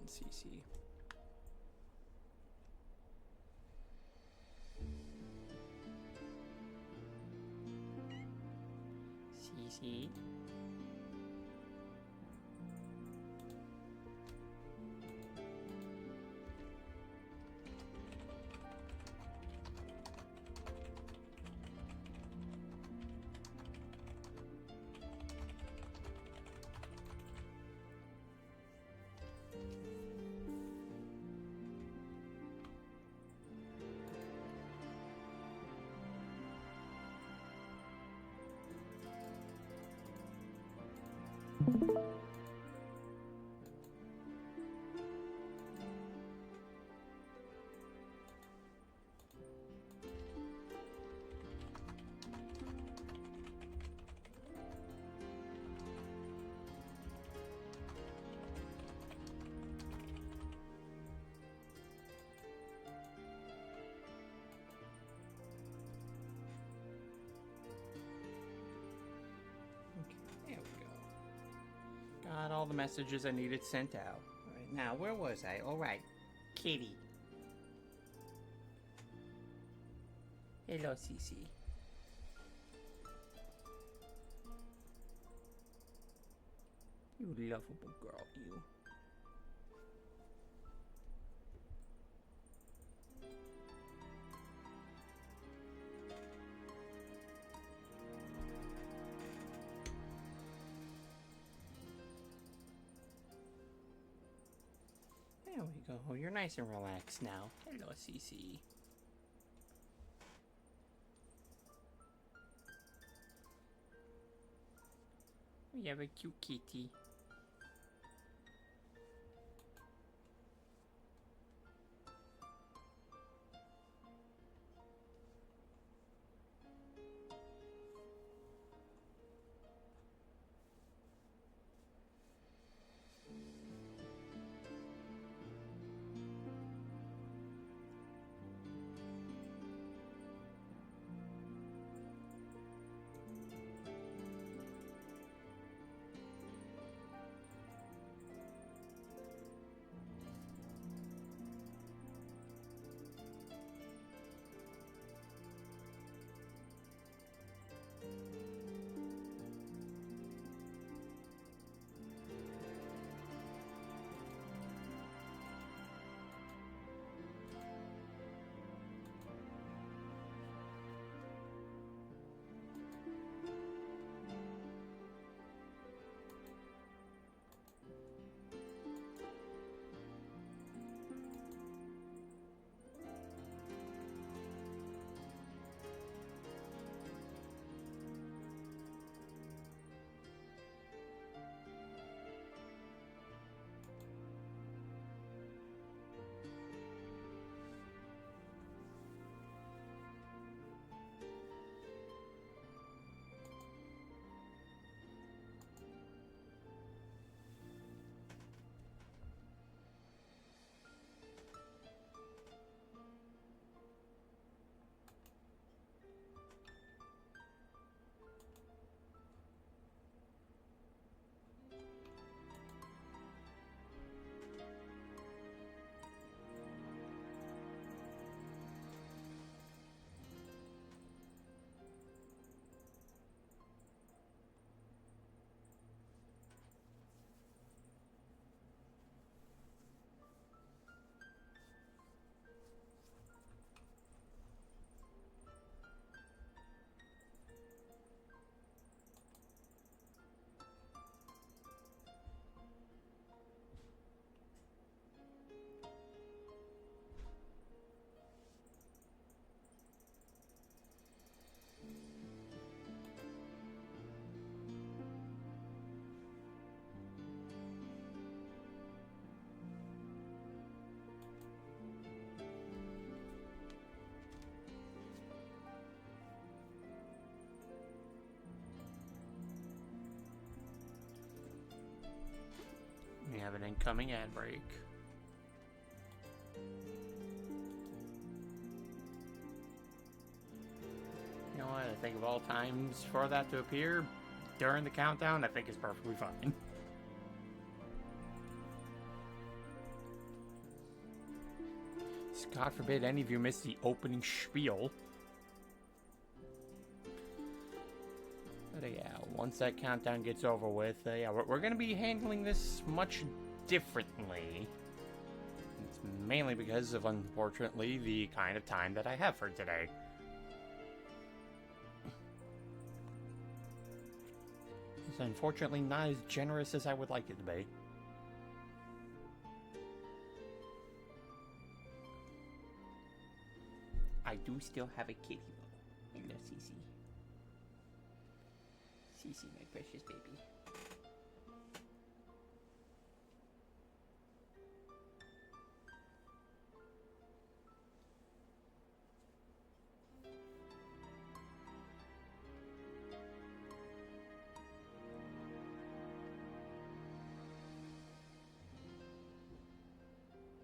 CC. CC. There we go. Got all the messages I needed sent out. All right, now, where was I? All right. Kitty. Hello, Cece. You lovable girl, you. There we go. You're nice and relaxed now. Hello, Cece. We have a cute kitty. We have an incoming ad break. You know what? I think of all times for that to appear during the countdown, I think it's perfectly fine. God forbid any of you miss the opening spiel. But yeah, once that countdown gets over with, yeah, we're going to be handling this much differently. It's mainly because of, unfortunately, the kind of time that I have for today. It's unfortunately not as generous as I would like it to be. I do still have a kitty though. Hello, Cece. Cece, my precious baby.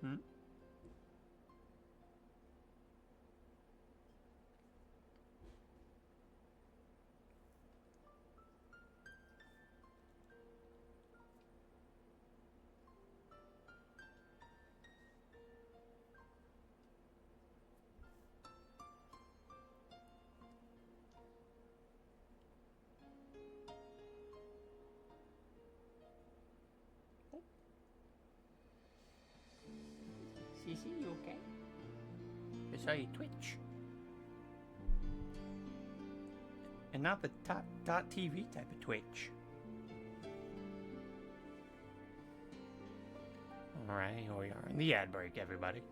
Hmm? Cece, you okay? I saw you twitch. And not the .tv type of twitch. Alright, here we are in the ad break, everybody.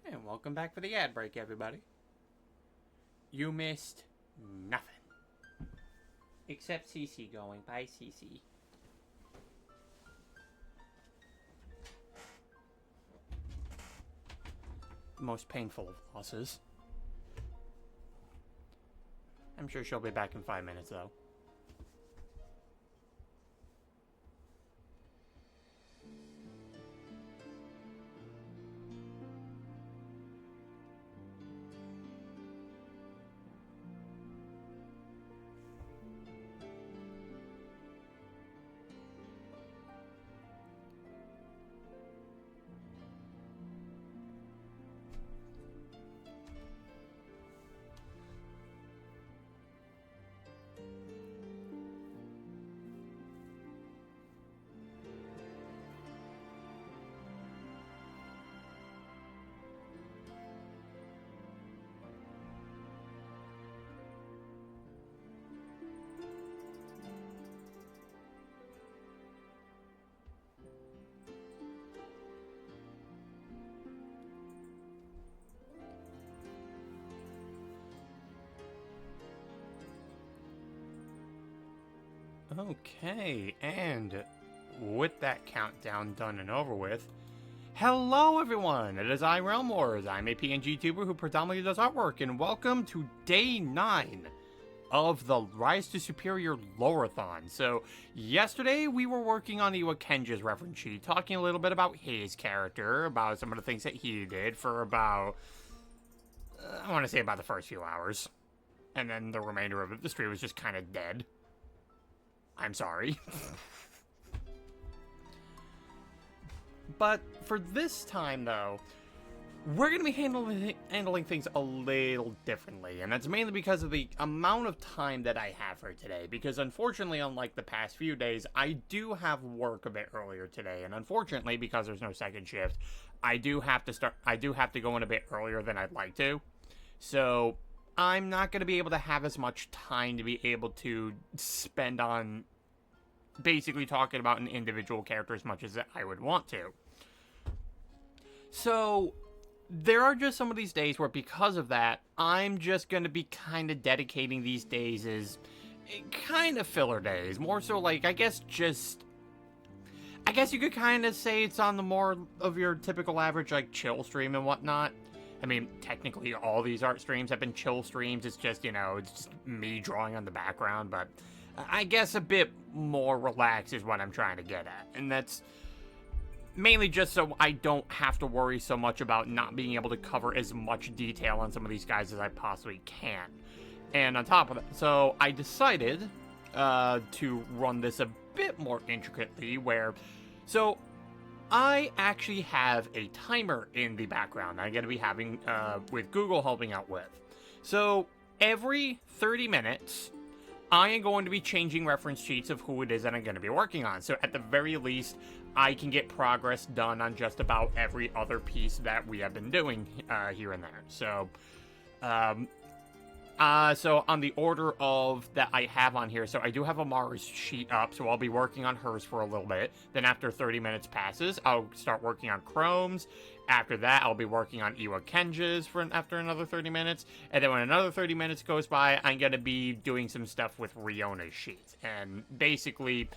And welcome back for the ad break, everybody. You missed nothing. Except Cece going. Bye, Cece. The most painful of losses. I'm sure she'll be back in 5 minutes, though. Okay, and with that countdown done and over with, hello everyone, it is I, Realm Wars. I'm a PNG tuber who predominantly does artwork, and welcome to Day 9 of the Rise to Superior lore-a-thon. So, yesterday we were working on the Wakenja's reference sheet, talking a little bit about his character, about some of the things that he did for about, I want to say about the first few hours. and then the remainder of it, the stream was just kind of dead. I'm sorry. But for this time, though, we're going to be handling things a little differently, and that's mainly because of the amount of time that I have for today, because unfortunately, unlike the past few days, I do have work a bit earlier today, and unfortunately, because there's no second shift, I do have to go in a bit earlier than I'd like to, so I'm not going to be able to have as much time to be able to spend on basically talking about an individual character as much as I would want to. So there are just some of these days where, because of that, I'm just going to be kind of dedicating these days as kind of filler days. More so, like, I guess you could kind of say it's on the more of your typical average, like, chill stream and whatnot. I mean, technically, all these art streams have been chill streams. It's just, it's just me drawing on the background, but I guess a bit more relaxed is what I'm trying to get at. And that's mainly just so I don't have to worry so much about not being able to cover as much detail on some of these guys as I possibly can. And on top of that, so I decided to run this a bit more intricately, so I actually have a timer in the background I'm going to be having with Google helping out with. So every 30 minutes, I am going to be changing reference sheets of who it is that I'm going to be working on. So at the very least, I can get progress done on just about every other piece that we have been doing here and there. So, so on the order of that I have on here, so I do have Amara's sheet up, so I'll be working on hers for a little bit. Then after 30 minutes passes, I'll start working on Chrome's. After that, I'll be working on Iwa Kenja's after another 30 minutes. And then when another 30 minutes goes by, I'm going to be doing some stuff with Riona's sheet. And basically,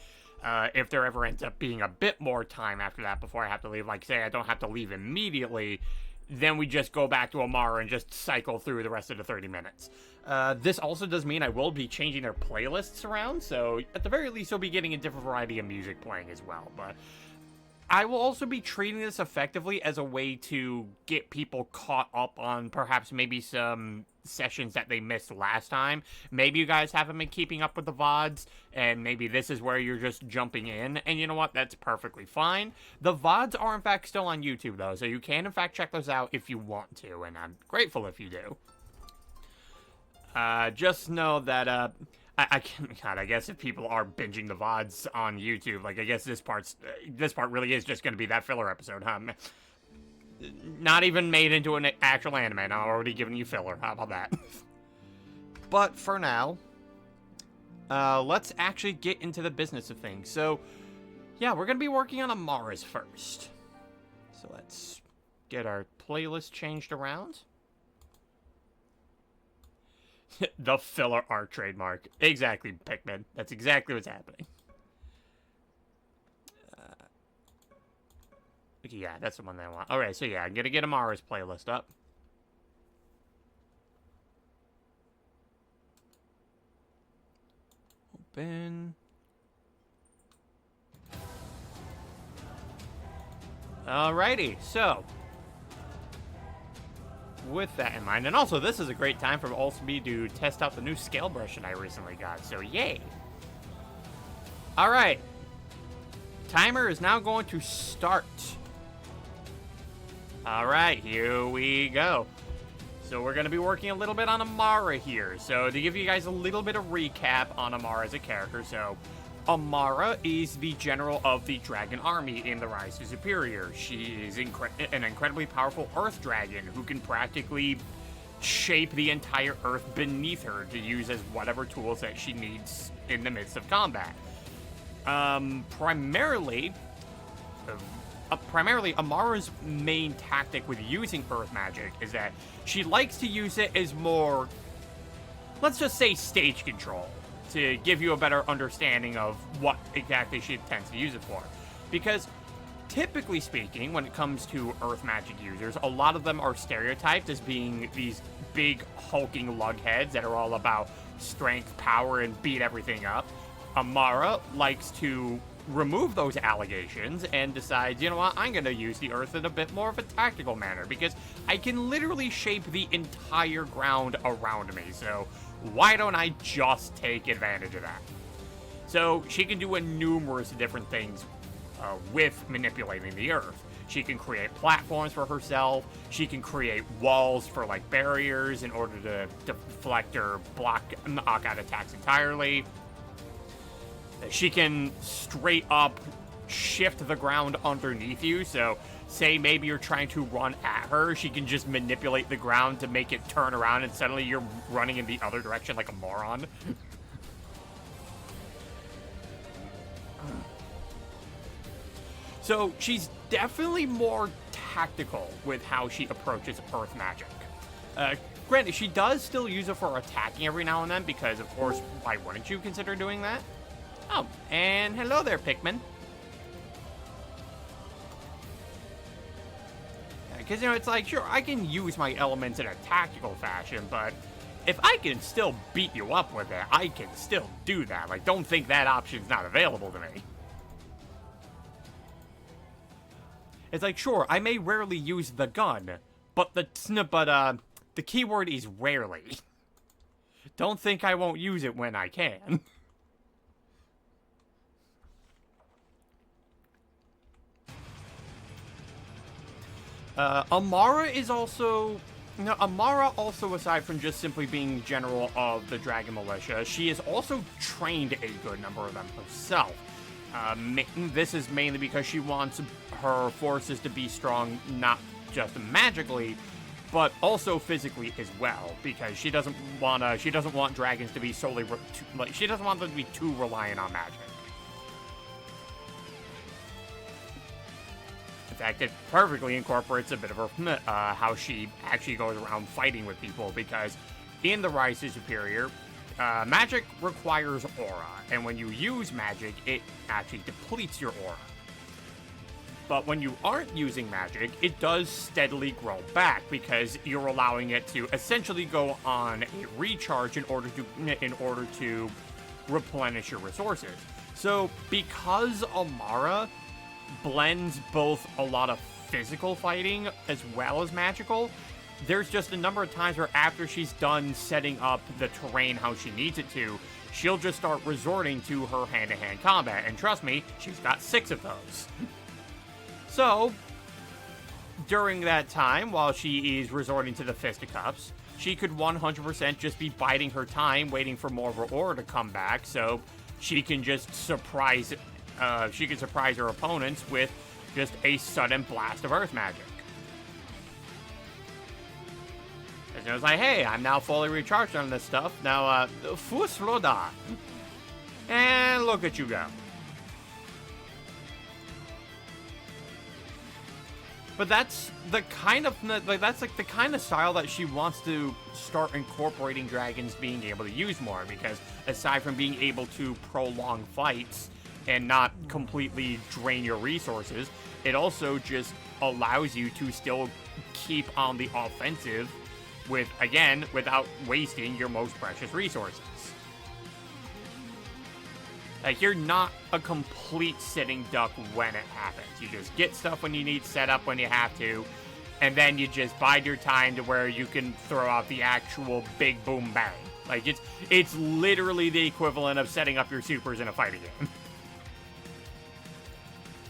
if there ever ends up being a bit more time after that before I have to leave, like say I don't have to leave immediately, then we just go back to Amara and just cycle through the rest of the 30 minutes. This also does mean I will be changing their playlists around, so at the very least you'll be getting a different variety of music playing as well. But I will also be treating this effectively as a way to get people caught up on perhaps maybe some sessions that they missed last time. Maybe you guys haven't been keeping up with the VODs, and maybe this is where you're just jumping in, and you know what? That's perfectly fine. The VODs are in fact still on YouTube though, so you can in fact check those out if you want to, and I'm grateful if you do. Just know that, God, I guess if people are binging the VODs on YouTube, like, I guess this part really is just going to be that filler episode, huh? Not even made into an actual anime, and I'm already giving you filler. How about that? But for now, let's actually get into the business of things. So, yeah, we're going to be working on Amara's first. So let's get our playlist changed around. The filler art trademark. Exactly, Pikmin. That's exactly what's happening. Okay, yeah, that's the one that I want. Alright, so yeah, I'm gonna get Amara's playlist up. Open. Alrighty, so with that in mind, and also this is a great time for me to test out the new scale brush that I recently got, so yay. Alright, timer is now going to start. Alright, here we go. So we're going to be working a little bit on Amara here. So to give you guys a little bit of recap on Amara as a character, so Amara is the general of the dragon army in the Rise to Superior. She is an incredibly powerful earth dragon who can practically shape the entire earth beneath her to use as whatever tools that she needs in the midst of combat. Primarily, Amara's main tactic with using earth magic is that she likes to use it as more, let's just say, stage control, to give you a better understanding of what exactly she intends to use it for. Because, typically speaking, when it comes to earth magic users, a lot of them are stereotyped as being these big, hulking lugheads that are all about strength, power, and beat everything up. Amara likes to remove those allegations and decides, you know what, I'm going to use the earth in a bit more of a tactical manner, because I can literally shape the entire ground around me. So why don't I just take advantage of that? So she can do numerous different things with manipulating the earth. She can create platforms for herself. She can create walls for like barriers in order to deflect or knock out attacks entirely. She can straight up shift the ground underneath you. So say maybe you're trying to run at her, she can just manipulate the ground to make it turn around and suddenly you're running in the other direction like a moron. So she's definitely more tactical with how she approaches earth magic. Granted, she does still use it for attacking every now and then because, of course, why wouldn't you consider doing that? Oh, and hello there, Pikmin. Because, you know, it's like, sure, I can use my elements in a tactical fashion, but if I can still beat you up with it, I can still do that. Like, don't think that option's not available to me. It's like, sure, I may rarely use the gun, but the keyword is rarely. Don't think I won't use it when I can. Amara is also... No, Amara also, aside from just simply being general of the Dragon Militia, she has also trained a good number of them herself. This is mainly because she wants her forces to be strong, not just magically, but also physically as well. Because she doesn't want dragons to be solely she doesn't want them to be too reliant on magic. In fact, it perfectly incorporates a bit of her how she actually goes around fighting with people. Because in the Rise to Superior, magic requires aura, and when you use magic, it actually depletes your aura. But when you aren't using magic, it does steadily grow back because you're allowing it to essentially go on a recharge in order to replenish your resources. So because Amara blends both a lot of physical fighting as well as magical, there's just a number of times where after she's done setting up the terrain how she needs it to, she'll just start resorting to her hand-to-hand combat. And trust me, she's got 6 of those. So, during that time, while she is resorting to the fisticuffs, she could 100% just be biding her time, waiting for more of her aura to come back, so she can just surprise her opponents with just a sudden blast of earth magic. And it was like, hey, I'm now fully recharged on this stuff. Now, Fusloda. And look at you go. But that's the kind of, that's like the kind of style that she wants to start incorporating dragons being able to use more. Because aside from being able to prolong fights and not completely drain your resources, it also just allows you to still keep on the offensive without wasting your most precious resources. Like, you're not a complete sitting duck when it happens. You just get stuff when you need set up when you have to, and then you just bide your time to where you can throw out the actual big boom bang. Like, it's literally the equivalent of setting up your supers in a fighting game.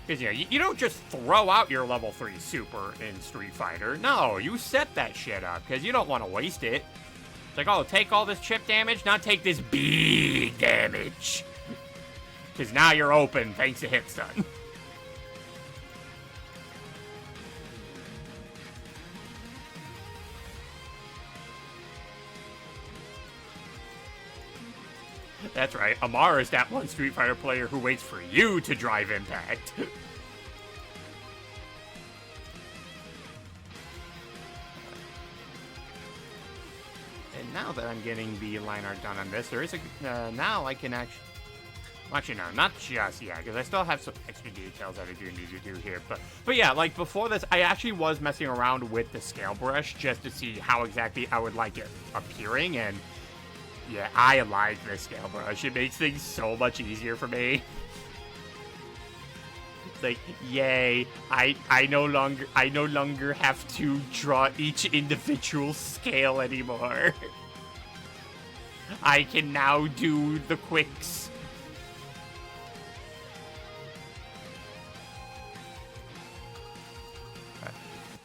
Because, you know, you don't just throw out your level 3 super in Street Fighter. No, you set that shit up, because you don't want to waste it. It's like, oh, take all this chip damage, now take this big damage. Because now you're open, thanks to hit stun. That's right, Amara is that one Street Fighter player who waits for you to drive impact. And now that I'm getting the line art done on this, there is a... now I can actually... Well, actually, no, not just yet, because I still have some extra details that I do need to do here. But yeah, like, before this, I actually was messing around with the scale brush just to see how exactly I would like it appearing, and... yeah, I like this scale brush. It makes things so much easier for me. It's like, yay, I no longer have to draw each individual scale anymore. I can now do the quicks.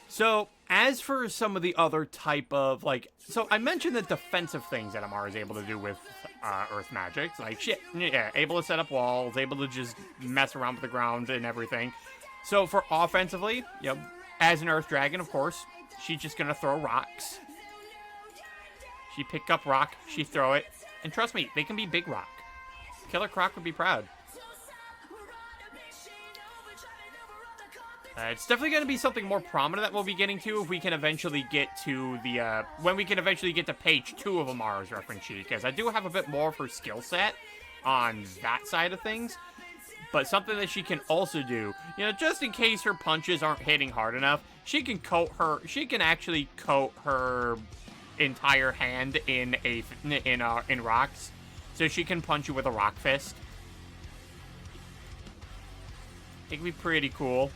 So, as for some of the other type of, like... So, I mentioned the defensive things that Amara is able to do with Earth Magics. Like, shit, yeah, able to set up walls, able to just mess around with the ground and everything. So, for offensively, you know, as an Earth Dragon, of course, she's just gonna throw rocks. She pick up rock, she throw it, and trust me, they can be big rock. Killer Croc would be proud. It's definitely going to be something more prominent that we'll be getting to if we can eventually get to the, when we can eventually get to page 2 of Amara's reference sheet, because I do have a bit more of her skill set on that side of things, but something that she can also do, you know, just in case her punches aren't hitting hard enough, she can actually coat her entire hand in rocks, so she can punch you with a rock fist. It can be pretty cool.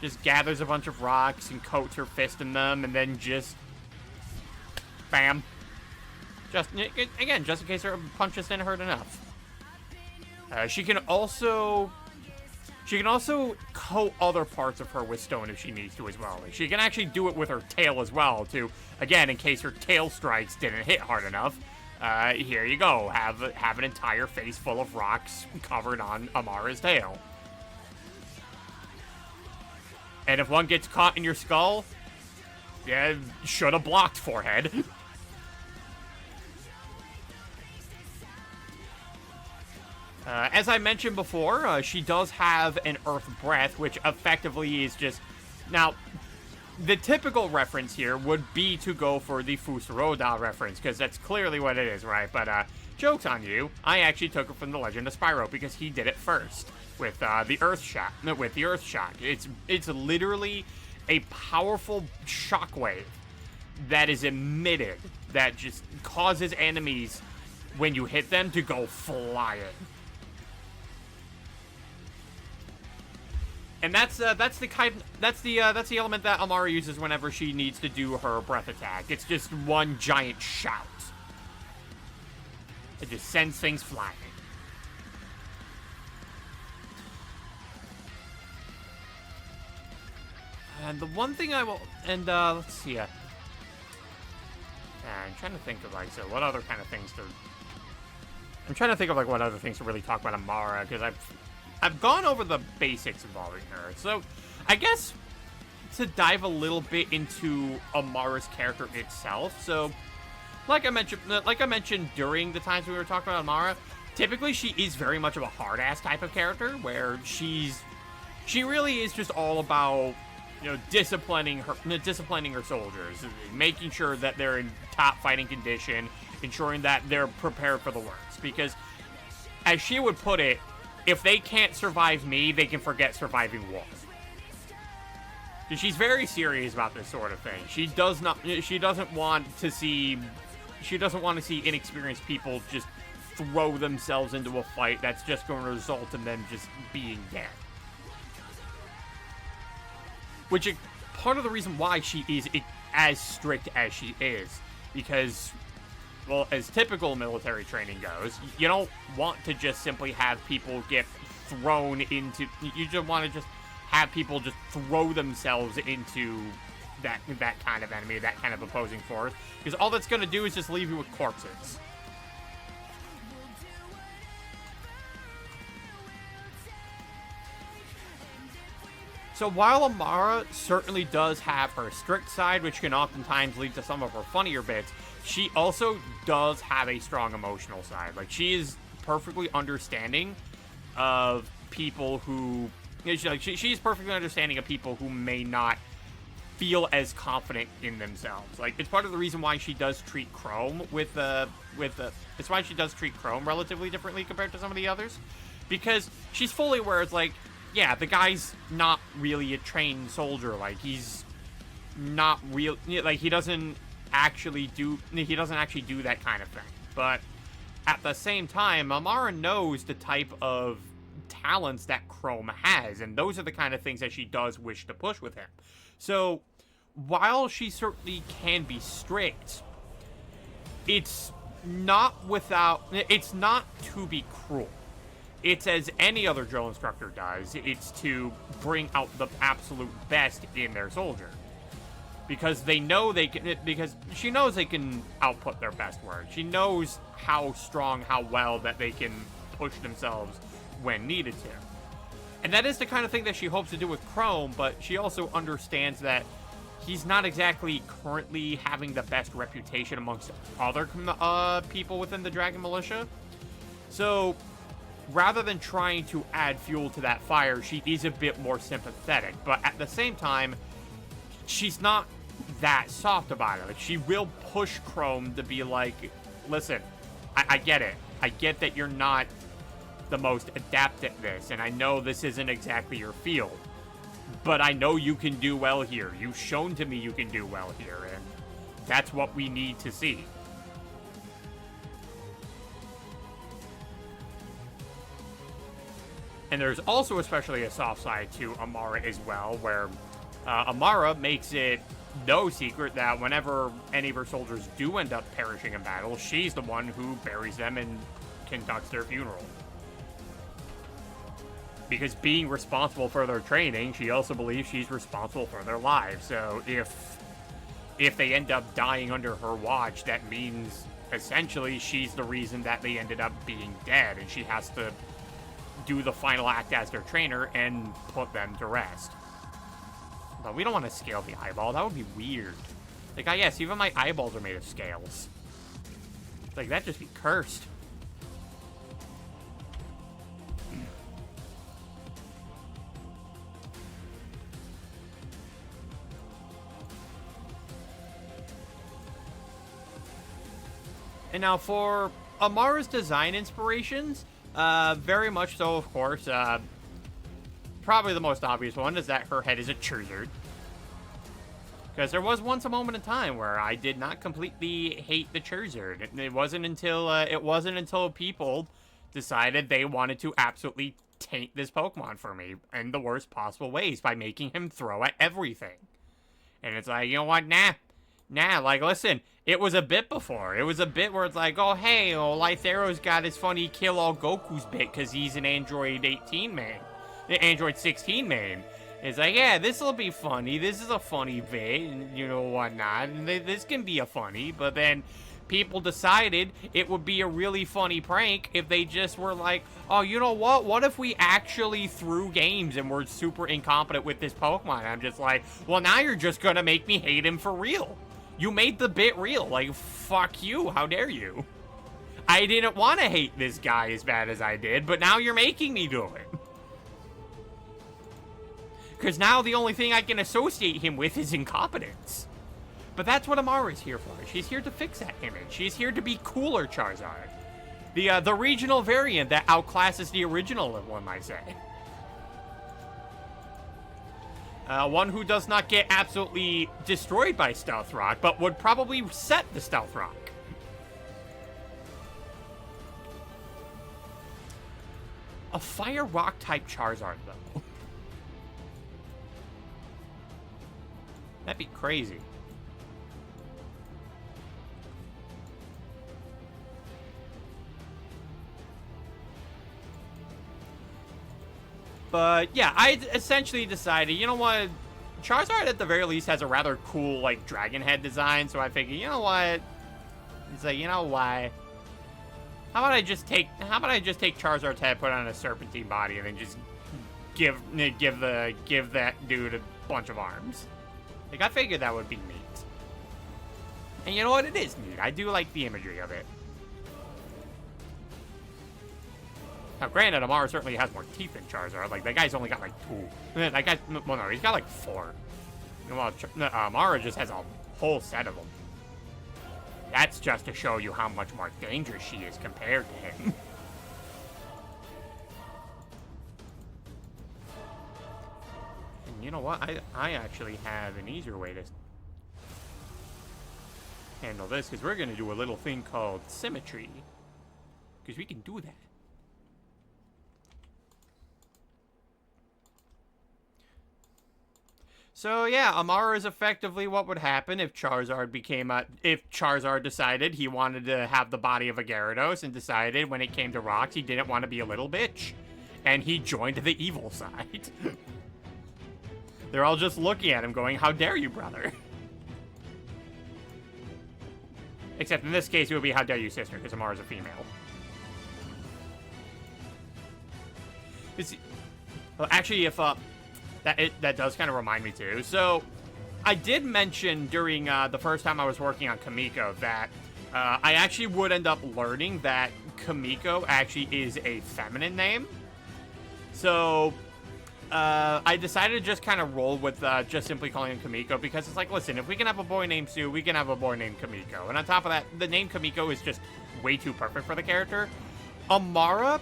Just gathers a bunch of rocks and coats her fist in them, and then just bam. Just again, just in case her punches didn't hurt enough. She can also coat other parts of her with stone if she needs to as well. She can actually do it with her tail as well, too. Again, in case her tail strikes didn't hit hard enough. Here you go. Have an entire face full of rocks covered on Amara's tail. And if one gets caught in your skull, yeah, should have blocked, forehead. As I mentioned before, she does have an Earth Breath, which effectively is just... Now, the typical reference here would be to go for the Fusaroda reference, because that's clearly what it is, right? But, joke's on you, I actually took it from the Legend of Spyro, because he did it first. With the Earth Shock. With the Earth Shock. It's literally a powerful shockwave that is emitted that just causes enemies, when you hit them, to go flying. And that's the element that Amara uses whenever she needs to do her breath attack. It's just one giant shout. It just sends things flying. And the one thing I will, and let's see, I'm trying to think of, like, so what other kind of things to, I'm trying to think of, like, what other things to really talk about Amara, because I've gone over the basics involving her. So, I guess, to dive a little bit into Amara's character itself, so, like I mentioned during the times we were talking about Amara, typically she is very much of a hard-ass type of character, where she really is just all about, you know, disciplining her soldiers, making sure that they're in top fighting condition, ensuring that they're prepared for the worst. Because, as she would put it, if they can't survive me, they can forget surviving war. Because she's very serious about this sort of thing. She doesn't want to see inexperienced people just throw themselves into a fight that's just going to result in them just being dead. Which is part of the reason why she is as strict as she is. Because, well, as typical military training goes, you don't want to just simply have people get thrown into... You just want to just have people just throw themselves into that kind of enemy, that kind of opposing force. Because all that's going to do is just leave you with corpses. So while Amara certainly does have her strict side, which can oftentimes lead to some of her funnier bits, she also does have a strong emotional side. Like, she is perfectly understanding of people who... She's perfectly understanding of people who may not feel as confident in themselves. Like, it's part of the reason why she does treat Chrome it's why she does treat Chrome relatively differently compared to some of the others. Because she's fully aware it's like, yeah, the guy's not really a trained soldier. Like, he's not real. Like, he doesn't actually do that kind of thing. But at the same time, Amara knows the type of talents that Chrome has, and those are the kind of things that she does wish to push with him. So, while she certainly can be strict, it's not without... It's not to be cruel. It's as any other drill instructor does. It's to bring out the absolute best in their soldier. Because they know they can... Because she knows they can output their best work. She knows how strong, how well that they can push themselves when needed to. And that is the kind of thing that she hopes to do with Chrome, but she also understands that he's not exactly currently having the best reputation amongst other people within the Dragon Militia. So, rather than trying to add fuel to that fire, she is a bit more sympathetic. But at the same time, she's not that soft about it. Like, she will push Chrome to be like, listen, I get it. I get that you're not the most adept at this, and I know this isn't exactly your field. But I know you can do well here. You've shown to me you can do well here, and that's what we need to see. And there's also especially a soft side to Amara as well, where Amara makes it no secret that whenever any of her soldiers do end up perishing in battle, she's the one who buries them and conducts their funeral. Because being responsible for their training, she also believes she's responsible for their lives. So if they end up dying under her watch, that means essentially she's the reason that they ended up being dead, and she has to do the final act as their trainer and put them to rest. But we don't want to scale the eyeball. That would be weird. Like, yes, even my eyeballs are made of scales. Like, that'd just be cursed. And now for Amara's design inspirations, very much so, of course. Probably the most obvious one is that her head is a Charizard. Because there was once a moment in time where I did not completely hate the Charizard. It wasn't until people decided they wanted to absolutely taint this Pokemon for me in the worst possible ways by making him throw at everything. And it's like, you know what, nah, like, listen, it was a bit before. It was a bit where it's like, oh, hey, Lythero's got his funny kill all Goku's bit because he's an Android 18 main. Android 16 main. It's like, yeah, this'll be funny. This is a funny bit, and you know whatnot. And this can be a funny, but then people decided it would be a really funny prank if they just were like, oh, you know what? What if we actually threw games and we're super incompetent with this Pokemon? And I'm just like, well, now you're just gonna make me hate him for real. You made the bit real. Like, fuck you. How dare you? I didn't want to hate this guy as bad as I did, but now you're making me do it. Because now the only thing I can associate him with is incompetence. But that's what Amara's here for. She's here to fix that image. She's here to be cooler Charizard. The regional variant that outclasses the original, one might say. One who does not get absolutely destroyed by Stealth Rock, but would probably set the Stealth Rock. A Fire Rock type Charizard, though. That'd be crazy. But yeah, I essentially decided, you know what? Charizard at the very least has a rather cool, like, dragon head design, so I figured, you know what? It's like, you know why? How about I just take Charizard's head, put on a serpentine body, and then just give that dude a bunch of arms. Like, I figured that would be neat. And you know what? It is neat. I do like the imagery of it. Now, granted, Amara certainly has more teeth than Charizard. Like, that guy's only got, like, 2. That guy, well, no, he's got, like, 4. Well, Amara just has a whole set of them. That's just to show you how much more dangerous she is compared to him. And you know what? I actually have an easier way to handle this, because we're going to do a little thing called symmetry. Because we can do that. So yeah, Amara is effectively what would happen if Charizard if Charizard decided he wanted to have the body of a Gyarados and decided when it came to rocks he didn't want to be a little bitch. And he joined the evil side. They're all just looking at him going, how dare you, brother? Except in this case, it would be how dare you, sister, because Amara's a female. Well, actually, if that does kind of remind me too. So, I did mention during the first time I was working on Kamiko that I actually would end up learning that Kamiko actually is a feminine name. So, I decided to just kind of roll with just simply calling him Kamiko because it's like, listen, if we can have a boy named Sue, we can have a boy named Kamiko. And on top of that, the name Kamiko is just way too perfect for the character. Amara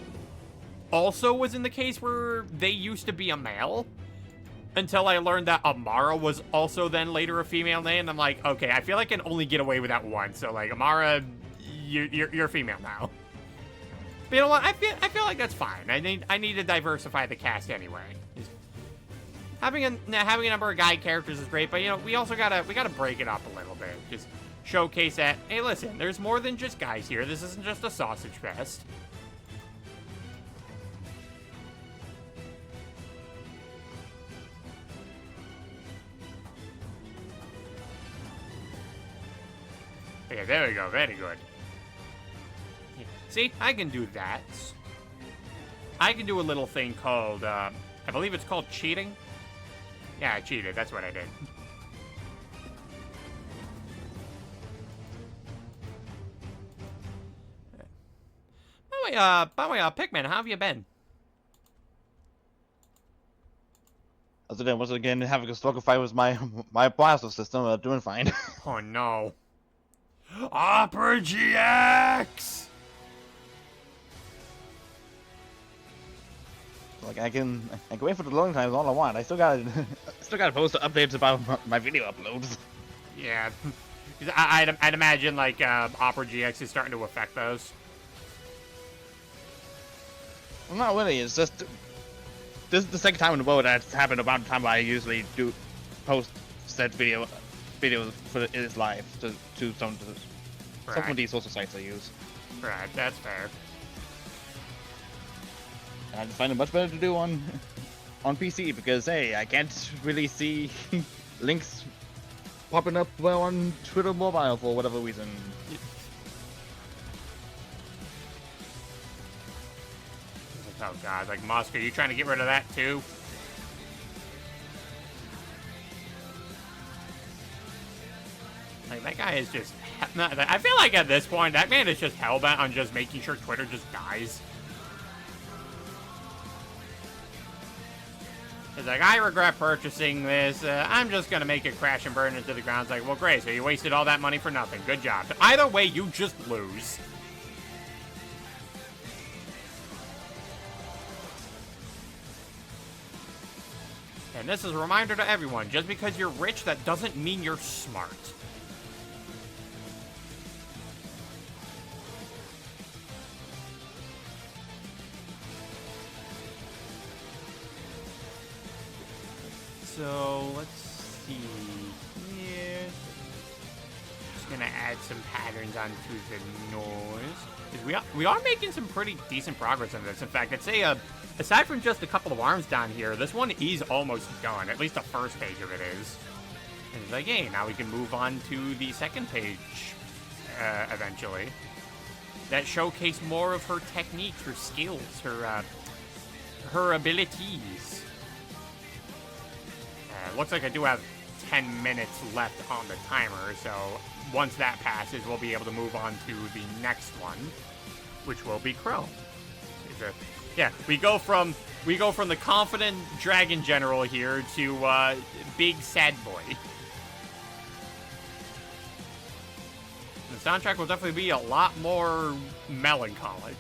also was in the case where they used to be a male until I learned that Amara was also then later a female name. I'm like, okay, I feel like I can only get away with that once. So, like, Amara, you're female now. But you know what? I feel like that's fine. I need to diversify the cast anyway. Having a number of guy characters is great, but you know we gotta break it up a little bit. Just showcase that. Hey, listen, there's more than just guys here. This isn't just a sausage fest. Okay, there we go. Very good. See, I can do that. I can do a little thing called, I believe it's called cheating. Yeah, I cheated. That's what I did. By the way, Pikmin, how have you been? Once again, having a struggle fight with my blaster system, doing fine. Oh no. Opera GX! Like I can wait for the loading times all I want. I still gotta post updates about my video uploads. Yeah, I'd imagine like Opera GX is starting to affect those. Well, not really. It's just this is the second time in a row that's happened about the time I usually do post said videos for its live to some of these social sites I use. Right, that's fair. I just find it much better to do on PC because hey, I can't really see links popping up well on Twitter mobile for whatever reason. Oh god, like Musk, are you trying to get rid of that too? Like that guy is just I feel like at this point that man is just hellbent on just making sure Twitter just dies. It's like, I regret purchasing this. I'm just going to make it crash and burn into the ground. It's like, well, great. So you wasted all that money for nothing. Good job. Either way, you just lose. And this is a reminder to everyone. Just because you're rich, that doesn't mean you're smart. So, let's see here. Just gonna add some patterns onto the noise. Because we are making some pretty decent progress on this. In fact, I'd say, aside from just a couple of arms down here, this one is almost done. At least the first page of it is. And it's like, hey, now we can move on to the second page, eventually. That showcase more of her techniques, her skills, her abilities. Looks like I do have 10 minutes left on the timer, so once that passes, we'll be able to move on to the next one, which will be Crow. Yeah, we go from the confident dragon general here to big sad boy. The soundtrack will definitely be a lot more melancholic.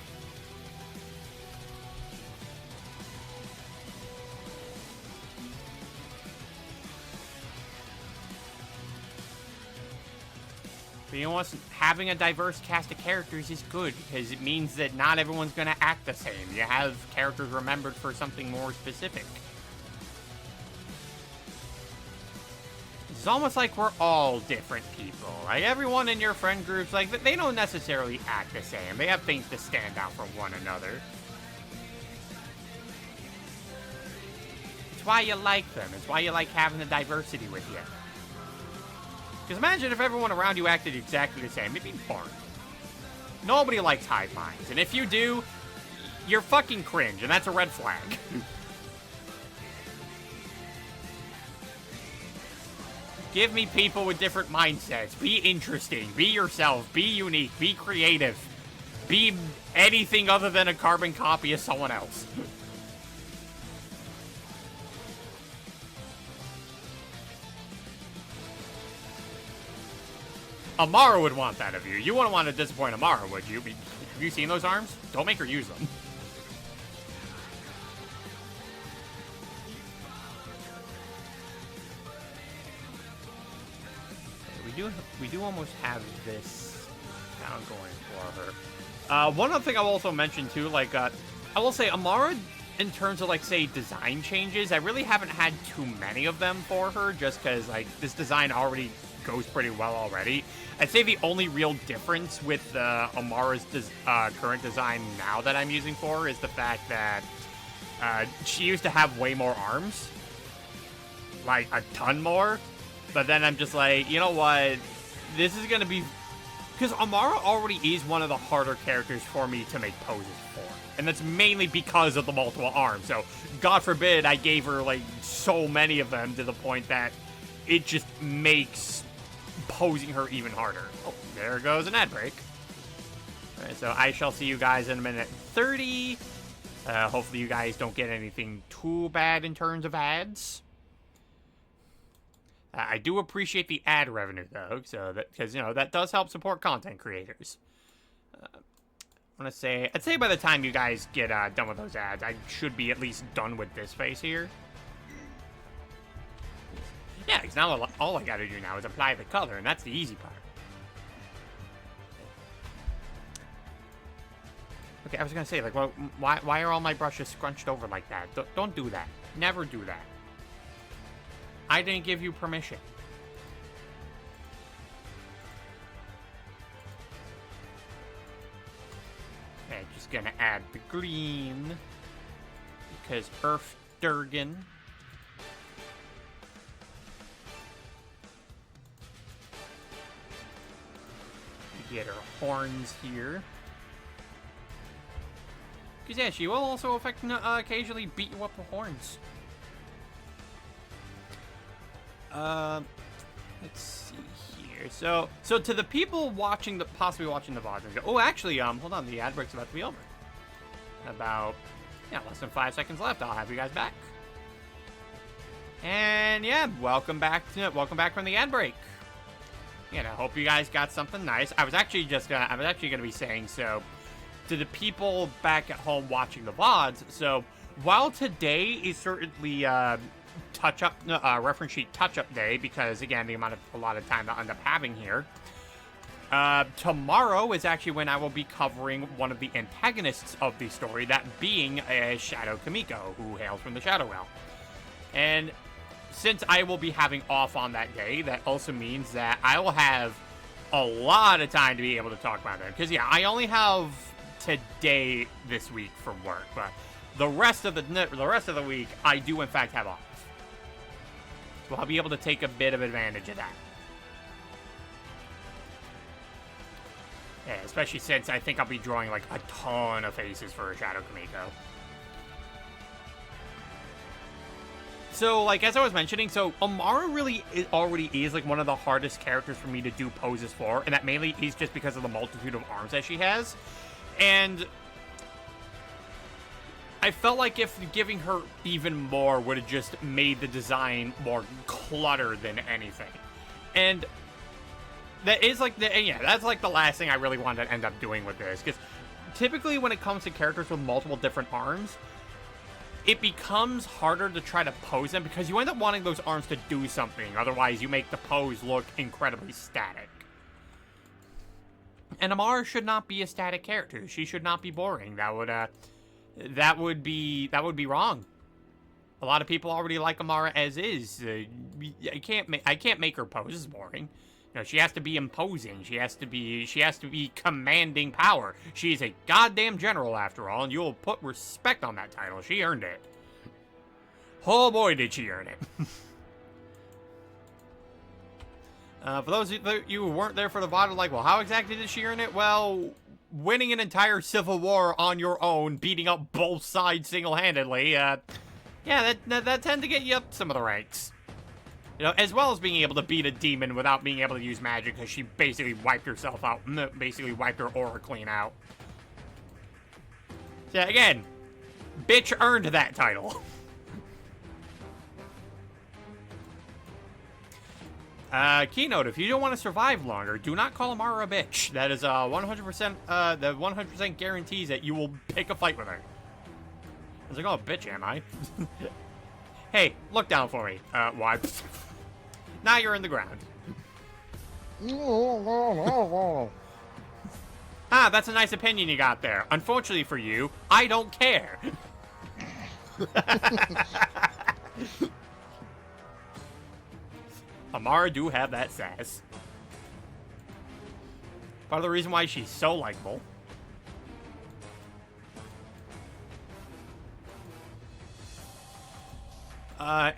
But you know what? Having a diverse cast of characters is good because it means that not everyone's going to act the same. You have characters remembered for something more specific. It's almost like we're all different people. Like, everyone in your friend groups, like, they don't necessarily act the same. They have things to stand out from one another. It's why you like them. It's why you like having the diversity with you. Because imagine if everyone around you acted exactly the same. It'd be boring. Nobody likes hive minds. And if you do, you're fucking cringe, and that's a red flag. Give me people with different mindsets. Be interesting. Be yourself. Be unique. Be creative. Be anything other than a carbon copy of someone else. Amara would want that of you. You wouldn't want to disappoint Amara, would you? Have you seen those arms? Don't make her use them. We do almost have this down going for her. One other thing I'll also mention too, like, I will say Amara, in terms of, like, say, design changes, I really haven't had too many of them for her, just because, like, this design already goes pretty well already. I'd say the only real difference with Amara's current design now that I'm using for her is the fact that she used to have way more arms. Like, a ton more. But then I'm just like, you know what? This is going to be... Because Amara already is one of the harder characters for me to make poses for. And that's mainly because of the multiple arms. So, God forbid I gave her, like, so many of them to the point that it just makes posing her even harder. Oh, there goes an ad break. Alright, so I shall see you guys in a minute 30. Hopefully you guys don't get anything too bad in terms of ads. I do appreciate the ad revenue, though, so that, because, you know, that does help support content creators. I'd say by the time you guys get done with those ads, I should be at least done with this phase here. Yeah, because now all I gotta do now is apply the color, and that's the easy part. Okay, I was gonna say, like, well, why are all my brushes scrunched over like that? Don't do that. Never do that. I didn't give you permission. Okay, just gonna add the green. Because Earth Durgan. We get her horns here. Because, yeah, she will also occasionally beat you up with horns. Let's see here. So to the people watching possibly watching the VOD, oh, actually, hold on, the ad break's about to be over. About, yeah, less than 5 seconds left. I'll have you guys back. And yeah, welcome back from the ad break. You know, hope you guys got something nice. I was actually gonna be saying, so to the people back at home watching the VODs, so while today is certainly reference sheet touch-up day, because again, a lot of time that I end up having here. Tomorrow is actually when I will be covering one of the antagonists of the story, that being Shadow Kamiko, who hails from the Shadow Realm. And since I will be having off on that day, that also means that I will have a lot of time to be able to talk about them. Because yeah, I only have today this week from work, but the rest of the week I do in fact have off. So I'll be able to take a bit of advantage of that. Yeah, especially since I think I'll be drawing like a ton of faces for Shadow Kamiko. So, like, as I was mentioning, so Amara really already is like one of the hardest characters for me to do poses for, and that mainly is just because of the multitude of arms that she has. And I felt like if giving her even more would have just made the design more cluttered than anything. And that is like that's like the last thing I really wanted to end up doing with this, because typically when it comes to characters with multiple different arms, it becomes harder to try to pose them because you end up wanting those arms to do something. Otherwise, you make the pose look incredibly static. And Amara should not be a static character. She should not be boring. That would be wrong. A lot of people already like Amara as is. I can't make her poses boring. You know, she has to be imposing. She has to be commanding power. She's a goddamn general after all, and you'll put respect on that title. She earned it. Oh boy, did she earn it. For those of you who weren't there for the VOD, like, well, how exactly did she earn it? Well, winning an entire civil war on your own, beating up both sides single-handedly, yeah, that tend to get you up some of the ranks. You know, as well as being able to beat a demon without being able to use magic, because she basically wiped herself out, basically wiped her aura clean out. So, yeah, again, bitch earned that title. Keynote, if you don't want to survive longer, do not call Amara a bitch. That is 100%, that 100% guarantees that you will pick a fight with her. I was like, oh, bitch, am I? Hey, look down for me. Why? Now you're in the ground. Ah, that's a nice opinion you got there. Unfortunately for you, I don't care. Amara do have that sass. Part of the reason why she's so likable.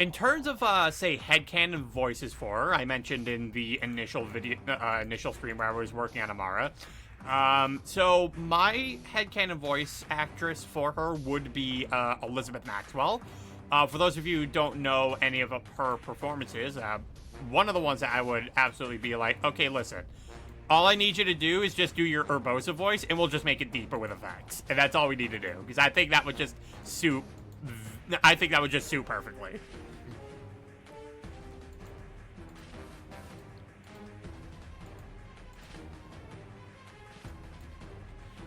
In terms of, say, headcanon voices for her, I mentioned in the initial video, initial stream where I was working on Amara. So my headcanon voice actress for her would be, Elizabeth Maxwell. For those of you who don't know any of her performances, one of the ones that I would absolutely be like, okay, listen, all I need you to do is just do your Urbosa voice, and we'll just make it deeper with effects. And that's all we need to do, because I think that would just suit perfectly.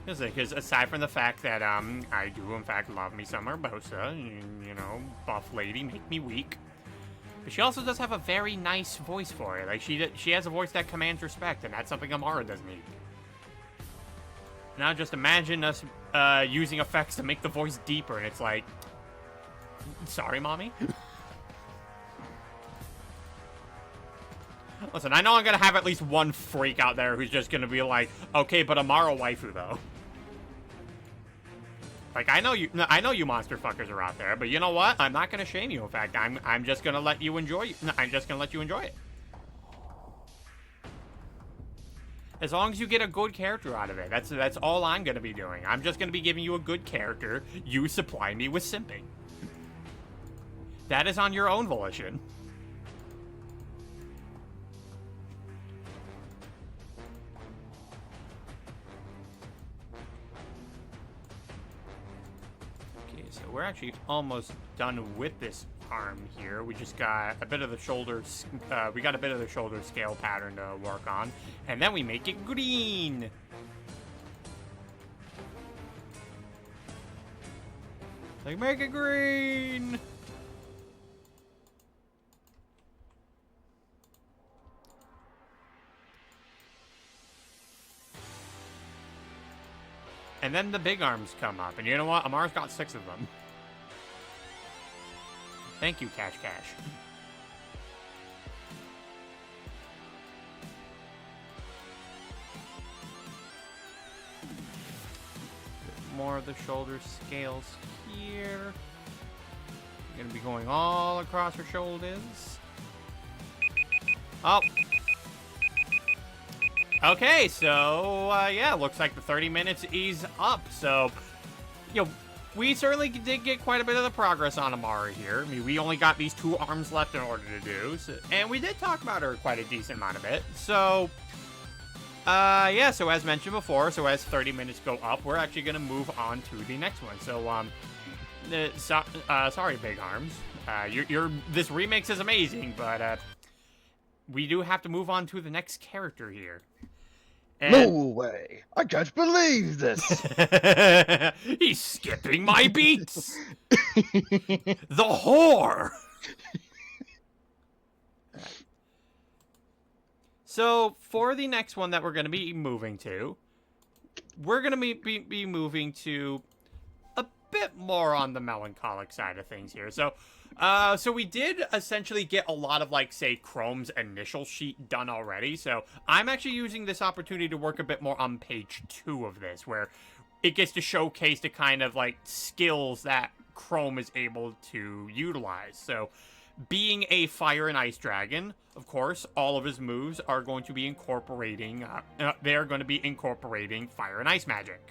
Because aside from the fact that, I do in fact love me some Urbosa, you know, buff lady, make me weak. But she also does have a very nice voice for it. Like, she has a voice that commands respect, and that's something Amara does need. Now just imagine us, using effects to make the voice deeper, and it's like, sorry, mommy? Listen, I know I'm gonna have at least one freak out there who's just gonna be like, okay, but Amara waifu, though. Like, I know you monster fuckers are out there, but you know what? I'm not gonna shame you. In fact, I'm just gonna let you enjoy it. I'm just gonna let you enjoy it. As long as you get a good character out of it, that's all I'm gonna be doing. I'm just gonna be giving you a good character. You supply me with simping. That is on your own volition. So we're actually almost done with this arm here. We just got a bit of the shoulders. We got a bit of the shoulder scale pattern to work on, and then we make it green. Like, make it green. And then the big arms come up. And you know what? Amara's got 6 of them. Thank you, Cash Cash. More of the shoulder scales here. You're going to be going all across her shoulders. Oh. Okay, so, yeah, looks like the 30 minutes is up. So, you know, we certainly did get quite a bit of the progress on Amara here. I mean, we only got these 2 arms left in order to do. So, and we did talk about her quite a decent amount of it. So, yeah, so as mentioned before, so as 30 minutes go up, we're actually going to move on to the next one. So, sorry, big arms. This remix is amazing, but, we do have to move on to the next character here. And no way! I can't believe this! He's skipping my beats! The whore! So, for the next one that we're going to be moving to, we're going to be moving to a bit more on the melancholic side of things here. So, So we did essentially get a lot of, like, say, Chrome's initial sheet done already. So I'm actually using this opportunity to work a bit more on page 2 of this, where it gets to showcase the kind of, like, skills that Chrome is able to utilize. So being a fire and ice dragon, of course, all of his moves are going to be incorporating, they're going to be incorporating fire and ice magic.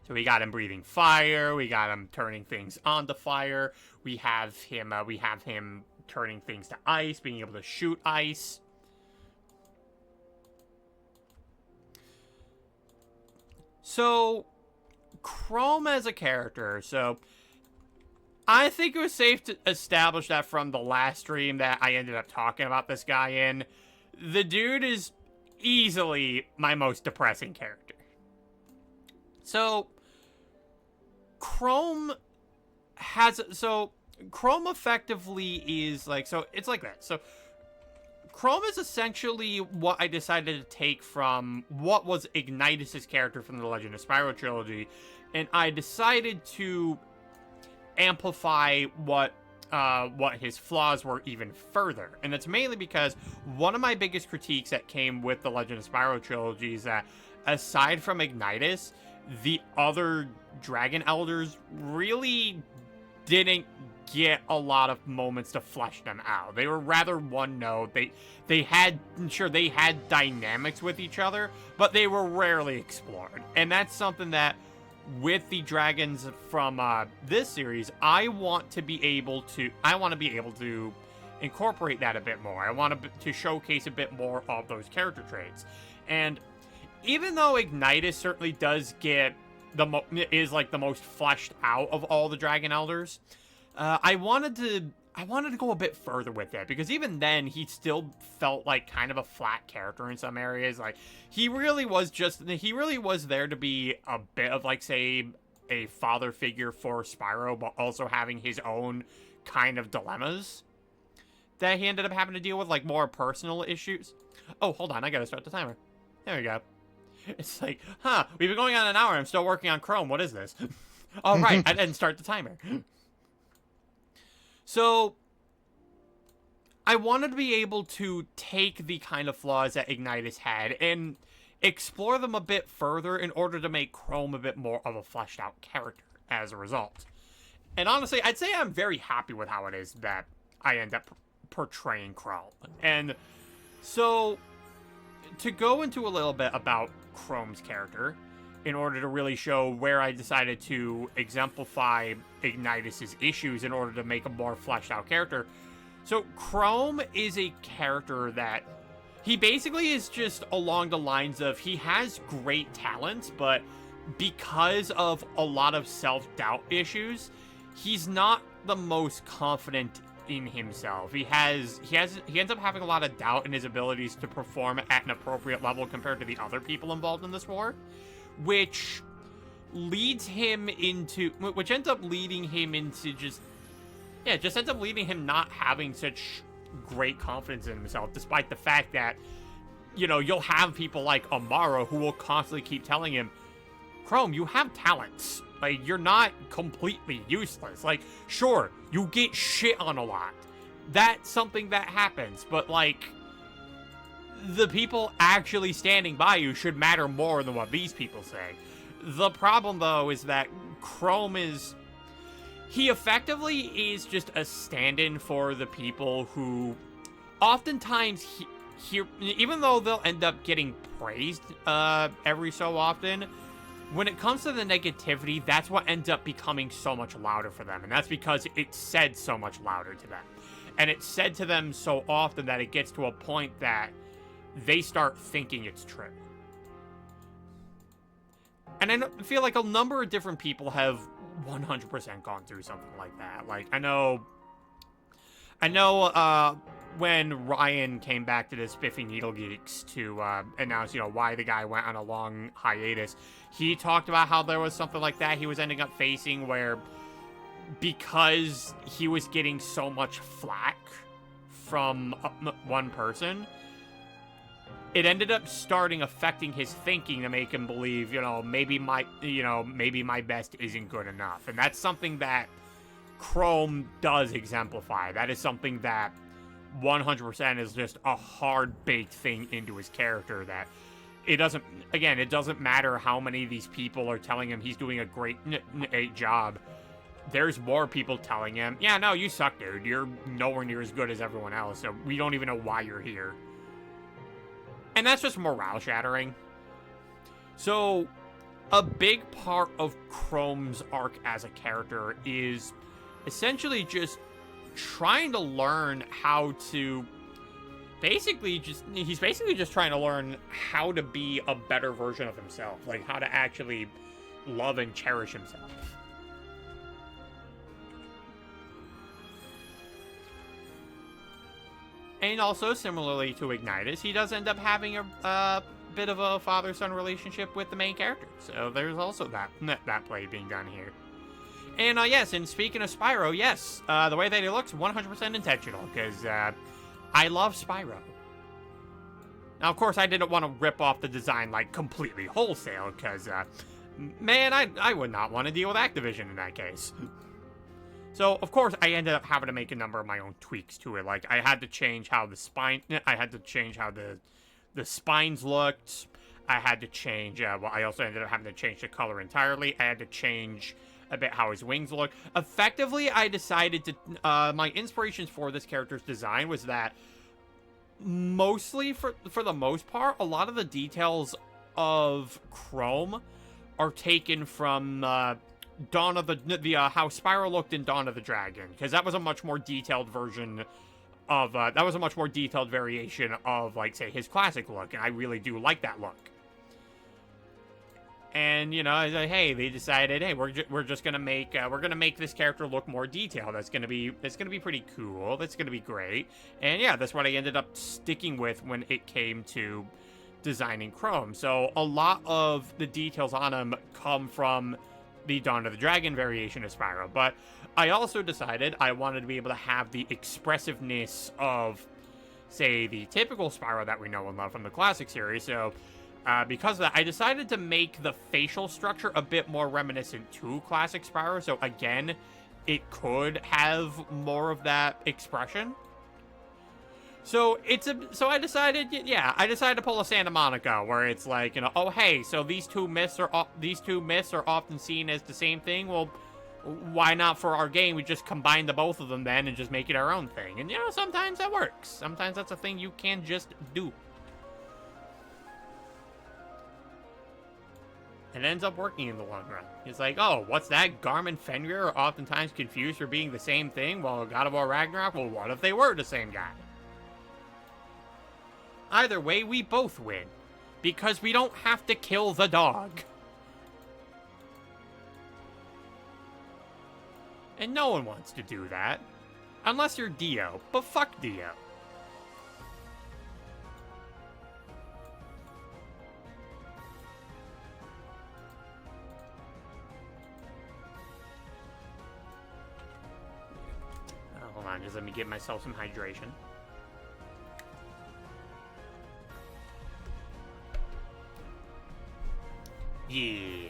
So we got him breathing fire, we got him turning things onto fire, we have him turning things to ice, being able to shoot ice. So, Chrome as a character, so I think it was safe to establish that from the last stream that I ended up talking about this guy in. The dude is easily my most depressing character. So, Chrome effectively is like, so it's like that. So Chrome is essentially what I decided to take from what was Ignitus' character from the Legend of Spyro trilogy, and I decided to amplify what his flaws were even further. And that's mainly because one of my biggest critiques that came with the Legend of Spyro trilogy is that aside from Ignitus, the other Dragon Elders really didn't get a lot of moments to flesh them out. They were rather one note. They had dynamics with each other, but they were rarely explored. And that's something that with the dragons from this series, I want to be able to incorporate that a bit more. I want to showcase a bit more of those character traits. And even though Ignitus certainly does get is like the most fleshed out of all the Dragon Elders, I wanted to go a bit further with it, because even then he still felt like kind of a flat character in some areas. Like he really was there to be a bit of, like, say, a father figure for Spyro, but also having his own kind of dilemmas that he ended up having to deal with, like more personal issues. Oh, hold on, I gotta start the timer. There we go. It's like, we've been going on an hour, I'm still working on Chrome, what is this? All right, I didn't start the timer. So, I wanted to be able to take the kind of flaws that Ignitus had and explore them a bit further in order to make Chrome a bit more of a fleshed out character as a result. And honestly, I'd say I'm very happy with how it is that I end up portraying Chrome. And so, to go into a little bit about Chrome's character, in order to really show where I decided to exemplify Ignitus' issues in order to make a more fleshed out character. So Chrome is a character that he basically is just along the lines of, he has great talents, but because of a lot of self-doubt issues, he's not the most confident in himself. He ends up having a lot of doubt in his abilities to perform at an appropriate level compared to the other people involved in this war, which ends up leading him into just ends up leading him not having such great confidence in himself, despite the fact that, you know, you'll have people like Amaro who will constantly keep telling him, Chrome, you have talents. Like, you're not completely useless. Like, sure, you get shit on a lot. That's something that happens, but, like, the people actually standing by you should matter more than what these people say. The problem, though, is that Chrome he effectively is just a stand-in for the people who oftentimes even though they'll end up getting praised every so often, when it comes to the negativity, that's what ends up becoming so much louder for them. And that's because it's said so much louder to them. And it's said to them so often that it gets to a point that they start thinking it's true. And I feel like a number of different people have 100% gone through something like that. Like, I know when Ryan came back to the Spiffy Needle Geeks to announce, why the guy went on a long hiatus, he talked about how there was something like that he was ending up facing where, because he was getting so much flack from one person, it ended up affecting his thinking to make him believe, maybe my best isn't good enough. And that's something that Chrome does exemplify. That is something that 100% is just a hard-baked thing into his character that it doesn't matter how many of these people are telling him he's doing a great job. There's more people telling him, yeah, no, you suck, dude. You're nowhere near as good as everyone else, so we don't even know why you're here. And that's just morale shattering. So, a big part of Chrome's arc as a character is essentially just trying to learn how to he's basically just trying to learn how to be a better version of himself, like how to actually love and cherish himself. And also, similarly to Ignitus, he does end up having a bit of a father-son relationship with the main character. So there's also that play being done here. And yes, and speaking of Spyro, yes, the way that he looks, 100% intentional, because I love Spyro. Now, of course, I didn't want to rip off the design, like, completely wholesale, because, man, I would not want to deal with Activision in that case. So, of course, I ended up having to make a number of my own tweaks to it. Like, I had to change how the spines looked. I had to change, I also ended up having to change the color entirely. I had to change a bit how his wings look. Effectively, I decided to, my inspirations for this character's design was that mostly, for the most part, a lot of the details of Chrome are taken from, Dawn of how Spyro looked in Dawn of the Dragon, because that was a much more detailed version of, that was a much more detailed variation of, like, say, his classic look, and I really do like that look. And, you know, hey, they decided, hey, we're just gonna make this character look more detailed. That's gonna be pretty cool. That's gonna be great. And yeah, that's what I ended up sticking with when it came to designing Chrome. So a lot of the details on him come from the Dawn of the Dragon variation of Spyro, but I also decided I wanted to be able to have the expressiveness of, say, the typical Spyro that we know and love from the classic series. So because of that, I decided to make the facial structure a bit more reminiscent to classic Spyro. So again, it could have more of that expression. So I decided to pull a Santa Monica, where it's like, you know, oh hey, so these two myths are often seen as the same thing. Well, why not for our game? We just combine the both of them then and just make it our own thing. And you know, sometimes that works. Sometimes that's a thing you can just do. It ends up working in the long run. It's like, oh, what's that? Garm and Fenrir are oftentimes confused for being the same thing. Well, God of War Ragnarok, well, what if they were the same guy? Either way, we both win. Because we don't have to kill the dog. And no one wants to do that. Unless you're Dio. But fuck Dio. Hold on, just let me give myself some hydration. Yeah.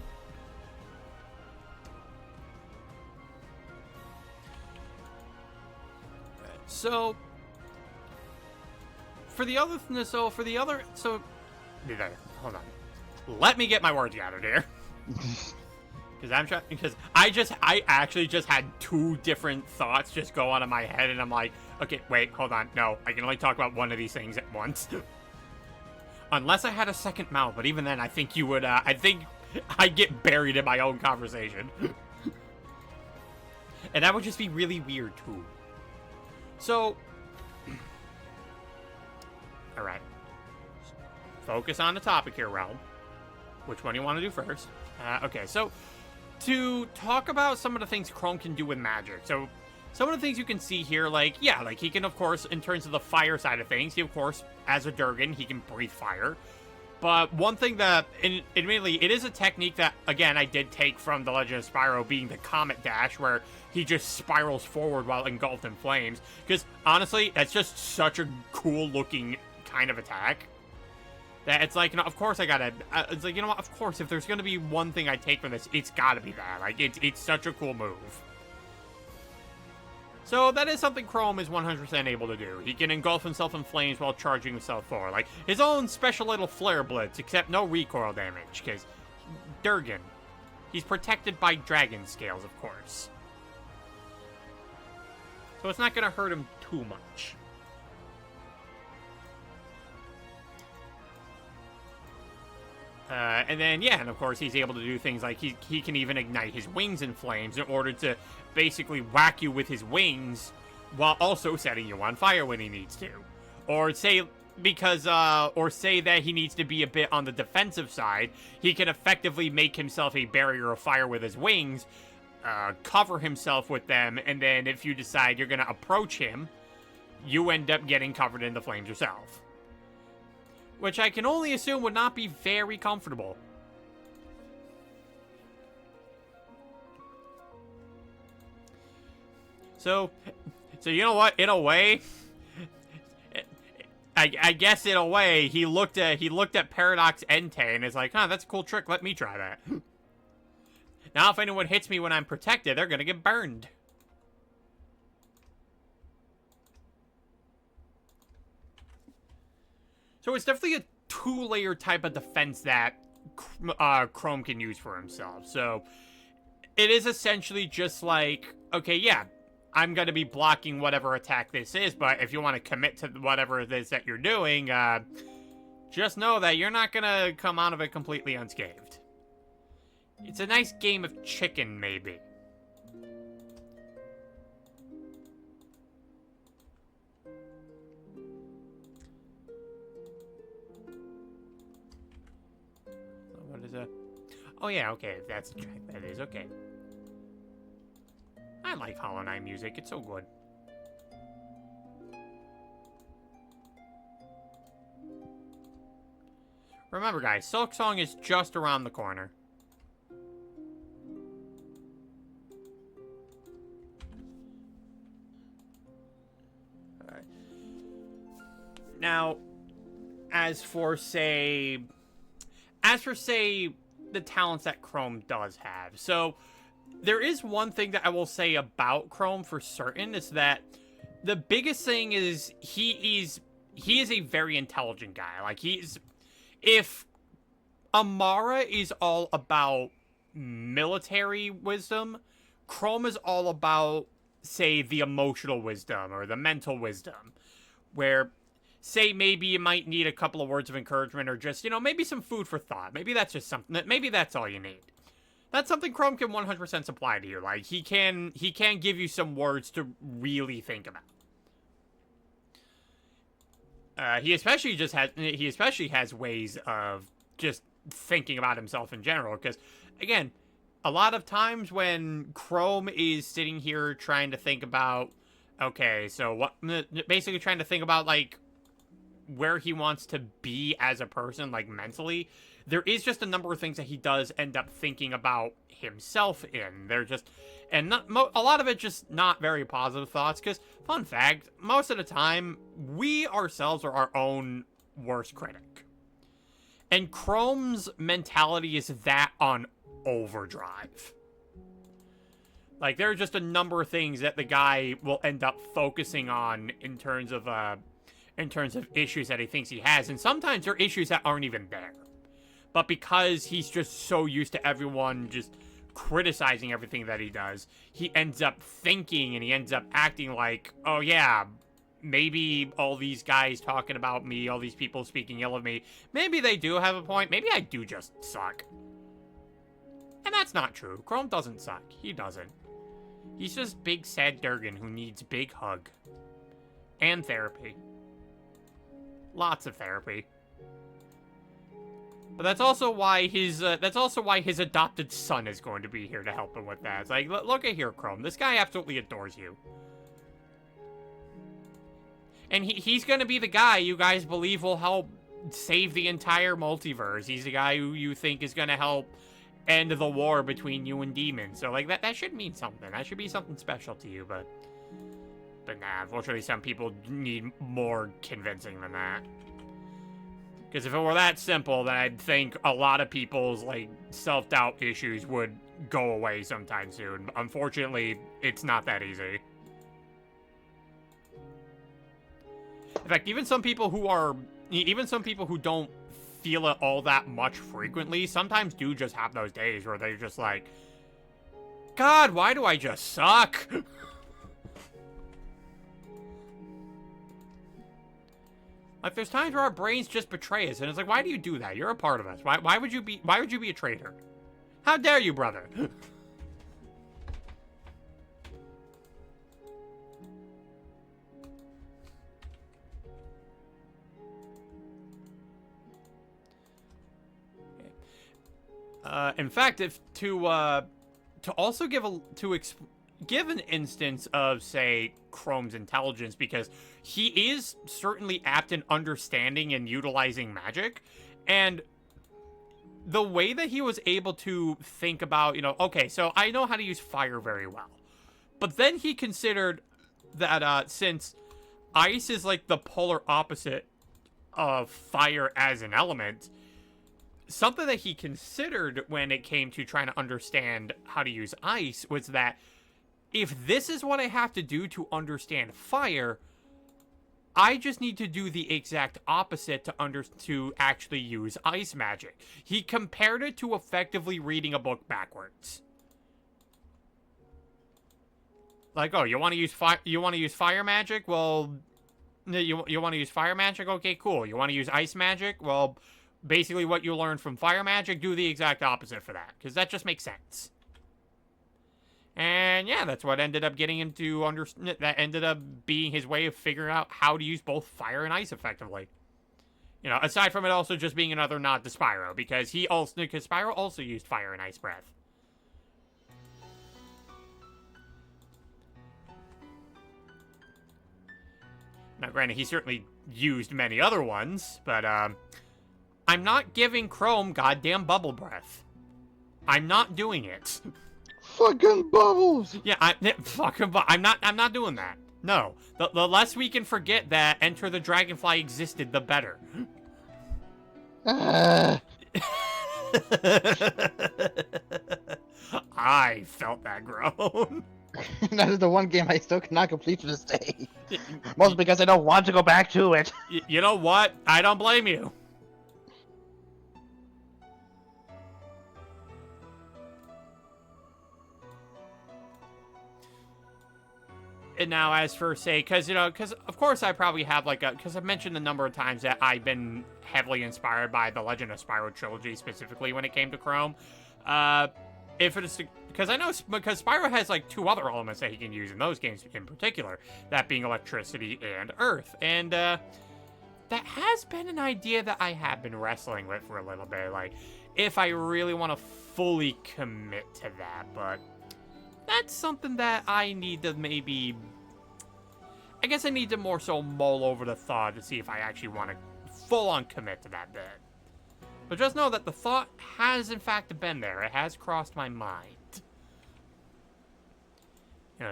So, hold on. Let me get my words gathered here. Because I actually just had two different thoughts just go on in my head, and I'm like, okay, wait, hold on, no, I can only talk about one of these things at once. Unless I had a second mouth, but even then, I think you would, I think I'd get buried in my own conversation. And that would just be really weird, too. So, alright. Focus on the topic here, Realm. Which one do you want to do first? Okay, so to talk about some of the things Chrome can do with magic. So some of the things you can see here, like, yeah, like he can, of course, in terms of the fire side of things, he, of course, as a Durgan, he can breathe fire. But one thing that, admittedly, it is a technique that, again, I did take from The Legend of Spyro, being the Comet Dash, where he just spirals forward while engulfed in flames. Because, honestly, that's just such a cool-looking kind of attack. That it's like, you know, of course I gotta, it's like, you know what, of course, if there's gonna be one thing I take from this, it's gotta be that. Like, it's such a cool move. So that is something Chrome is 100% able to do. He can engulf himself in flames while charging himself forward. Like, his own special little flare blitz, except no recoil damage, because Durgan. He's protected by dragon scales, of course. So it's not going to hurt him too much. And then, yeah, and of course he's able to do things like he can even ignite his wings in flames in order to basically whack you with his wings while also setting you on fire when he needs to. Or say that he needs to be a bit on the defensive side, he can effectively make himself a barrier of fire with his wings, cover himself with them, and then if you decide you're going to approach him, you end up getting covered in the flames yourself. Which I can only assume would not be very comfortable. So you know what? In a way, I guess in a way, he looked at Paradox Entei and is like, huh, that's a cool trick. Let me try that. Now, if anyone hits me when I'm protected, they're gonna get burned. So it's definitely a two-layer type of defense that Chrome can use for himself. So it is essentially just like, okay, yeah, I'm going to be blocking whatever attack this is, but if you want to commit to whatever it is that you're doing, just know that you're not going to come out of it completely unscathed. It's a nice game of chicken, maybe. Oh yeah, okay, that's the track that is, okay. I like Hollow Knight music, it's so good. Remember guys, Silk Song is just around the corner. Alright. Now, as for say, the talents that Chrome does have. So, there is one thing that I will say about Chrome for certain, is that the biggest thing is he is a very intelligent guy. Like, if Amara is all about military wisdom, Chrome is all about, say, the emotional wisdom or the mental wisdom, where, say, maybe you might need a couple of words of encouragement or just, maybe some food for thought. Maybe that's just something maybe that's all you need. That's something Chrome can 100% supply to you. Like, he can give you some words to really think about. He especially has ways of just thinking about himself in general. Because, again, a lot of times when Chrome is sitting here trying to think about, okay, so basically trying to think about, like, where he wants to be as a person, like, mentally, there is just a number of things that he does end up thinking about himself in. They're just, and a lot of it just not very positive thoughts, because, fun fact, most of the time, we ourselves are our own worst critic. And Chrome's mentality is that on overdrive. Like, there are just a number of things that the guy will end up focusing on in terms of issues that he thinks he has, and sometimes they're issues that aren't even there. But because he's just so used to everyone just criticizing everything that he does, he ends up thinking and he ends up acting like, oh yeah, maybe all these guys talking about me, all these people speaking ill of me, maybe they do have a point, maybe I do just suck. And that's not true. Chrome doesn't suck. He doesn't. He's just big sad Durgan who needs big hug. And therapy. Lots of therapy. But that's also why his adopted son is going to be here to help him with that. It's like, look at here, Chrome. This guy absolutely adores you. And he's going to be the guy you guys believe will help save the entire multiverse. He's the guy who you think is going to help end the war between you and demons. So, like, that should mean something. That should be something special to you, but nah, unfortunately some people need more convincing than that. Because if it were that simple, then I'd think a lot of people's, like, self-doubt issues would go away sometime soon. Unfortunately, it's not that easy. In fact, even some people who don't feel it all that much frequently sometimes do just have those days where they're just like, God, why do I just suck? Like, there's times where our brains just betray us, and it's like, why do you do that? You're a part of us. Why would you be a traitor? How dare you, brother? In fact, if to also give an instance of, say, Chrome's intelligence, because he is certainly apt in understanding and utilizing magic, and the way that he was able to think about, okay, so I know how to use fire very well, but then he considered that since ice is like the polar opposite of fire as an element, something that he considered when it came to trying to understand how to use ice was that if this is what I have to do to understand fire, I just need to do the exact opposite to actually use ice magic. He compared it to effectively reading a book backwards. Like, oh, you want to use fire magic? Well, you want to use fire magic? Okay, cool. You want to use ice magic? Well, basically what you learned from fire magic, do the exact opposite for that, because that just makes sense. And yeah, that's what ended up getting him to that ended up being his way of figuring out how to use both fire and ice effectively. Aside from it also just being another nod to Spyro, because Spyro also used fire and ice breath. Now, granted, he certainly used many other ones, but I'm not giving Chrome goddamn bubble breath. I'm not doing it. Fucking bubbles. Yeah, I'm not doing that. No. The less we can forget that Enter the Dragonfly existed, the better. I felt that groan. That is the one game I still cannot complete to this day. Mostly because I don't want to go back to it. You know what? I don't blame you. And now, as for, say, because of course I probably have, because I've mentioned a number of times that I've been heavily inspired by the Legend of Spyro trilogy, specifically when it came to Chrome. If it is, because Spyro has, two other elements that he can use in those games in particular, that being electricity and earth. And, that has been an idea that I have been wrestling with for a little bit, if I really want to fully commit to that, but that's something that I need to maybe... I guess I need to more so mull over the thought to see if I actually want to full-on commit to that bit. But just know that the thought has, in fact, been there. It has crossed my mind.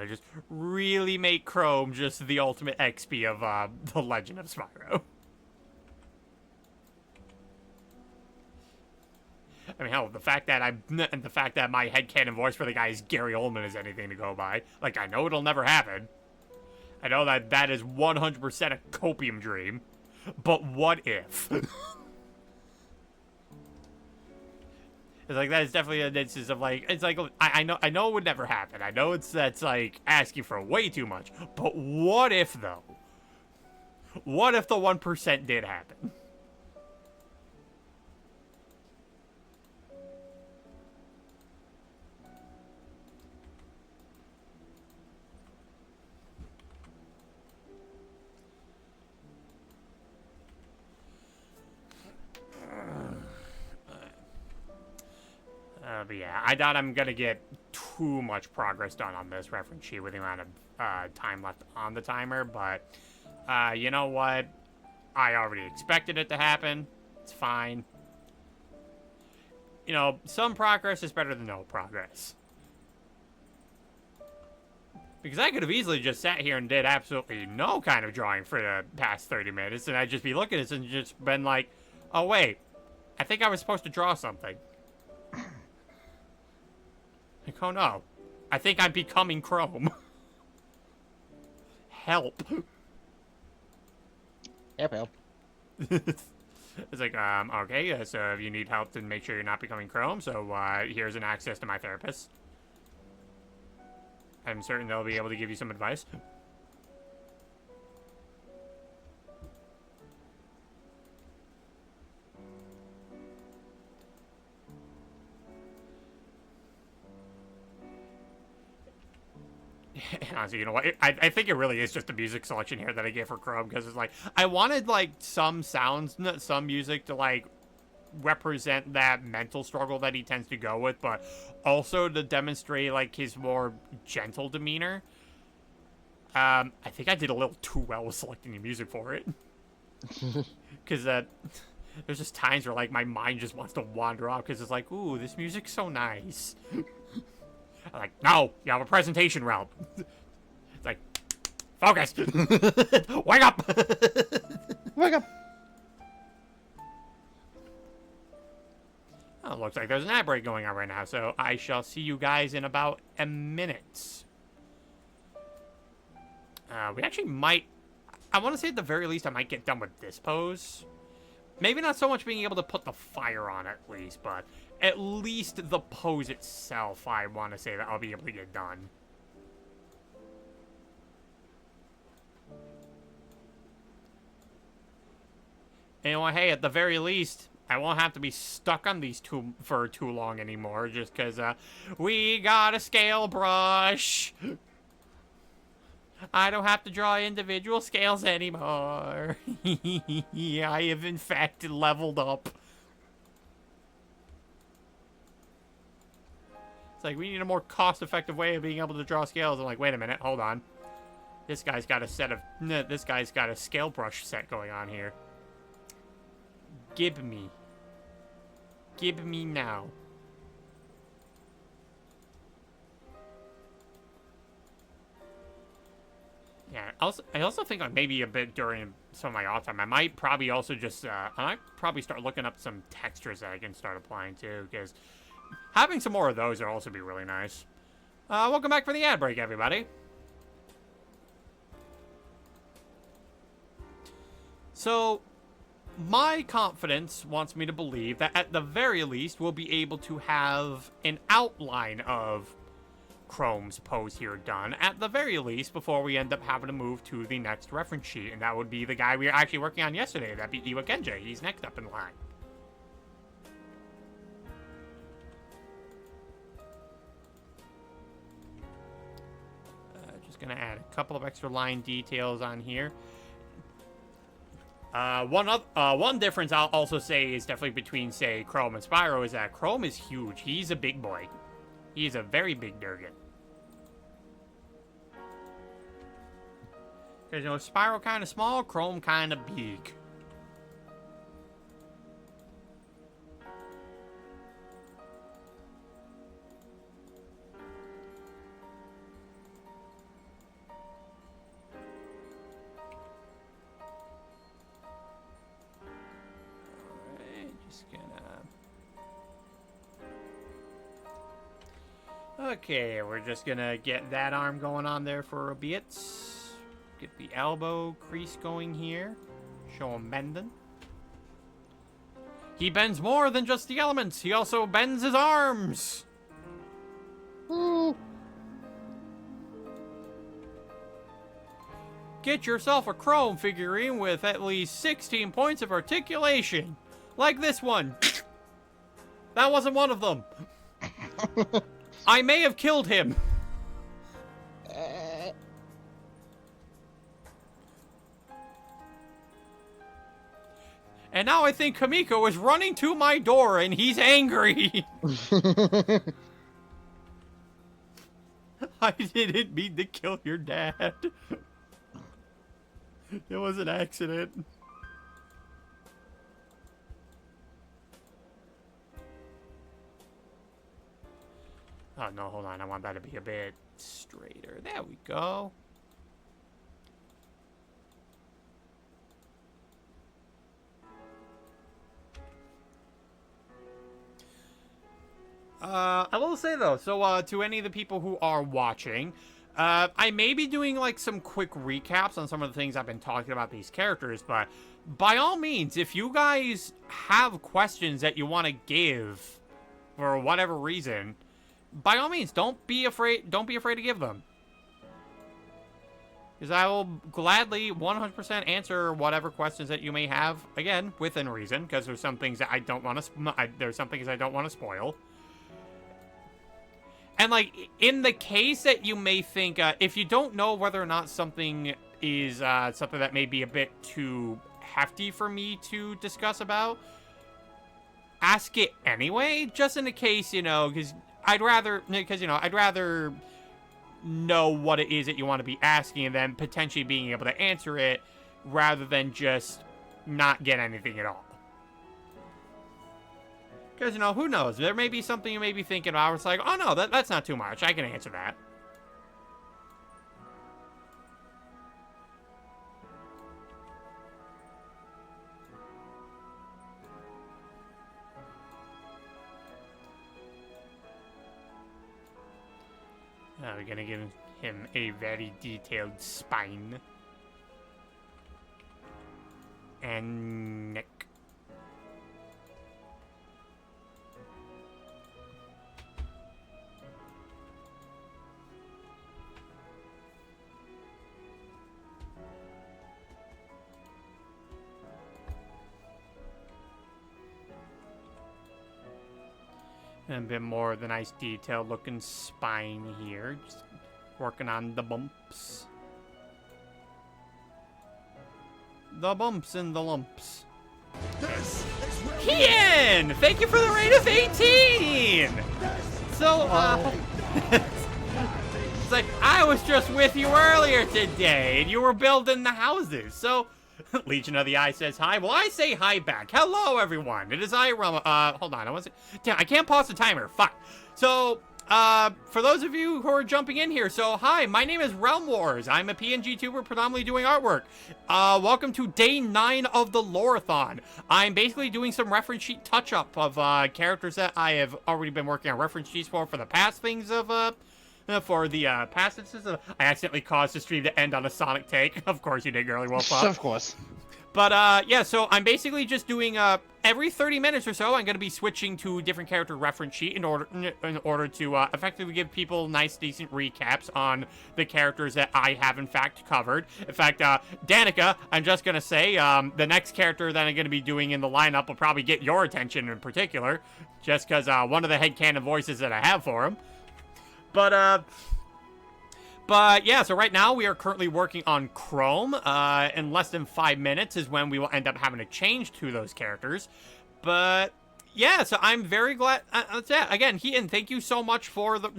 Just really make Chrome just the ultimate XP of The Legend of Spyro. I mean, hell, the fact that my headcanon voice for the guy is Gary Oldman is anything to go by. I know it'll never happen. I know that is 100% a copium dream. But what if? It's that is definitely an instance of I know it would never happen. I know that's asking for way too much. But what if though? What if the 1% did happen? But yeah, I doubt I'm gonna get too much progress done on this reference sheet with the amount of time left on the timer, but you know what? I already expected it to happen. It's fine. Some progress is better than no progress. Because I could have easily just sat here and did absolutely no kind of drawing for the past 30 minutes, and I'd just be looking at this and just been like, oh wait, I think I was supposed to draw something. Oh no, I think I'm becoming Chrome. Help. Help, help. It's like, okay, so if you need help to make sure you're not becoming Chrome, so here's an access to my therapist. I'm certain they'll be able to give you some advice. Honestly, you know what? I think it really is just the music selection here that I gave for Chrome, because it's like, I wanted, like, some sounds, some music to, like, represent that mental struggle that he tends to go with, but also to demonstrate, like, his more gentle demeanor. I think I did a little too well with selecting the music for it. Because there's just times where, like, my mind just wants to wander off, because it's like, ooh, this music's so nice. I'm like, no, you have a presentation route. It's like, focus. Wake up. Wake up. Oh, looks like there's an ad break going on right now, so I shall see you guys in about a minute. We actually might... I want to say at the very least I might get done with this pose. Maybe not so much being able to put the fire on at least, but at least the pose itself, I want to say that I'll be able to get done. And well, hey, at the very least, I won't have to be stuck on these two for too long anymore, just because, we got a scale brush. I don't have to draw individual scales anymore. I have, in fact, leveled up. It's like, we need a more cost-effective way of being able to draw scales. I'm like, wait a minute, hold on. This guy's got a set of... This guy's got a scale brush set going on here. Give me. Give me now. Yeah, I also think like maybe a bit during some of my off time, I might probably also just, I might probably start looking up some textures that I can start applying too, because having some more of those would also be really nice. Welcome back for the ad break, everybody. So, my confidence wants me to believe that at the very least, we'll be able to have an outline of Chrome's pose here done, at the very least, before we end up having to move to the next reference sheet, and that would be the guy we were actually working on yesterday. That'd be Iwa Kenji. He's next up in line. Just gonna add a couple of extra line details on here. One difference I'll also say is definitely between, say, Chrome and Spyro is that Chrome is huge. He's a big boy. He's a very big Durgan. Because, you know, Spyro kind of small, Chrome kind of big. Alright, just gonna... Okay, we're just gonna get that arm going on there for a bit. Get the elbow crease going here. Show him bending. He bends more than just the elements. He also bends his arms. Ooh. Get yourself a Chrome figurine with at least 16 points of articulation. Like this one. That wasn't one of them. I may have killed him. And now I think Kamiko is running to my door and he's angry. I didn't mean to kill your dad. It was an accident. Oh, no, hold on. I want that to be a bit straighter. There we go. I will say, though, so to any of the people who are watching, I may be doing like some quick recaps on some of the things I've been talking about these characters, but by all means, if you guys have questions that you want to give for whatever reason, by all means, don't be afraid to give them. Because I will gladly 100% answer whatever questions that you may have, again, within reason, because there's some things that I don't want to spoil. And, like, in the case that you may think, if you don't know whether or not something is something that may be a bit too hefty for me to discuss about, ask it anyway, just in the case, you know, because I'd rather know what it is that you want to be asking and then potentially being able to answer it rather than just not get anything at all. Because, you know, who knows? There may be something you may be thinking about. It's like, oh no, that's not too much. I can answer that. We're gonna give him a very detailed spine. And neck. And a bit more of the nice detailed looking spine here. Just working on the bumps. The bumps and the lumps. Ian! Thank you for the rate of 18! So, it's like, I was just with you earlier today, and you were building the houses, so... Legion of the Eye says hi. Well, I say hi back. Hello, everyone. It is I, hold on. Damn, I can't pause the timer. Fuck. So, for those of you who are jumping in here, so hi, my name is Realm Wars. I'm a PNG tuber predominantly doing artwork. Welcome to day 9 of the lore-a-thon. I'm basically doing some reference sheet touch-up of characters that I have already been working on reference sheets for the past things of, for the past instances. I accidentally caused the stream to end on a Sonic take. Of course you did, girly wolf. Of course. But, yeah, so I'm basically just doing, every 30 minutes or so, I'm going to be switching to a different character reference sheet in order to, effectively give people nice, decent recaps on the characters that I have, in fact, covered. In fact, Danica, I'm just going to say, the next character that I'm going to be doing in the lineup will probably get your attention in particular, just because, one of the headcanon voices that I have for him. But yeah, so right now we are currently working on Chrome. In less than 5 minutes is when we will end up having to change to those characters. But yeah, so I'm very glad. Again, Heaton, thank you so much for the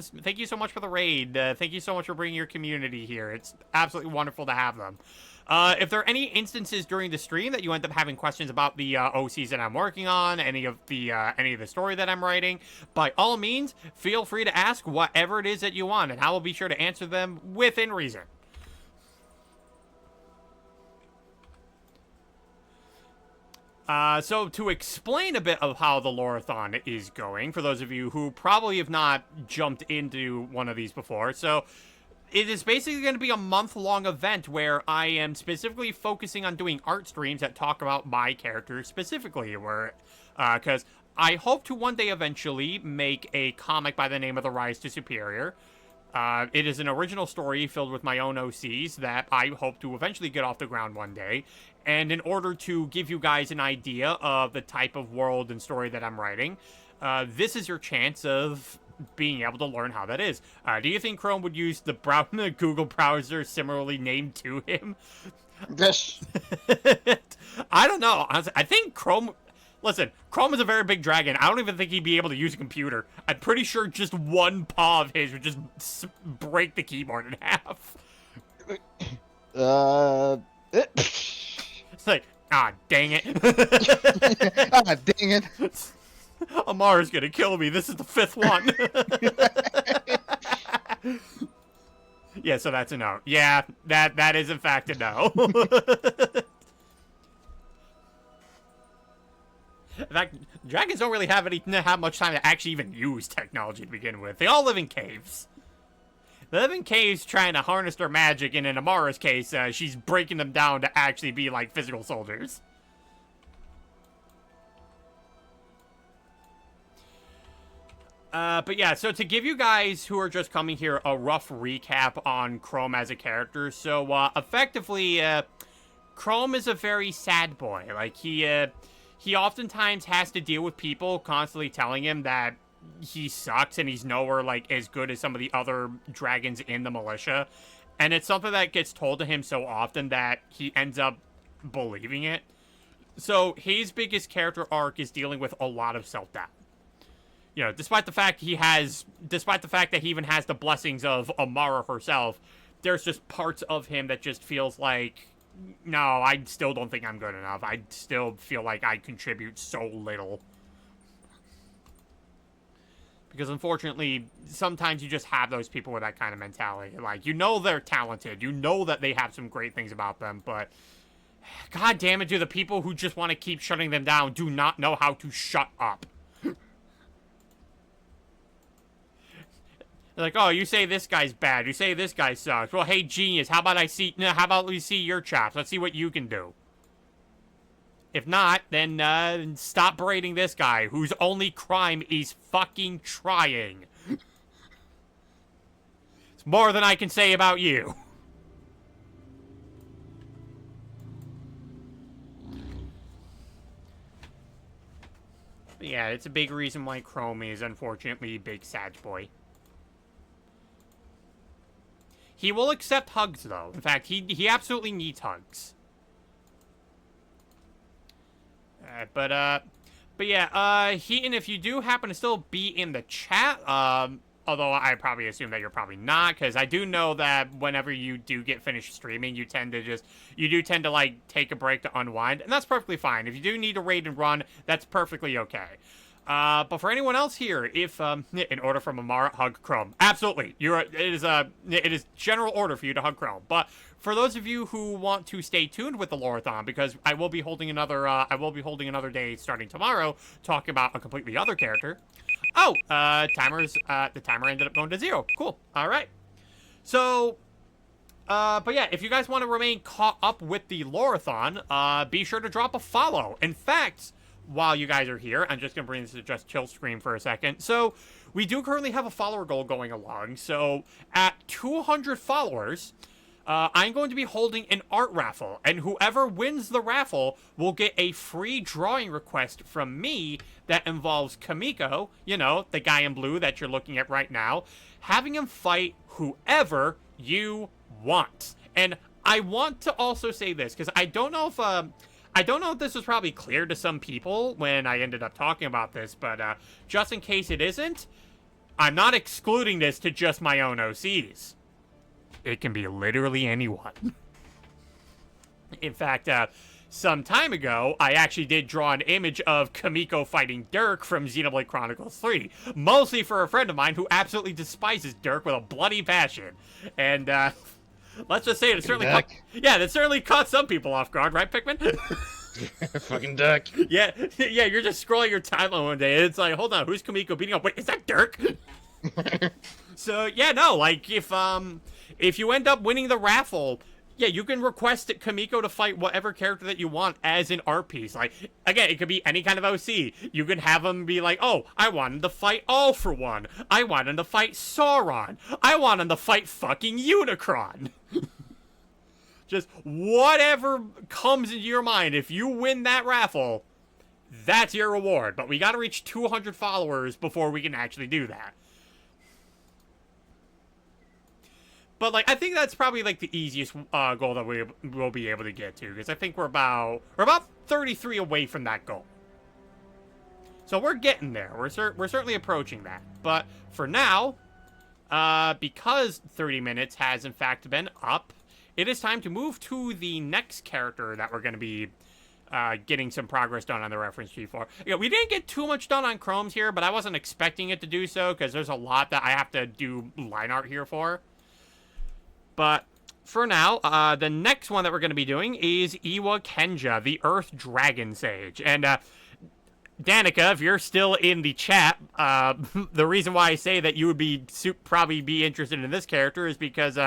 raid. Thank you so much for bringing your community here. It's absolutely wonderful to have them. If there are any instances during the stream that you end up having questions about the OCs that I'm working on, any of the story that I'm writing, by all means, feel free to ask whatever it is that you want, and I will be sure to answer them within reason. So to explain a bit of how the lore-a-thon is going, for those of you who probably have not jumped into one of these before, so... It is basically going to be a month-long event where I am specifically focusing on doing art streams that talk about my characters specifically, because I hope to one day eventually make a comic by the name of The Rise to Superior. It is an original story filled with my own OCs that I hope to eventually get off the ground one day. And in order to give you guys an idea of the type of world and story that I'm writing, this is your chance of being able to learn how that is. Do you think Chrome would use the Google browser similarly named to him? Yes. I don't know. I think Chrome... Listen, Chrome is a very big dragon. I don't even think he'd be able to use a computer. I'm pretty sure just one paw of his would just break the keyboard in half. It's like, dang it. Dang it. Amara's gonna kill me. This is the 5th one. Yeah, so that's a no. Yeah, that is in fact a no. In fact, dragons don't really have much time to actually even use technology to begin with. They all live in caves. 11 K's trying to harness their magic, and in Amara's case, she's breaking them down to actually be like physical soldiers. But yeah, so to give you guys who are just coming here a rough recap on Chrome as a character, so effectively, Chrome is a very sad boy. Like, he oftentimes has to deal with people constantly telling him that he sucks and he's nowhere, like, as good as some of the other dragons in the militia. And it's something that gets told to him so often that he ends up believing it. So his biggest character arc is dealing with a lot of self-doubt. You know, despite the fact that he even has the blessings of Amara herself, there's just parts of him that just feels like, no, I still don't think I'm good enough. I still feel like I contribute so little. Because unfortunately, sometimes you just have those people with that kind of mentality. Like, you know they're talented. You know that they have some great things about them, but god damn it, do the people who just want to keep shutting them down do not know how to shut up. They're like, oh, you say this guy's bad. You say this guy sucks. Well, hey, genius, how about we see your chops? Let's see what you can do. If not, then stop berating this guy whose only crime is fucking trying. It's more than I can say about you. But yeah, it's a big reason why Chrome is unfortunately a big sad boy. He will accept hugs, though. In fact, he absolutely needs hugs. But yeah, Heaton, if you do happen to still be in the chat, although I probably assume that you're probably not, because I do know that whenever you do get finished streaming, you do tend to, like, take a break to unwind, and that's perfectly fine. If you do need to raid and run, that's perfectly okay. But for anyone else here, if, in order from Amara, hug Chrome. Absolutely. It is general order for you to hug Chrome. But for those of you who want to stay tuned with the lore-a-thon, because I will be holding another day starting tomorrow, talking about a completely other character. Oh, the timer ended up going to 0. Cool. All right. So, but yeah, if you guys want to remain caught up with the lore-a-thon, be sure to drop a follow. In fact, while you guys are here, I'm just going to bring this to just chill screen for a second. So, we do currently have a follower goal going along. So, at 200 followers, I'm going to be holding an art raffle. And whoever wins the raffle will get a free drawing request from me that involves Kamiko, you know, the guy in blue that you're looking at right now, having him fight whoever you want. And I want to also say this, because I don't know if this was probably clear to some people when I ended up talking about this, but just in case it isn't, I'm not excluding this to just my own OCs. It can be literally anyone. In fact, some time ago, I actually did draw an image of Kamiko fighting Dirk from Xenoblade Chronicles 3, mostly for a friend of mine who absolutely despises Dirk with a bloody passion. And, let's just say that certainly caught some people off guard, right, Pikmin? Fucking Dirk. Yeah, you're just scrolling your timeline one day, and it's like, hold on, who's Kamiko beating up? Wait, is that Dirk? So, yeah, no, like, if you end up winning the raffle, yeah, you can request Kamiko to fight whatever character that you want as an art piece. Like, again, it could be any kind of OC. You can have them be like, oh, I want him to fight All for One. I want him to fight Sauron. I want him to fight fucking Unicron. Just whatever comes into your mind. If you win that raffle, that's your reward. But we gotta reach 200 followers before we can actually do that. But, like, I think that's probably, like, the easiest goal that we will be able to get to. Because I think we're about 33 away from that goal. So we're getting there. We're certainly approaching that. But for now, because 30 minutes has, in fact, been up, it is time to move to the next character that we're going to be getting some progress done on the reference tree for. Yeah, we didn't get too much done on Chrome's here, but I wasn't expecting it to do so, because there's a lot that I have to do line art here for. But for now, the next one that we're going to be doing is Iwa Kenja, the Earth Dragon Sage. And Danica, if you're still in the chat, the reason why I say that you would be probably be interested in this character is because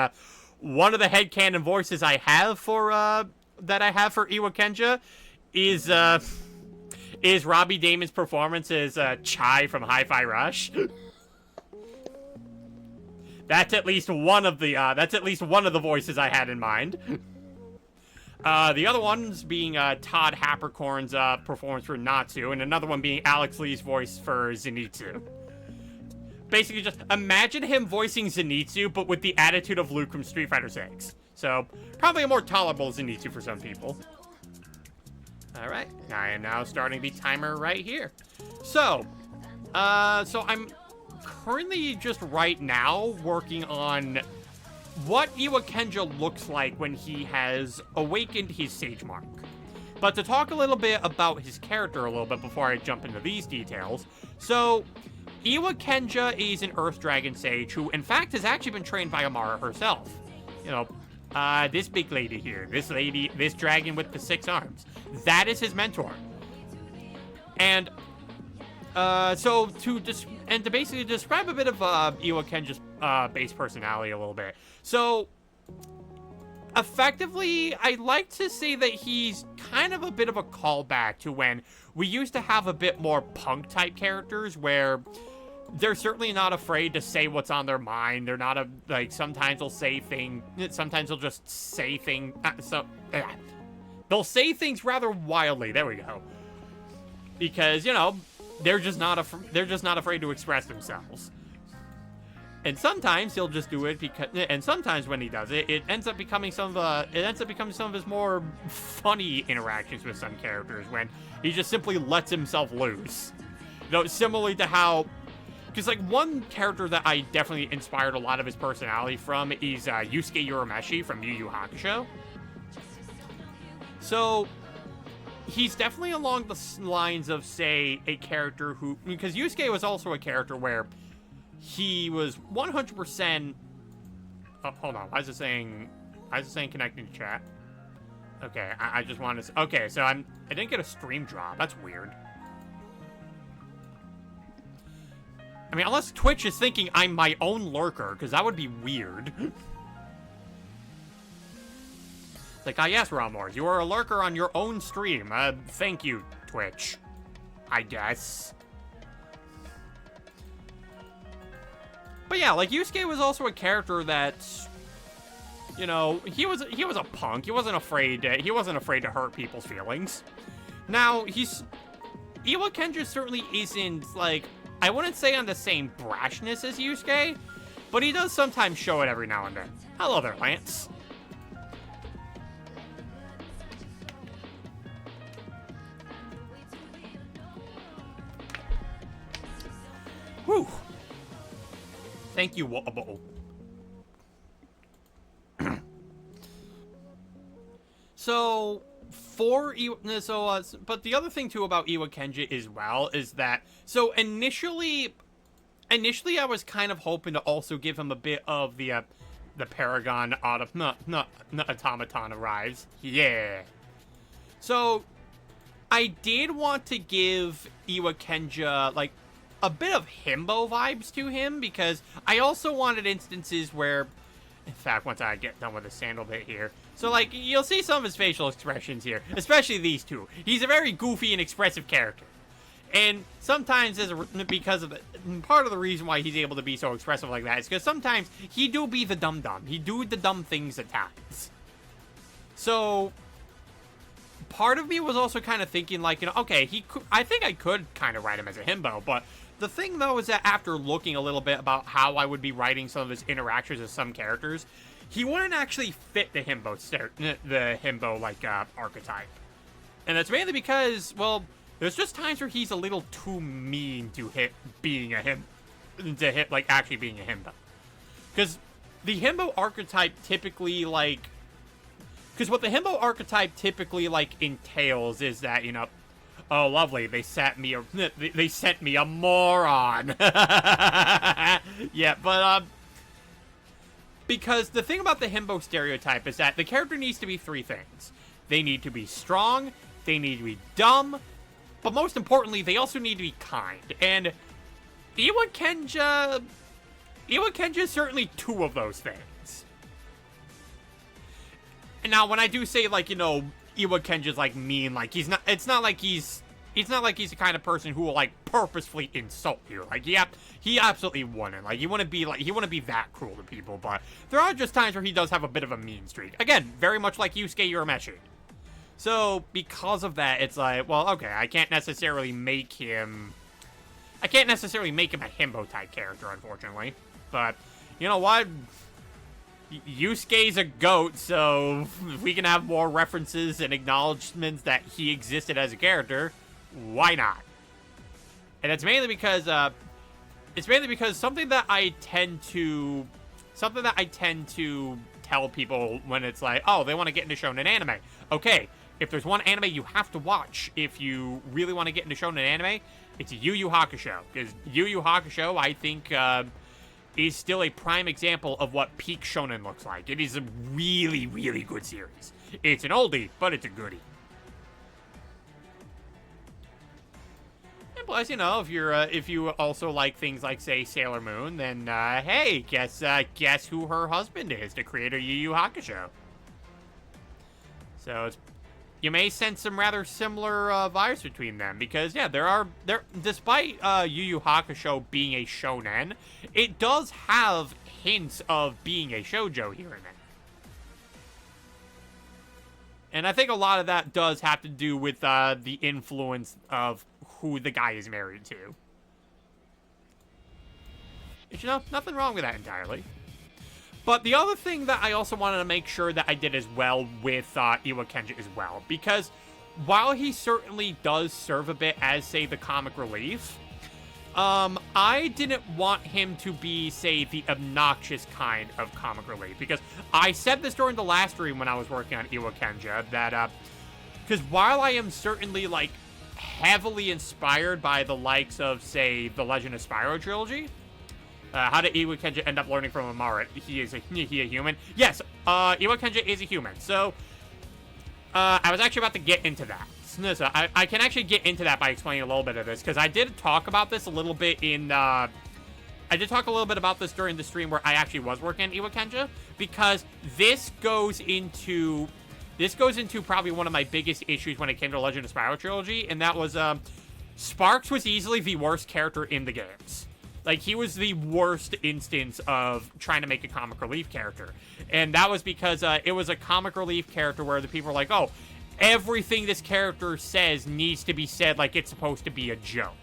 one of the headcanon voices I have for Iwa Kenja is Robbie Damon's performance as Chai from Hi-Fi Rush. That's at least one of the voices I had in mind. The other ones being Todd Hapercorn's performance for Natsu, and another one being Alex Lee's voice for Zenitsu. Basically, just imagine him voicing Zenitsu, but with the attitude of Luke from Street Fighter 6. So, probably a more tolerable Zenitsu for some people. Alright, I am now starting the timer right here. So I'm currently just right now working on what Iwa Kenja looks like when he has awakened his Sage Mark. But to talk a little bit about his character a little bit before I jump into these details, so Iwa Kenja is an Earth Dragon Sage who, in fact, has actually been trained by Amara herself. You know, this big lady here, this dragon with the 6 arms. That is his mentor. And so to basically describe a bit of Iwa Kenja's base personality a little bit. So effectively, I like to say that he's kind of a bit of a callback to when we used to have a bit more punk type characters where they're certainly not afraid to say what's on their mind. They're not sometimes they'll say things, sometimes they'll just say things, they'll say things rather wildly. There we go. Because, you know, they're just not afraid to express themselves. And sometimes he'll just do it because, and sometimes when he does it, it ends up becoming some of his more funny interactions with some characters when he just simply lets himself loose. You know, similarly to how, because like one character that I definitely inspired a lot of his personality from is Yusuke Urameshi from Yu Yu Hakusho. So he's definitely along the lines of, say, a character who, because Yusuke was also a character where he was 100%. Oh, hold on. Why is it saying connecting to chat? Okay, I just want to. Okay, so I didn't get a stream drop. That's weird. I mean, unless Twitch is thinking I'm my own lurker, because that would be weird. Like, yes, Ramors, you are a lurker on your own stream. Thank you, Twitch. I guess. But yeah, like, Yusuke was also a character that, you know, he was a punk. He wasn't afraid to hurt people's feelings. Now, Iwa Kenja certainly isn't, like, I wouldn't say on the same brashness as Yusuke, but he does sometimes show it every now and then. Hello there, Lance. Whew. Thank you, Wobble. But the other thing too about Iwa Kenja as well is that, so initially I was kind of hoping to also give him a bit of the Paragon automaton arrives. Yeah. So I did want to give Iwa Kenja like a bit of himbo vibes to him, because I also wanted instances where, in fact, once I get done with the sandal bit here, so like you'll see some of his facial expressions here, especially these two. He's a very goofy and expressive character, and sometimes because of part of the reason why he's able to be so expressive like that is because sometimes he do be the dumb. He do the dumb things at times. So part of me was also kind of thinking, like, you know, okay, I think I could kind of write him as a himbo, but the thing, though, is that after looking a little bit about how I would be writing some of his interactions with some characters, he wouldn't actually fit the himbo archetype. And that's mainly because, well, there's just times where he's a little too mean to actually being a himbo. Because the himbo archetype typically, because what the himbo archetype typically, entails is that, you know, oh, lovely, they sent me a moron. Yeah, but, because the thing about the himbo stereotype is that the character needs to be 3 things. They need to be strong, they need to be dumb, but most importantly, they also need to be kind. And Iwakenja is certainly two of those things. And now, when I do say, like, you know, Iwakenja's, like, mean, like, it's not like he's the kind of person who will, like, purposefully insult you. Like, he absolutely wouldn't. Like, he wouldn't be that cruel to people, but there are just times where he does have a bit of a mean streak. Again, very much like Yusuke Urameshi. So, because of that, it's like, well, okay, I can't necessarily make him a himbo-type character, unfortunately. But, you know what? Yusuke's a goat, so if we can have more references and acknowledgments that he existed as a character, why not? And it's mainly because something that I tend to tell people when it's like, oh, they want to get into shonen anime. Okay, if there's one anime you have to watch if you really want to get into shonen anime, it's Yu Yu Hakusho. Because Yu Yu Hakusho, I think, is still a prime example of what peak shonen looks like. It is a really, really good series. It's an oldie, but it's a goodie. And plus, you know, if you also like things like, say, Sailor Moon, then hey, guess who her husband is, the creator of Yu Yu Hakusho. So you may sense some rather similar vibes between them, because yeah, despite Yu Yu Hakusho being a shonen, it does have hints of being a shoujo here and there. And I think a lot of that does have to do with the influence of who the guy is married to. But, you know, nothing wrong with that entirely. But the other thing that I also wanted to make sure that I did as well with Iwakenja as well, because while he certainly does serve a bit as, say, the comic relief, I didn't want him to be, say, the obnoxious kind of comic relief, because I said this during the last stream when I was working on Iwakenja, that, because while I am certainly, like, heavily inspired by the likes of, say, the Legend of Spyro trilogy, how did Iwakenja end up learning from Amara? He a human? Yes, Iwakenja is a human. So, I was actually about to get into that. So I can actually get into that by explaining a little bit of this, because I did talk about this a little bit in, I did talk a little bit about this during the stream where I actually was working on Iwakenja, because this goes into probably one of my biggest issues when it came to Legend of Spyro trilogy, and that was, Sparks was easily the worst character in the games. Like, he was the worst instance of trying to make a comic relief character. And that was because it was a comic relief character where the people were like, oh, everything this character says needs to be said like it's supposed to be a joke.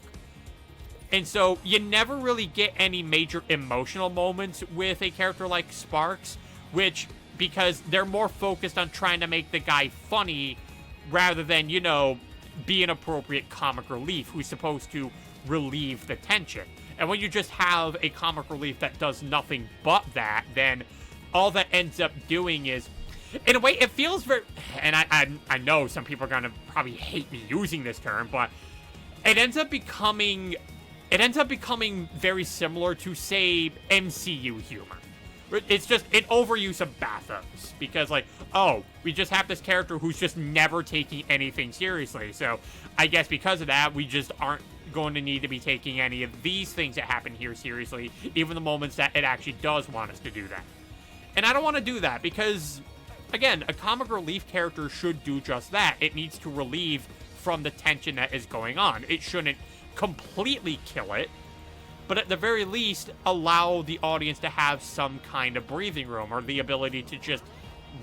And so you never really get any major emotional moments with a character like Sparks, which, because they're more focused on trying to make the guy funny rather than, you know, be an appropriate comic relief who's supposed to relieve the tension. And when you just have a comic relief that does nothing but that, then all that ends up doing is, in a way, it feels very, and I know some people are going to probably hate me using this term, but it ends up becoming very similar to, say, MCU humor. It's just an overuse of bathos, because, like, oh, we just have this character who's just never taking anything seriously, so I guess because of that, we just aren't going to need to be taking any of these things that happen here seriously, even the moments that it actually does want us to do that. And I don't want to do that, because, again, a comic relief character should do just that. It needs to relieve from the tension that is going on. It shouldn't completely kill it, but at the very least, allow the audience to have some kind of breathing room, or the ability to just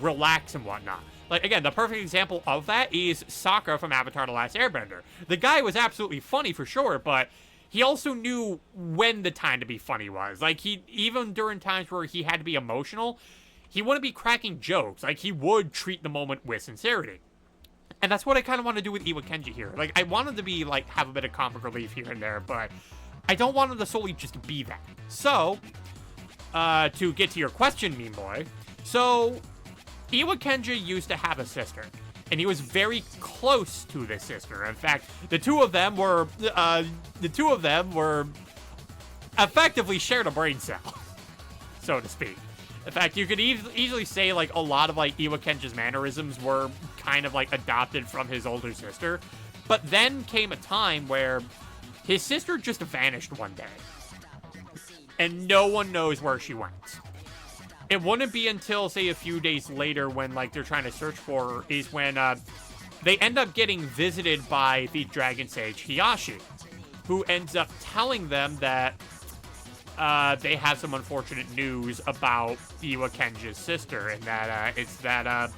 relax and whatnot. Like, again, the perfect example of that is Sokka from Avatar: The Last Airbender. The guy was absolutely funny for sure, but he also knew when the time to be funny was. Like, even during times where he had to be emotional, he wouldn't be cracking jokes. Like, he would treat the moment with sincerity. And that's what I kind of want to do with Iwakenja here. Like, I wanted to be, like, have a bit of comic relief here and there, but I don't want him to solely just be that. So, to get to your question, Mean Boy, so Iwakenja used to have a sister, and he was very close to this sister. In fact, the two of them were effectively shared a brain cell, so to speak. In fact, you could easily say, like, a lot of, like, Iwakenja's mannerisms were kind of, like, adopted from his older sister. But then came a time where his sister just vanished one day. And no one knows where she went. It wouldn't be until, say, a few days later when, like, they're trying to search for her is when, they end up getting visited by the Dragon Sage Hiyashi, who ends up telling them that, they have some unfortunate news about Iwa Kenja's sister, and that, it's that,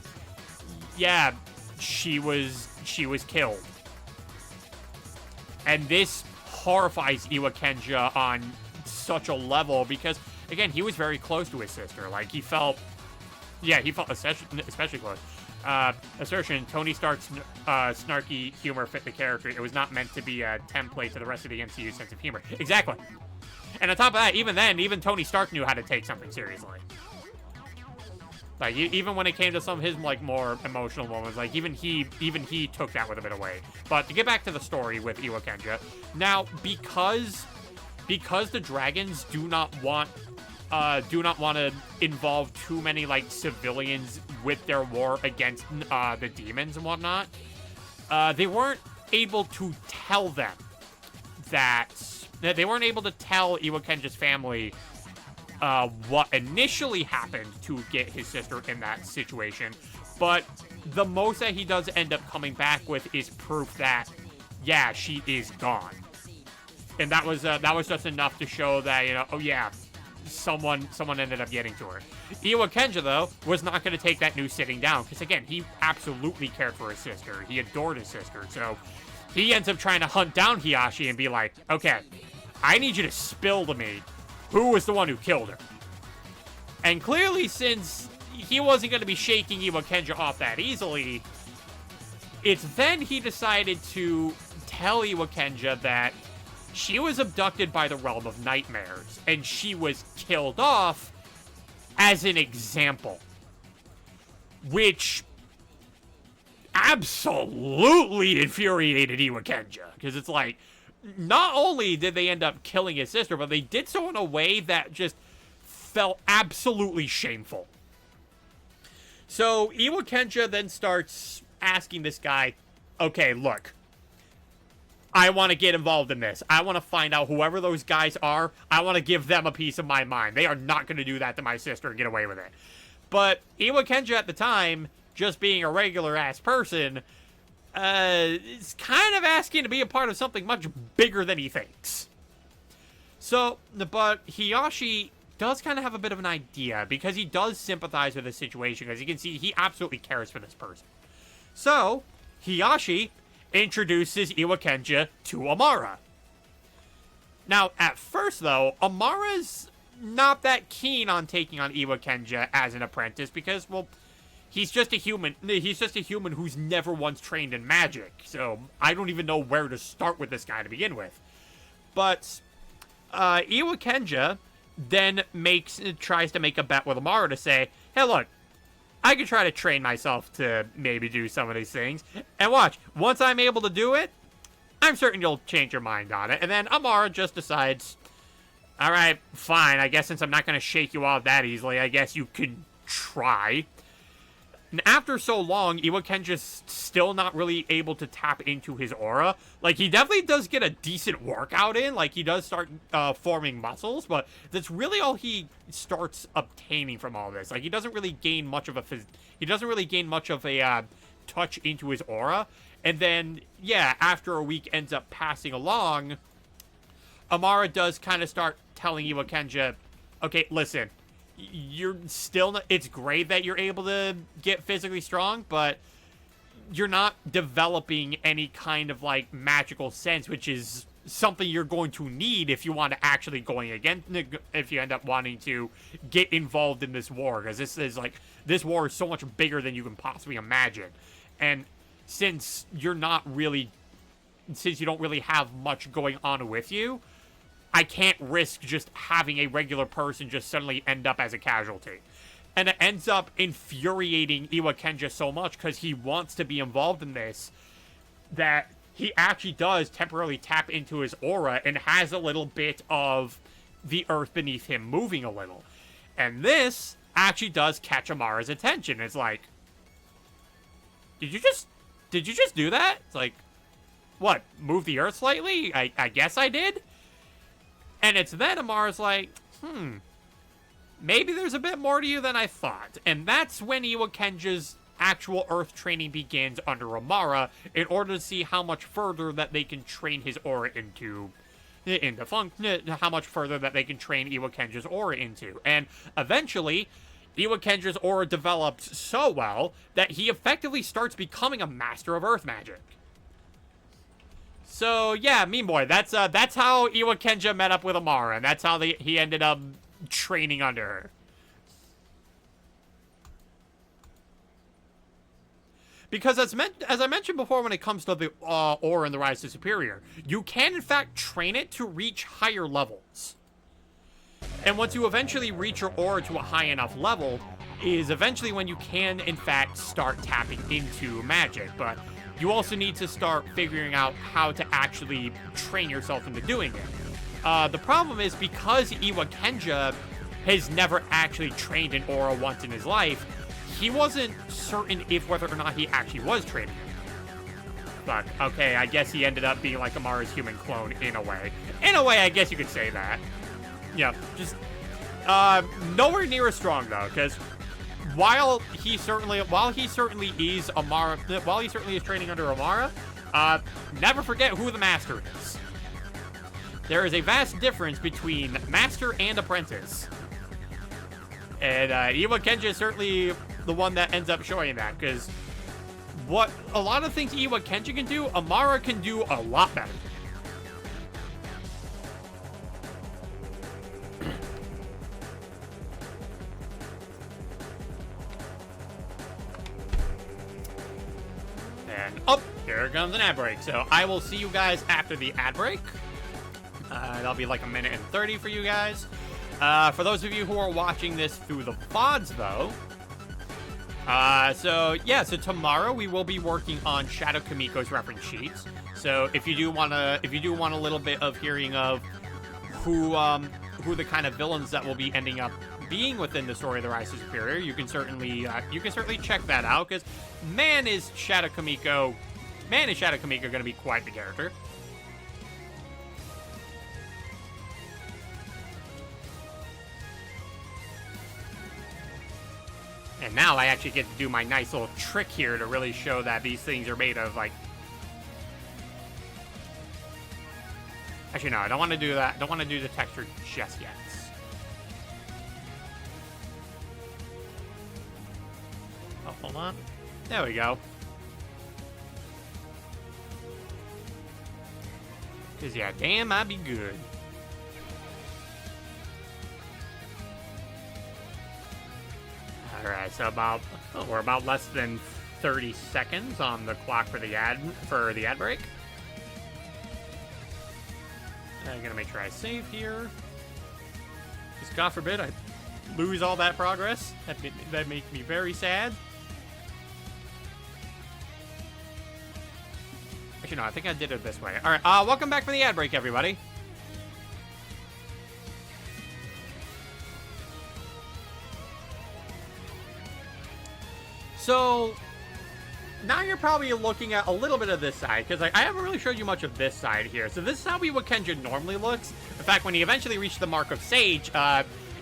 yeah, she was killed. And this horrifies Iwa Kenja on such a level because, again, he was very close to his sister. Like, he felt especially close. Assertion, Tony Stark's snarky humor fit the character. It was not meant to be a template to the rest of the MCU sense of humor. Exactly. And on top of that, even Tony Stark knew how to take something seriously. Like, even when it came to some of his, like, more emotional moments, like, even he took that with a bit of weight. But to get back to the story with Iwa Kenja, now, because the dragons do not want to involve too many, like, civilians with their war against the demons and whatnot, they weren't able to tell them that they weren't able to tell Iwa Kenja's family what initially happened to get his sister in that situation. But the most that he does end up coming back with is proof that, yeah, she is gone. And that was just enough to show that, you know, oh yeah, someone ended up getting to her. Iwa Kenja, though, was not going to take that news sitting down, because again, he absolutely cared for his sister. He adored his sister, so he ends up trying to hunt down Hiyashi and be like, okay, I need you to spill to me who was the one who killed her. And clearly, since he wasn't going to be shaking Iwa Kenja off that easily, it's then he decided to tell Iwa Kenja that she was abducted by the Realm of Nightmares, and she was killed off as an example. Which absolutely infuriated Iwa Kenja, because it's like, not only did they end up killing his sister, but they did so in a way that just felt absolutely shameful. So Iwa Kenja then starts asking this guy, okay, look, I want to get involved in this. I want to find out whoever those guys are. I want to give them a piece of my mind. They are not going to do that to my sister and get away with it. But Iwa Kenja at the time, just being a regular-ass person, is kind of asking to be a part of something much bigger than he thinks. So, but Hiyashi does kind of have a bit of an idea, because he does sympathize with the situation, because you can see he absolutely cares for this person. So, Hiyashi introduces Iwa Kenja to Amara. Now, at first, though, Amara's not that keen on taking on Iwa Kenja as an apprentice, because, well, he's just a human. He's just a human who's never once trained in magic. So I don't even know where to start with this guy to begin with. But Iwa Kenja then tries to make a bet with Amara to say, hey, look, I could try to train myself to maybe do some of these things. And watch, once I'm able to do it, I'm certain you'll change your mind on it. And then Amara just decides, all right, fine. I guess since I'm not going to shake you off that easily, I guess you can try. And after so long, Iwa Kenja's still not really able to tap into his aura. Like, he definitely does get a decent workout in. Like, he does start forming muscles, but that's really all he starts obtaining from all this. Like, he doesn't really gain much of a touch into his aura. And then, yeah, after a week ends up passing along, Amara does kind of start telling Iwa Kenja, okay, listen, you're still not, it's great that you're able to get physically strong, but you're not developing any kind of, like, magical sense, which is something you're going to need if you want to actually if you end up wanting to get involved in this war, because this war is so much bigger than you can possibly imagine. And since you don't really have much going on with you, I can't risk just having a regular person just suddenly end up as a casualty. And it ends up infuriating Iwa Kenja so much, because he wants to be involved in this, that he actually does temporarily tap into his aura and has a little bit of the earth beneath him moving a little. And this actually does catch Amara's attention. It's like, did you just do that? It's like, what, move the Earth slightly? I guess I did? And it's then Amara's like, maybe there's a bit more to you than I thought. And that's when Iwakenja's actual Earth training begins under Amara in order to see how much further that they can train his aura into how much further that they can train Iwakenja's aura into. And eventually, Iwakenja's aura develops so well that he effectively starts becoming a master of Earth magic. So, yeah, Mean Boy, that's how Iwakenja met up with Amara, and that's how he ended up training under her. Because as I mentioned before, when it comes to the aura and the Rise to Superior, you can, in fact, train it to reach higher levels. And once you eventually reach your aura to a high enough level, is eventually when you can, in fact, start tapping into magic. But you also need to start figuring out how to actually train yourself into doing it. The problem is because Iwakenja has never actually trained an aura once in his life, he wasn't certain if whether or not he actually was training it. But, okay, I guess he ended up being like Amara's human clone in a way. In a way, I guess you could say that. Yeah, just nowhere near as strong though, because while he certainly is training under Amara, never forget who the master is. There is a vast difference between master and apprentice. And Iwakenja is certainly the one that ends up showing that, because what a lot of things Iwakenja can do, Amara can do a lot better. And, here comes an ad break. So I will see you guys after the ad break. That'll be like 1:30 for you guys. For those of you who are watching this through the VODs, though, so tomorrow we will be working on Shadow Kamiko's reference sheets. So if you do want a little bit of hearing of who the kind of villains that will be ending up being within the story of the Rise to Superior, you can certainly check that out, because man is Shadow Kamiko going to be quite the character. And now I actually get to do my nice little trick here to really show that these things are made of, like... Actually, no, I don't want to do that. I don't want to do the texture just yet. Oh, hold on. There we go. Because, yeah, damn, I'd be good. Alright, so we're about less than 30 seconds on the clock for the ad break. I'm gonna make sure I save here. Because God forbid I lose all that progress. That makes me very sad. Actually, no, I think I did it this way. Alright, welcome back from the ad break, everybody. So, now you're probably looking at a little bit of this side, because I haven't really showed you much of this side here. So this is how Iwakenja normally looks. In fact, when he eventually reached the mark of Sage,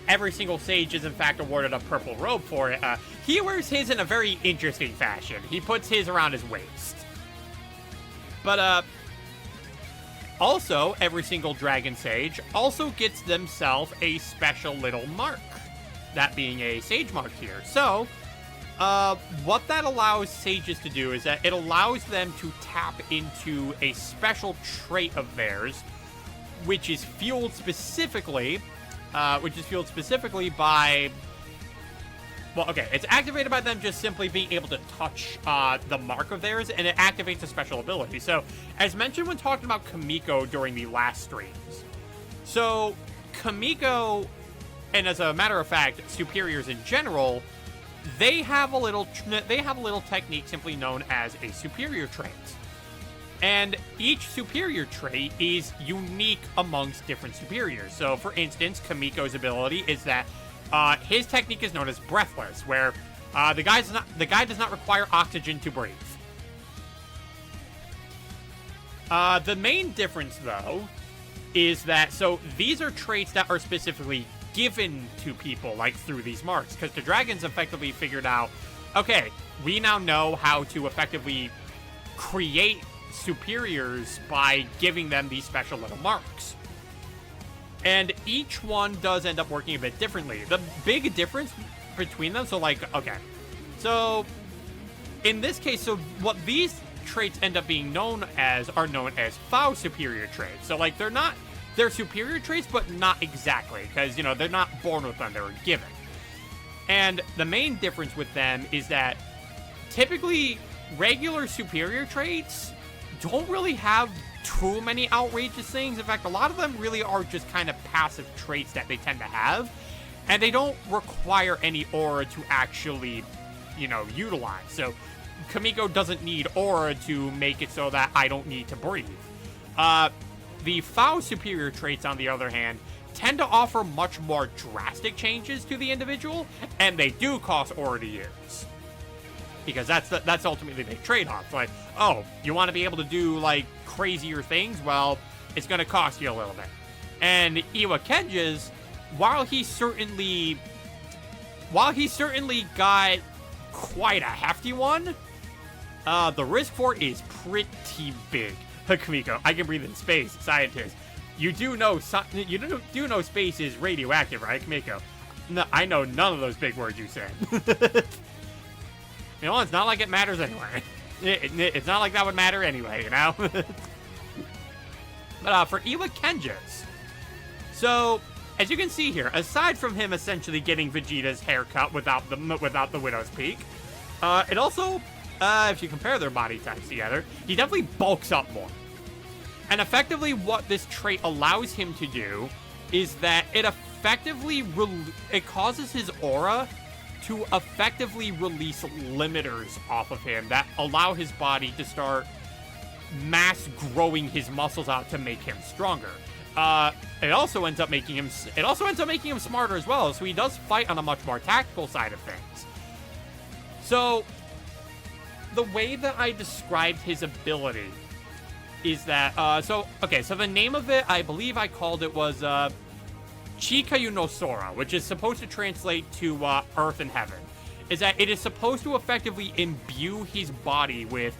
every single Sage is in fact awarded a purple robe for it. He wears his in a very interesting fashion. He puts his around his waist. But, also, every single Dragon Sage also gets themselves a special little mark. That being a Sage mark here. So... what that allows sages to do is that it allows them to tap into a special trait of theirs, which is fueled specifically by... Well, okay, it's activated by them just simply being able to touch the mark of theirs, and it activates a special ability. So, as mentioned when talking about Kamiko during the last streams, so Kamiko, and as a matter of fact, superiors in general, they have a little technique simply known as a superior trait. And each superior trait is unique amongst different superiors. So, for instance, Kamiko's ability is that his technique is known as Breathless, where the guy does not require oxygen to breathe. The main difference, though, is that, so these are traits that are specifically given to people, like, through these marks, because the dragons effectively figured out, okay, we now know how to effectively create superiors by giving them these special little marks. And each one does end up working a bit differently. The big difference between them, so, like, okay, so in this case, so what these traits end up being known as are known as foul superior traits. So, like, they're superior traits, but not exactly, because, you know, they're not born with them, they were given. And the main difference with them is that typically regular superior traits don't really have too many outrageous things. In fact, a lot of them really are just kind of passive traits that they tend to have, and they don't require any aura to actually, you know, utilize. So Kamiko doesn't need aura to make it so that I don't need to breathe. The foul superior traits, on the other hand, tend to offer much more drastic changes to the individual, and they do cost aura to use. Because that's ultimately the trade-off. Like, oh, you want to be able to do, like, crazier things? Well, it's going to cost you a little bit. And Iwakenja's, while he certainly got quite a hefty one, the risk for it is pretty big. Kamiko, I can breathe in space, scientist. You do know space is radioactive, right, Kamiko? No, I know none of those big words you said. You know, it's not like it matters anyway. It's not like that would matter anyway, you know? But for Iwakenja's, so as you can see here, aside from him essentially getting Vegeta's haircut without the Widow's Peak, it also, if you compare their body types together, he definitely bulks up more. And effectively what this trait allows him to do is that it effectively it causes his aura to effectively release limiters off of him that allow his body to start mass growing his muscles out to make him stronger. It also ends up making him smarter as well, so he does fight on a much more tactical side of things. So the way that I described his ability is that, so the name of it, I believe I called it, was Chikayu no Sora, which is supposed to translate to Earth and Heaven. Is that it is supposed to effectively imbue his body with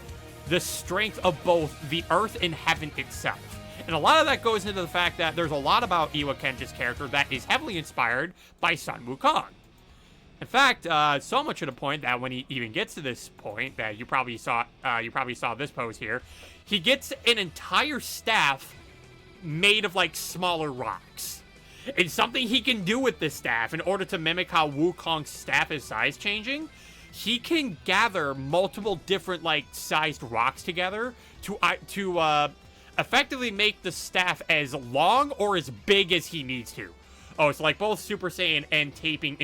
the strength of both the Earth and Heaven itself. And a lot of that goes into the fact that there's a lot about Iwakenja's character that is heavily inspired by Sun Wukong. In fact, so much to the point that when he even gets to this point, that you probably saw this pose here, he gets an entire staff made of, like, smaller rocks. And something he can do with this staff, in order to mimic how Wukong's staff is size changing, he can gather multiple different, like, sized rocks together to effectively make the staff as long or as big as he needs to. Oh, it's like both Super Saiyan and tapping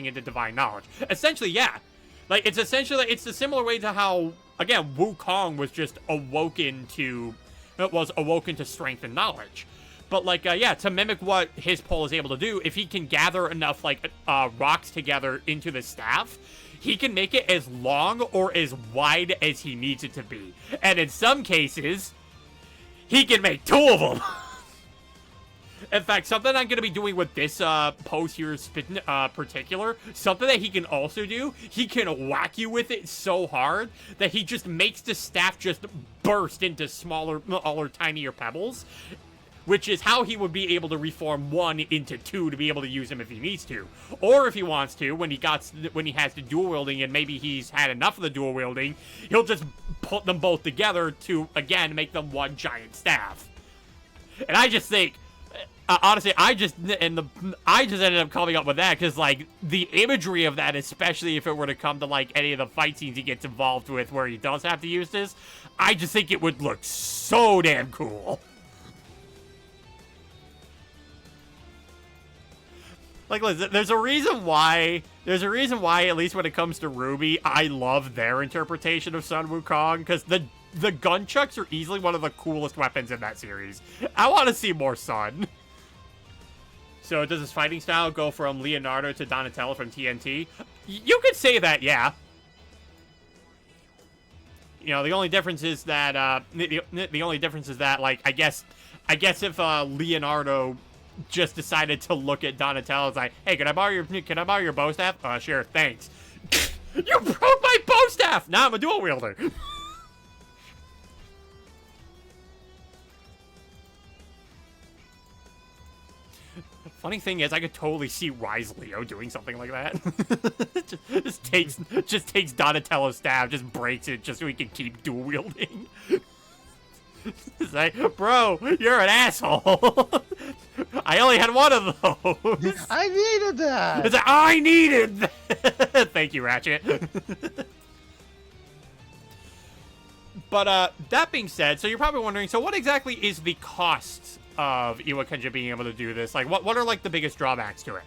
into divine knowledge. Essentially, yeah. Like, it's the similar way to how, again, Wukong was just awoken to strength and knowledge. But, like, yeah, to mimic what his pole is able to do, if he can gather enough, like, rocks together into the staff, he can make it as long or as wide as he needs it to be. And in some cases, he can make two of them. In fact, something I'm going to be doing with this pose here in particular, something that he can also do, he can whack you with it so hard that he just makes the staff just burst into smaller, tinier pebbles, which is how he would be able to reform one into two to be able to use him if he needs to. Or if he wants to, when he has the dual wielding and maybe he's had enough of the dual wielding, he'll just put them both together to, again, make them one giant staff. And I just think, honestly, I just ended up coming up with that because, like, the imagery of that, especially if it were to come to, like, any of the fight scenes he gets involved with where he does have to use this, I just think it would look so damn cool. Like, listen, there's a reason why, at least when it comes to Ruby, I love their interpretation of Sun Wukong, because the gunchucks are easily one of the coolest weapons in that series. I want to see more Sun. So does his fighting style go from Leonardo to Donatello from TNT? You could say that, yeah. You know, the only difference is that the only difference is that, like, I guess if Leonardo just decided to look at Donatello, it's like, hey, can I borrow your bow staff? Sure, thanks. You broke my bow staff. Now I'm a dual wielder. Funny thing is, I could totally see Rise Leo doing something like that. just takes Donatello's staff, just breaks it, just so he can keep dual wielding. It's like, bro, you're an asshole. I only had one of those. I needed that. It's like, I needed that. Thank you, Ratchet. But that being said, so you're probably wondering, so what exactly is the cost of Iwakenja being able to do this? Like, what are, like, the biggest drawbacks to it?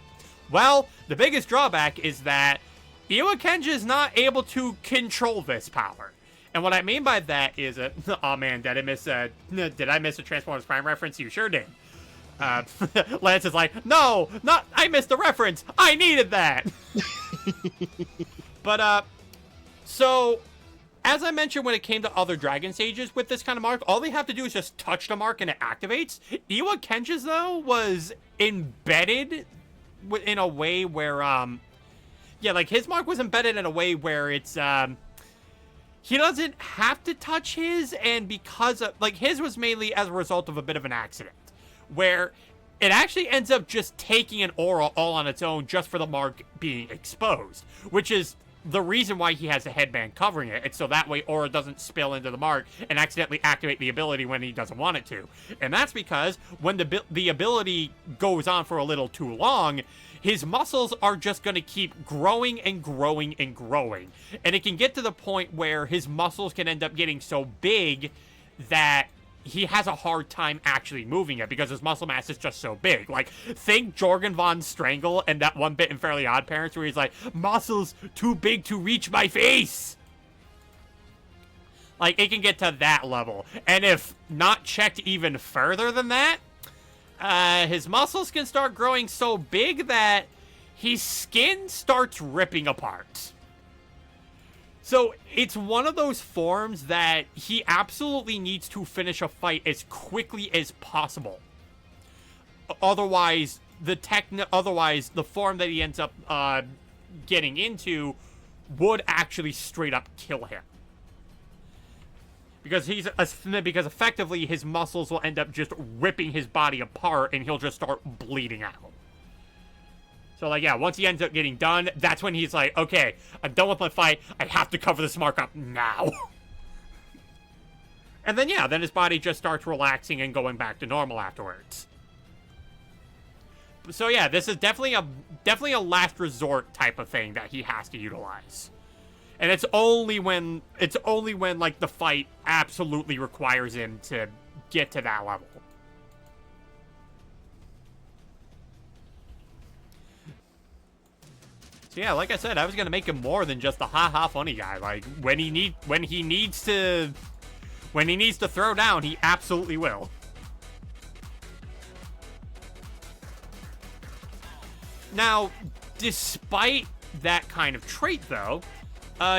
Well, the biggest drawback is that Iwakenja is not able to control this power. And what I mean by that is, oh man, did I miss a Transformers Prime reference? You sure did. Lance is like, no, I missed the reference. I needed that. But, so, as I mentioned when it came to other Dragon Sages with this kind of mark, all they have to do is just touch the mark and it activates. Iwakenja's, though, was embedded in a way where, yeah, like, his mark was embedded in a way where it's, he doesn't have to touch his, and because of, like, his was mainly as a result of a bit of an accident, where it actually ends up just taking an aura all on its own just for the mark being exposed, which is the reason why he has a headband covering it. It's so that way aura doesn't spill into the mark and accidentally activate the ability when he doesn't want it to. And that's because when the ability goes on for a little too long, his muscles are just going to keep growing and growing and growing. And it can get to the point where his muscles can end up getting so big that he has a hard time actually moving it because his muscle mass is just so big. Like, think Jorgen von Strangle and that one bit in Fairly Odd Parents where he's like, muscles too big to reach my face. Like, it can get to that level. And if not checked even further than that, his muscles can start growing so big that his skin starts ripping apart. So it's one of those forms that he absolutely needs to finish a fight as quickly as possible. Otherwise, the form that he ends up getting into would actually straight up kill him. Because effectively his muscles will end up just ripping his body apart and he'll just start bleeding out. So, like, yeah, once he ends up getting done, that's when he's like, okay, I'm done with my fight. I have to cover this mark up now. And then, yeah, then his body just starts relaxing and going back to normal afterwards. So, yeah, this is definitely a last resort type of thing that he has to utilize. And it's only when, like, the fight absolutely requires him to get to that level. So yeah, like I said, I was gonna make him more than just a ha-ha funny guy. Like, when he needs to throw down, he absolutely will. Now, despite that kind of trait, though,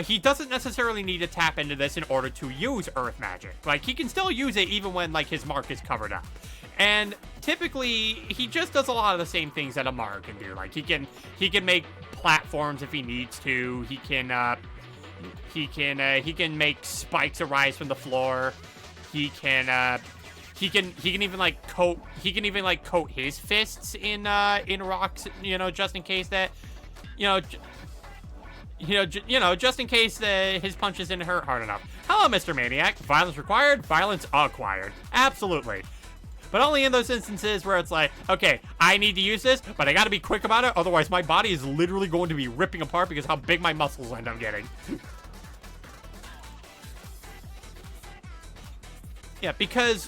he doesn't necessarily need to tap into this in order to use Earth Magic. Like, he can still use it even when, like, his mark is covered up. And typically, he just does a lot of the same things that a Mark can do. Like, he can make platforms if he needs to. He can make spikes arise from the floor. He can even coat his fists in rocks, just in case that, just in case his punches didn't hurt hard enough. Hello, Mr. Maniac. Violence required, violence acquired. Absolutely. But only in those instances where it's like, okay, I need to use this, but I gotta be quick about it, otherwise my body is literally going to be ripping apart because how big my muscles end up getting. Yeah, because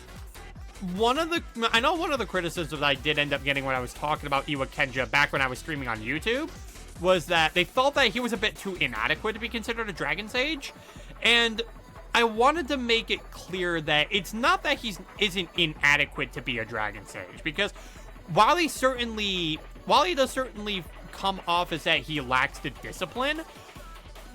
I know one of the criticisms I did end up getting when I was talking about Iwakenja back when I was streaming on YouTube was that they felt that he was a bit too inadequate to be considered a Dragon Sage, and I wanted to make it clear that it's not that he isn't inadequate to be a Dragon Sage, because while he does certainly come off as that he lacks the discipline,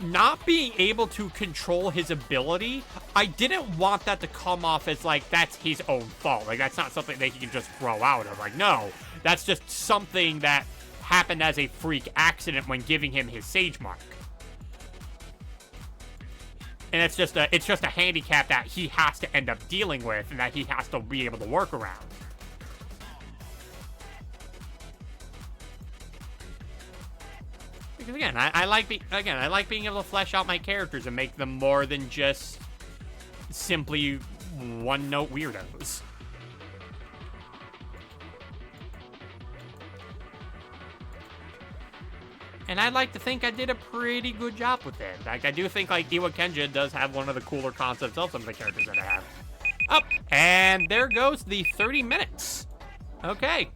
not being able to control his ability, I didn't want that to come off as, like, that's his own fault. Like, that's not something that he can just grow out of. Like, no, that's just something that happened as a freak accident when giving him his Sage Mark. And it's just a handicap that he has to end up dealing with and that he has to be able to work around. Because again, I like being able to flesh out my characters and make them more than just simply one-note weirdos. And I'd like to think I did a pretty good job with it. Like, I do think, like, Iwa Kenja does have one of the cooler concepts of some of the characters that I have. Oh, and there goes the 30 minutes. Okay.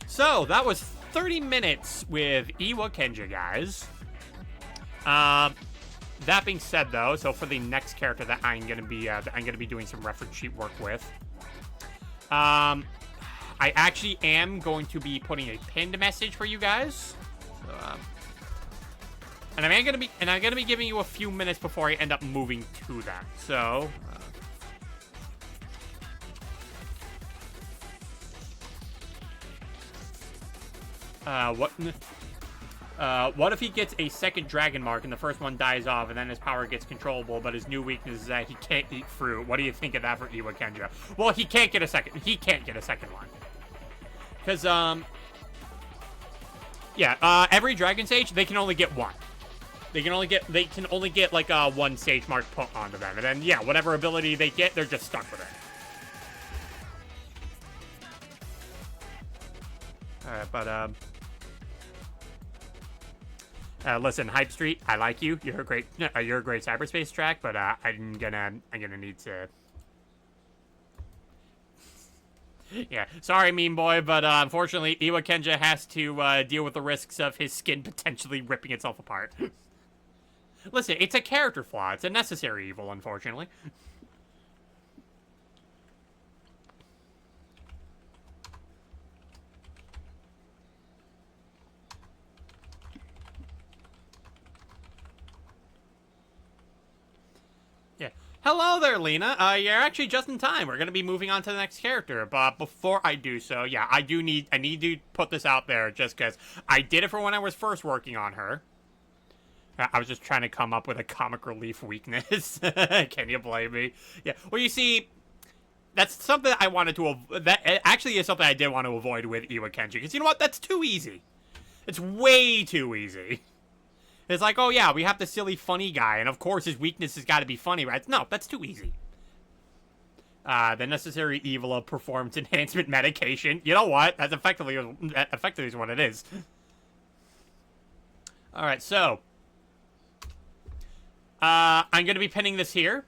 So, that was 30 minutes with Iwa Kenja, guys. That being said, though, so for the next character that I'm gonna be doing some reference sheet work with, I actually am going to be putting a pinned message for you guys. So, and I'm gonna be giving you a few minutes before I end up moving to that. So. What if he gets a second dragon mark and the first one dies off and then his power gets controllable, but his new weakness is that he can't eat fruit? What do you think of that for Iwa Kenja? Well, he can't get a second one. Because, yeah, every dragon sage, they can only get one. They can only get like one sage mark put onto them. And then, yeah, whatever ability they get, they're just stuck with it. Alright, but, listen, Hype Street, I like you. You're a great cyberspace track, but I'm gonna need to. Yeah, sorry, meme boy, but unfortunately, Iwa Kenja has to deal with the risks of his skin potentially ripping itself apart. Listen, it's a character flaw. It's a necessary evil, unfortunately. Yeah. Hello there, Lena. You're actually just in time. We're gonna be moving on to the next character, but before I do so, yeah, I need to put this out there just because I did it for when I was first working on her. I was just trying to come up with a comic relief weakness. Can you blame me? Yeah. Well, you see, that's something I wanted to. That actually is something I did want to avoid with Iwa Kenji, because you know what? That's too easy. It's way too easy. It's like, oh yeah, we have the silly funny guy, and of course his weakness has got to be funny, right? No, that's too easy. The necessary evil of performance enhancement medication. You know what? That's effectively is what it is. All right, so I'm gonna be pinning this here.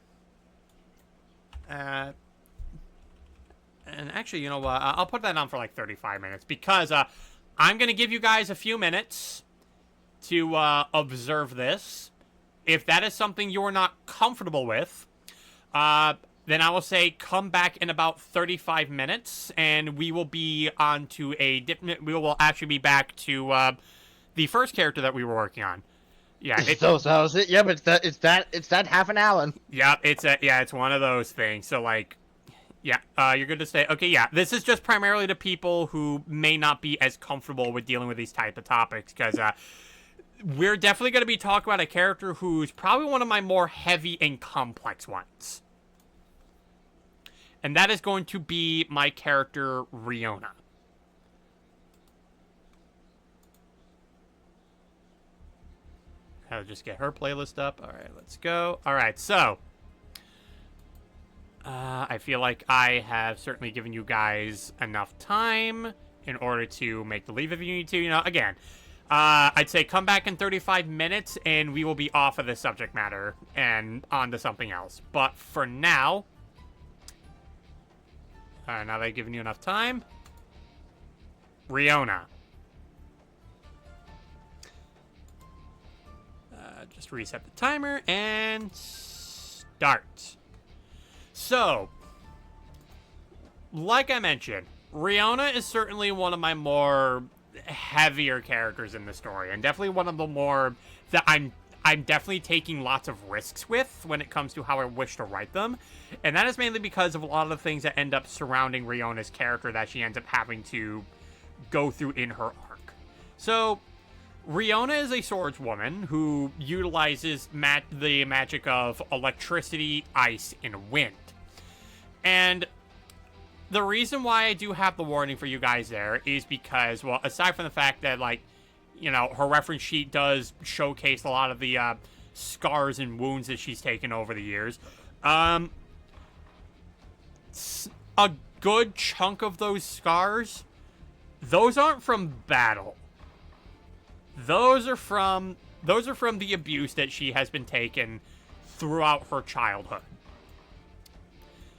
And actually, you know what? I'll put that on for like 35 minutes because I'm gonna give you guys a few minutes to observe this. If that is something you're not comfortable with, then I will say come back in about 35 minutes, and we will be on to a different. We will actually be back to the first character that we were working on. Yeah, yeah, but it's that half an hour. Yeah, it's one of those things. So like, yeah, you're good to say. Okay, yeah, this is just primarily to people who may not be as comfortable with dealing with these type of topics, because we're definitely going to be talking about a character who's probably one of my more heavy and complex ones. And that is going to be my character, Riona. I'll just get her playlist up. All right, let's go. All right, so I feel like I have certainly given you guys enough time in order to make the leave if you need to. You know, again, I'd say come back in 35 minutes and we will be off of this subject matter and on to something else. But for now, now that I've given you enough time, Riona. Just reset the timer and start. So, like I mentioned, Riona is certainly one of my more heavier characters in the story, and definitely one of the more that I'm definitely taking lots of risks with when it comes to how I wish to write them. And that is mainly because of a lot of the things that end up surrounding Riona's character that she ends up having to go through in her arc. So, Riona is a swordswoman who utilizes the magic of electricity, ice, and wind. And the reason why I do have the warning for you guys there is because, well, aside from the fact that, like, you know, her reference sheet does showcase a lot of the scars and wounds that she's taken over the years. A good chunk of those scars, those aren't from battle. Those are from the abuse that she has been taken throughout her childhood.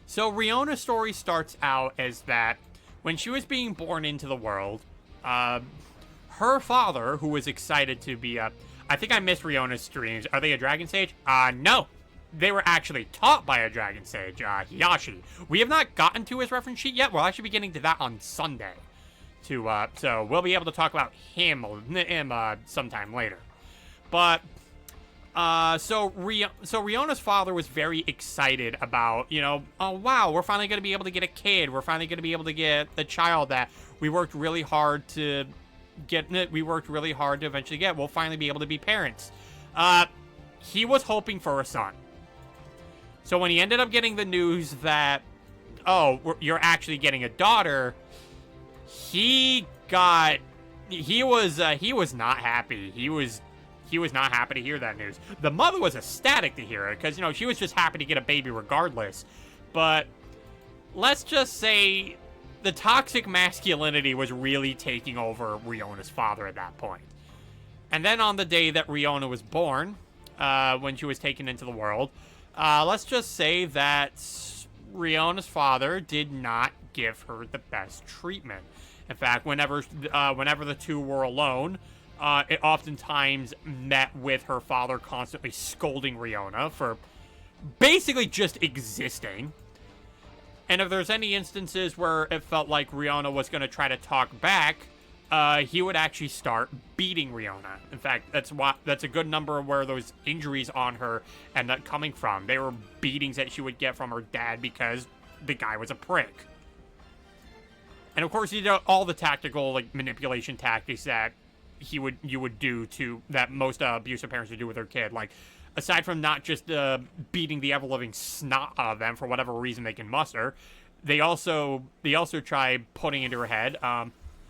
So Riona's story starts out as that when she was being born into the world, her father, who was excited to be I think I missed Riona's streams. Are they a dragon sage? No. They were actually taught by a dragon sage, Hiyashi. We have not gotten to his reference sheet yet. We'll actually be getting to that on Sunday. So we'll be able to talk about him sometime later. But so Riona's father was very excited about, you know, oh wow, we're finally going to be able to get a kid. We're finally going to be able to get the child that we worked really hard to get. We worked really hard to eventually get. We'll finally be able to be parents. He was hoping for a son. So when he ended up getting the news that, oh, you're actually getting a daughter, he was not happy. He was not happy to hear that news. The mother was ecstatic to hear it because, you know, she was just happy to get a baby regardless. But let's just say the toxic masculinity was really taking over Riona's father at that point. And then on the day that Riona was born, when she was taken into the world, let's just say that Riona's father did not give her the best treatment. In fact, whenever the two were alone, it oftentimes met with her father constantly scolding Riona for basically just existing. And if there's any instances where it felt like Riona was going to try to talk back, he would actually start beating Riona. In fact, that's a good number of where those injuries on her end up coming from. They were beatings that she would get from her dad because the guy was a prick. And of course, you know, all the tactical, like, manipulation tactics that you would do to, that most abusive parents would do with their kid. Like, aside from not just beating the ever-living snot out of them for whatever reason they can muster, they also try putting into her head,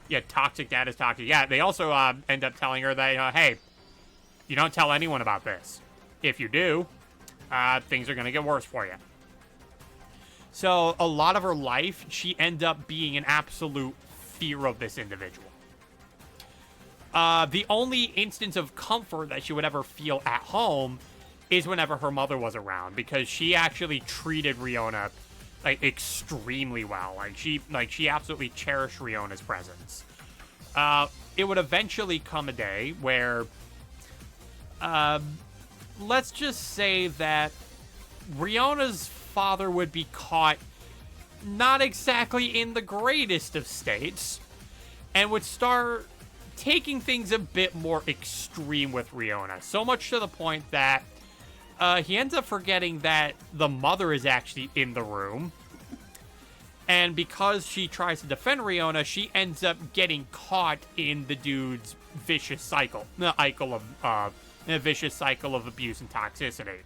yeah, toxic dad is toxic. Yeah, they also end up telling her that, hey, you don't tell anyone about this. If you do, things are going to get worse for you. So a lot of her life, she ends up being an absolute fear of this individual. The only instance of comfort that she would ever feel at home is whenever her mother was around, because she actually treated Riona, like, extremely well. Like she absolutely cherished Riona's presence. It would eventually come a day where, let's just say that Riona's father would be caught not exactly in the greatest of states and would start taking things a bit more extreme with Riona. So much to the point that he ends up forgetting that the mother is actually in the room. And because she tries to defend Riona, she ends up getting caught in the dude's vicious cycle. A vicious cycle of abuse and toxicity.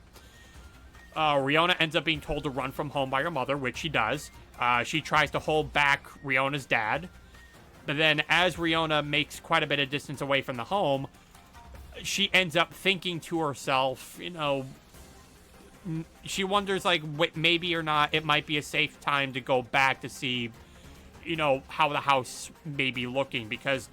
Riona ends up being told to run from home by her mother, which she does. She tries to hold back Riona's dad. But then as Riona makes quite a bit of distance away from the home, she ends up thinking to herself, you know, she wonders, like, maybe or not it might be a safe time to go back to see, you know, how the house may be looking. Because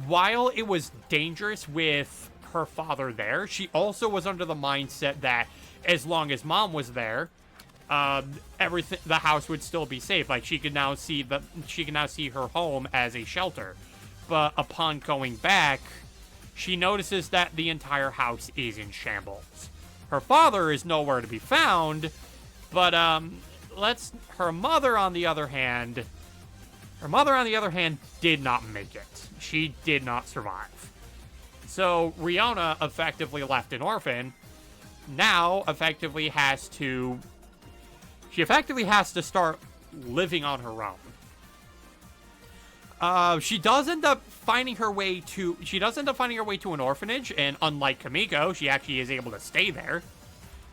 while it was dangerous with her father there, she also was under the mindset that as long as mom was there, the house would still be safe. Like, she could now see her home as a shelter. But upon going back, she notices that the entire house is in shambles. Her father is nowhere to be found, but her mother on the other hand did not make it. She did not survive. So Riona, effectively left an orphan, now effectively has to... She effectively has to start living on her own. She does end up finding her way to an orphanage, and unlike Kamiko, she actually is able to stay there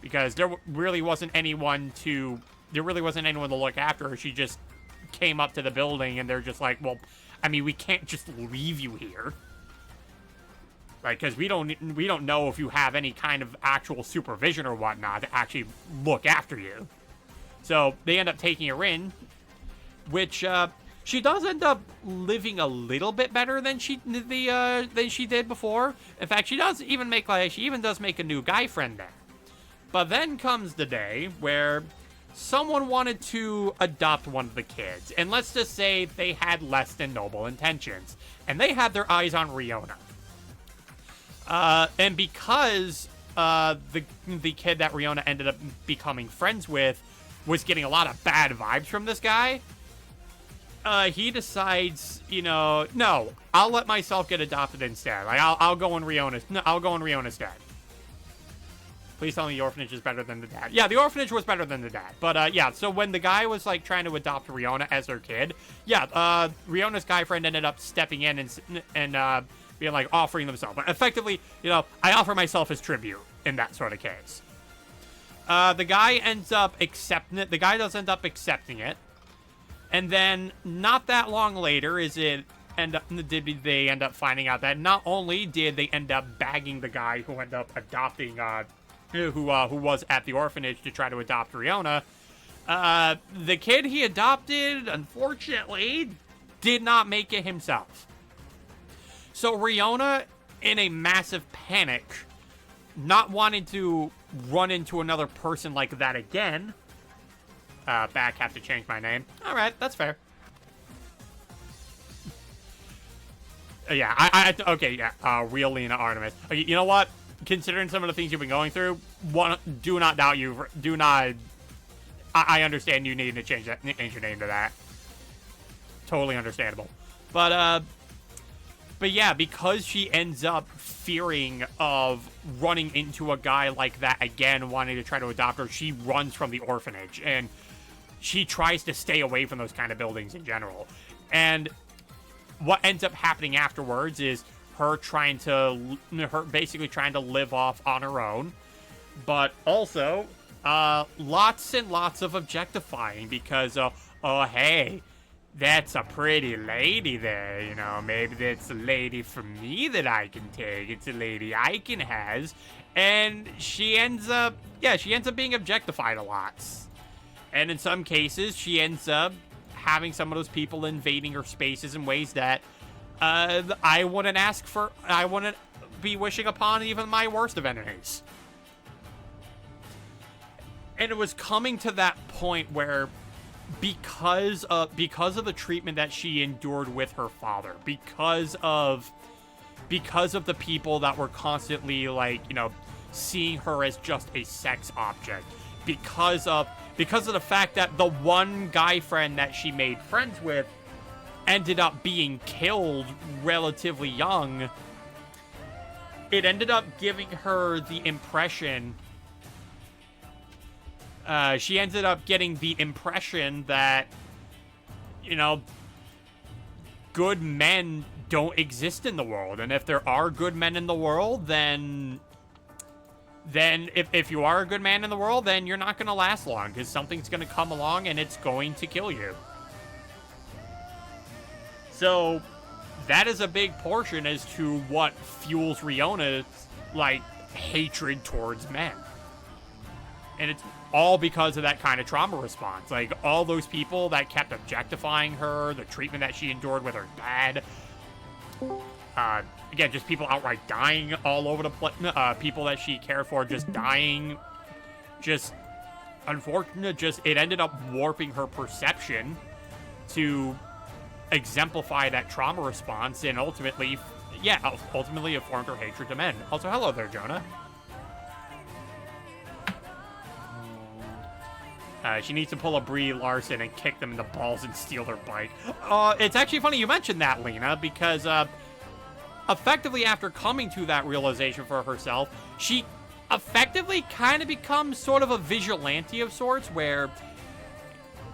because there really wasn't anyone to look after her. She just came up to the building, and they're just like, well, I mean, we can't just leave you here, like, because we don't know if you have any kind of actual supervision or whatnot to actually look after you. So they end up taking her in, which she does end up living a little bit better than she did before. In fact, she even does make a new guy friend there. But then comes the day where someone wanted to adopt one of the kids, and let's just say they had less than noble intentions, and they had their eyes on Riona. And because the kid that Riona ended up becoming friends with was getting a lot of bad vibes from this guy, he decides, no, I'll let myself get adopted instead. Like, I'll go in Riona's dad. Please tell me the orphanage is better than the dad. Yeah, the orphanage was better than the dad. But, yeah, so when the guy was, like, trying to adopt Riona as their kid, yeah, Riona's guy friend ended up stepping in and being, like, offering themselves. But effectively, I offer myself as tribute in that sort of case. The guy ends up accepting it. The guy does end up accepting it. And then, not that long later, they end up finding out that not only did they end up bagging the guy who ended up adopting, who was at the orphanage to try to adopt Riona, the kid he adopted, unfortunately, did not make it himself. So Riona, in a massive panic, not wanting to run into another person like that again, back, have to change my name. All right, that's fair. Yeah, okay, yeah, real Lena Artemis. Okay, you know what? Considering some of the things you've been going through, do not doubt you. Do not. I understand you needing to change your name to that. Totally understandable. But yeah, because she ends up fearing of running into a guy like that again, wanting to try to adopt her, she runs from the orphanage, and she tries to stay away from those kind of buildings in general. And what ends up happening afterwards is her basically trying to live off on her own, but also lots and lots of objectifying because, oh, hey, that's a pretty lady there, maybe that's a lady for me that I can take. It's a lady I can has. And she ends up being objectified a lot. And in some cases, she ends up having some of those people invading her spaces in ways that I wouldn't be wishing upon even my worst of enemies. And it was coming to that point where, because of the treatment that she endured with her father, because of the people that were constantly, like, seeing her as just a sex object, because of the fact that the one guy friend that she made friends with ended up being killed relatively young, it ended up giving her the impression... she ended up getting the impression that, good men don't exist in the world. And if there are good men in the world, then if you are a good man in the world, then you're not going to last long, because something's going to come along and it's going to kill you. So that is a big portion as to what fuels Riona's, like, hatred towards men. And it's all because of that kind of trauma response. Like, all those people that kept objectifying her, the treatment that she endured with her dad. Again, just people outright dying all over the place. People that she cared for just dying. Just, unfortunate, it ended up warping her perception to exemplify that trauma response, and ultimately it formed her hatred to men. Also, hello there, Jonah. She needs to pull a Brie Larson and kick them in the balls and steal their bike. It's actually funny you mentioned that, Lena, because effectively, after coming to that realization for herself, she effectively kind of becomes sort of a vigilante of sorts, where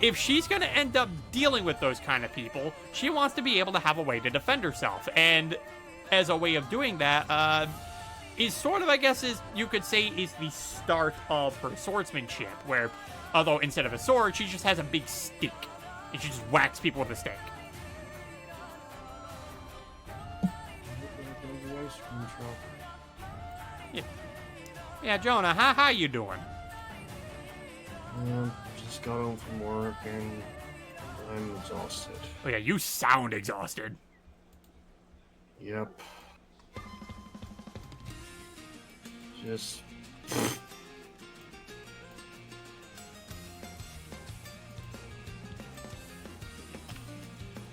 if she's going to end up dealing with those kind of people, she wants to be able to have a way to defend herself. And as a way of doing that, is sort of, I guess, is you could say, is the start of her swordsmanship, where, although instead of a sword, she just has a big stick, and she just whacks people with a stick. Yeah, Jonah, how you doing? Just got home from work and I'm exhausted. Oh yeah, you sound exhausted. Yep. Just...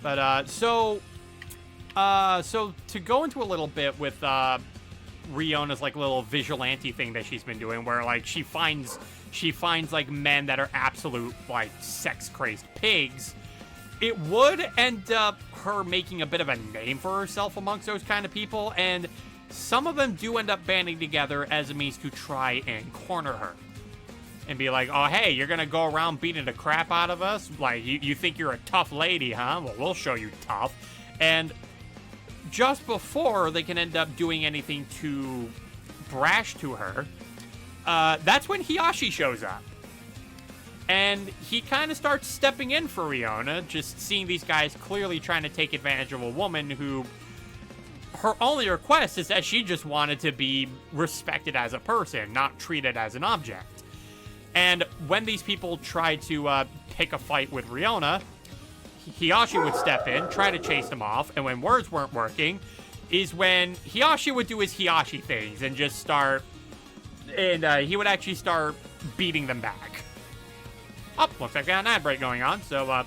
But, so to go into a little bit with, Riona's, like, little vigilante thing that she's been doing, where, like, she finds, like, men that are absolute, like, sex-crazed pigs, it would end up her making a bit of a name for herself amongst those kind of people, and some of them do end up banding together as a means to try and corner her. And be like, oh, hey, you're gonna go around beating the crap out of us? Like, you think you're a tough lady, huh? Well, we'll show you tough. And just before they can end up doing anything too brash to her, that's when Hiyashi shows up. And he kind of starts stepping in for Riona, just seeing these guys clearly trying to take advantage of a woman who, her only request is that she just wanted to be respected as a person, not treated as an object. And when these people try to pick a fight with Riona, Hiyashi would step in, try to chase them off, and when words weren't working, is when Hiyashi would do his Hiyashi things and just start, and he would actually start beating them back. Oh, looks like we got an ad break going on, so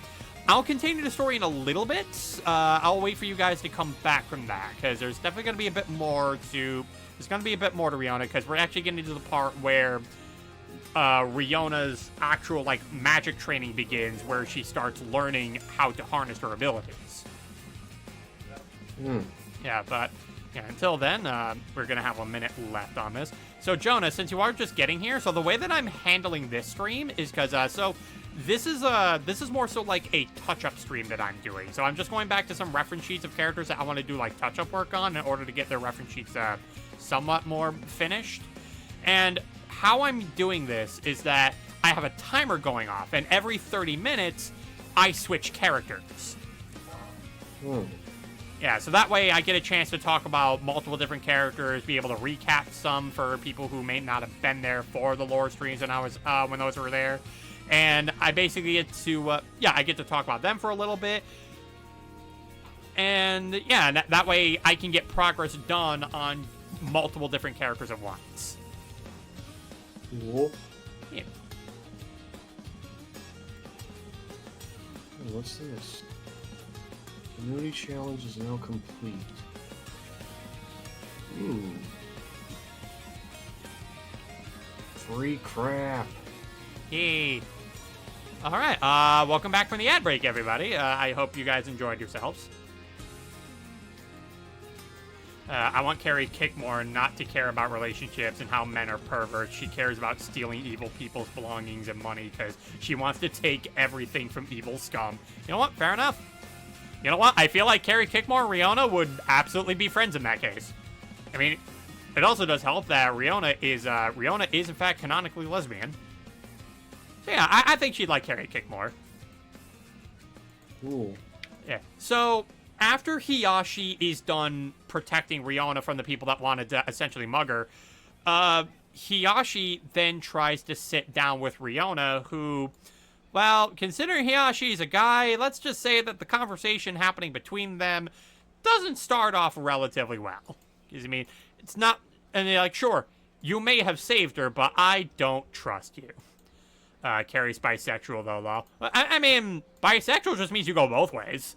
I'll continue the story in a little bit. I'll wait for you guys to come back from that, because there's definitely going to be a bit more to, Riona, because we're actually getting to the part where Riona's actual, like, magic training begins, where she starts learning how to harness her abilities. Yeah, but yeah, until then, we're gonna have a minute left on this. So, Jonah, since you are just getting here, so the way that I'm handling this stream is because, so this is more so like a touch-up stream that I'm doing. So I'm just going back to some reference sheets of characters that I want to do, like, touch-up work on in order to get their reference sheets somewhat more finished. And how I'm doing this is that I have a timer going off, and every 30 minutes, I switch characters. Yeah, so that way I get a chance to talk about multiple different characters, be able to recap some for people who may not have been there for the lore streams when those were there. And I basically get to, I get to talk about them for a little bit. And, yeah, that way I can get progress done on multiple different characters at once. Cool. Yeah. Oh, what's this? Community challenge is now complete. Ooh. Free crap. Yay. All right. Welcome back from the ad break, everybody. I hope you guys enjoyed yourselves. I want Carrie Kickmore not to care about relationships and how men are perverts. She cares about stealing evil people's belongings and money because she wants to take everything from evil scum. You know what? Fair enough. You know what? I feel like Carrie Kickmore and Riona would absolutely be friends in that case. I mean, it also does help that Riona is in fact canonically lesbian. So yeah, I think she'd like Carrie Kickmore. Cool. Yeah. So after Hiyashi is done protecting Riona from the people that wanted to essentially mug her, Hiyashi then tries to sit down with Riona, who, well, considering Hiyashi's a guy, let's just say that the conversation happening between them doesn't start off relatively well. Because, I mean, it's not, and they're like, sure, you may have saved her, but I don't trust you. Carrie's bisexual, though. I mean, bisexual just means you go both ways.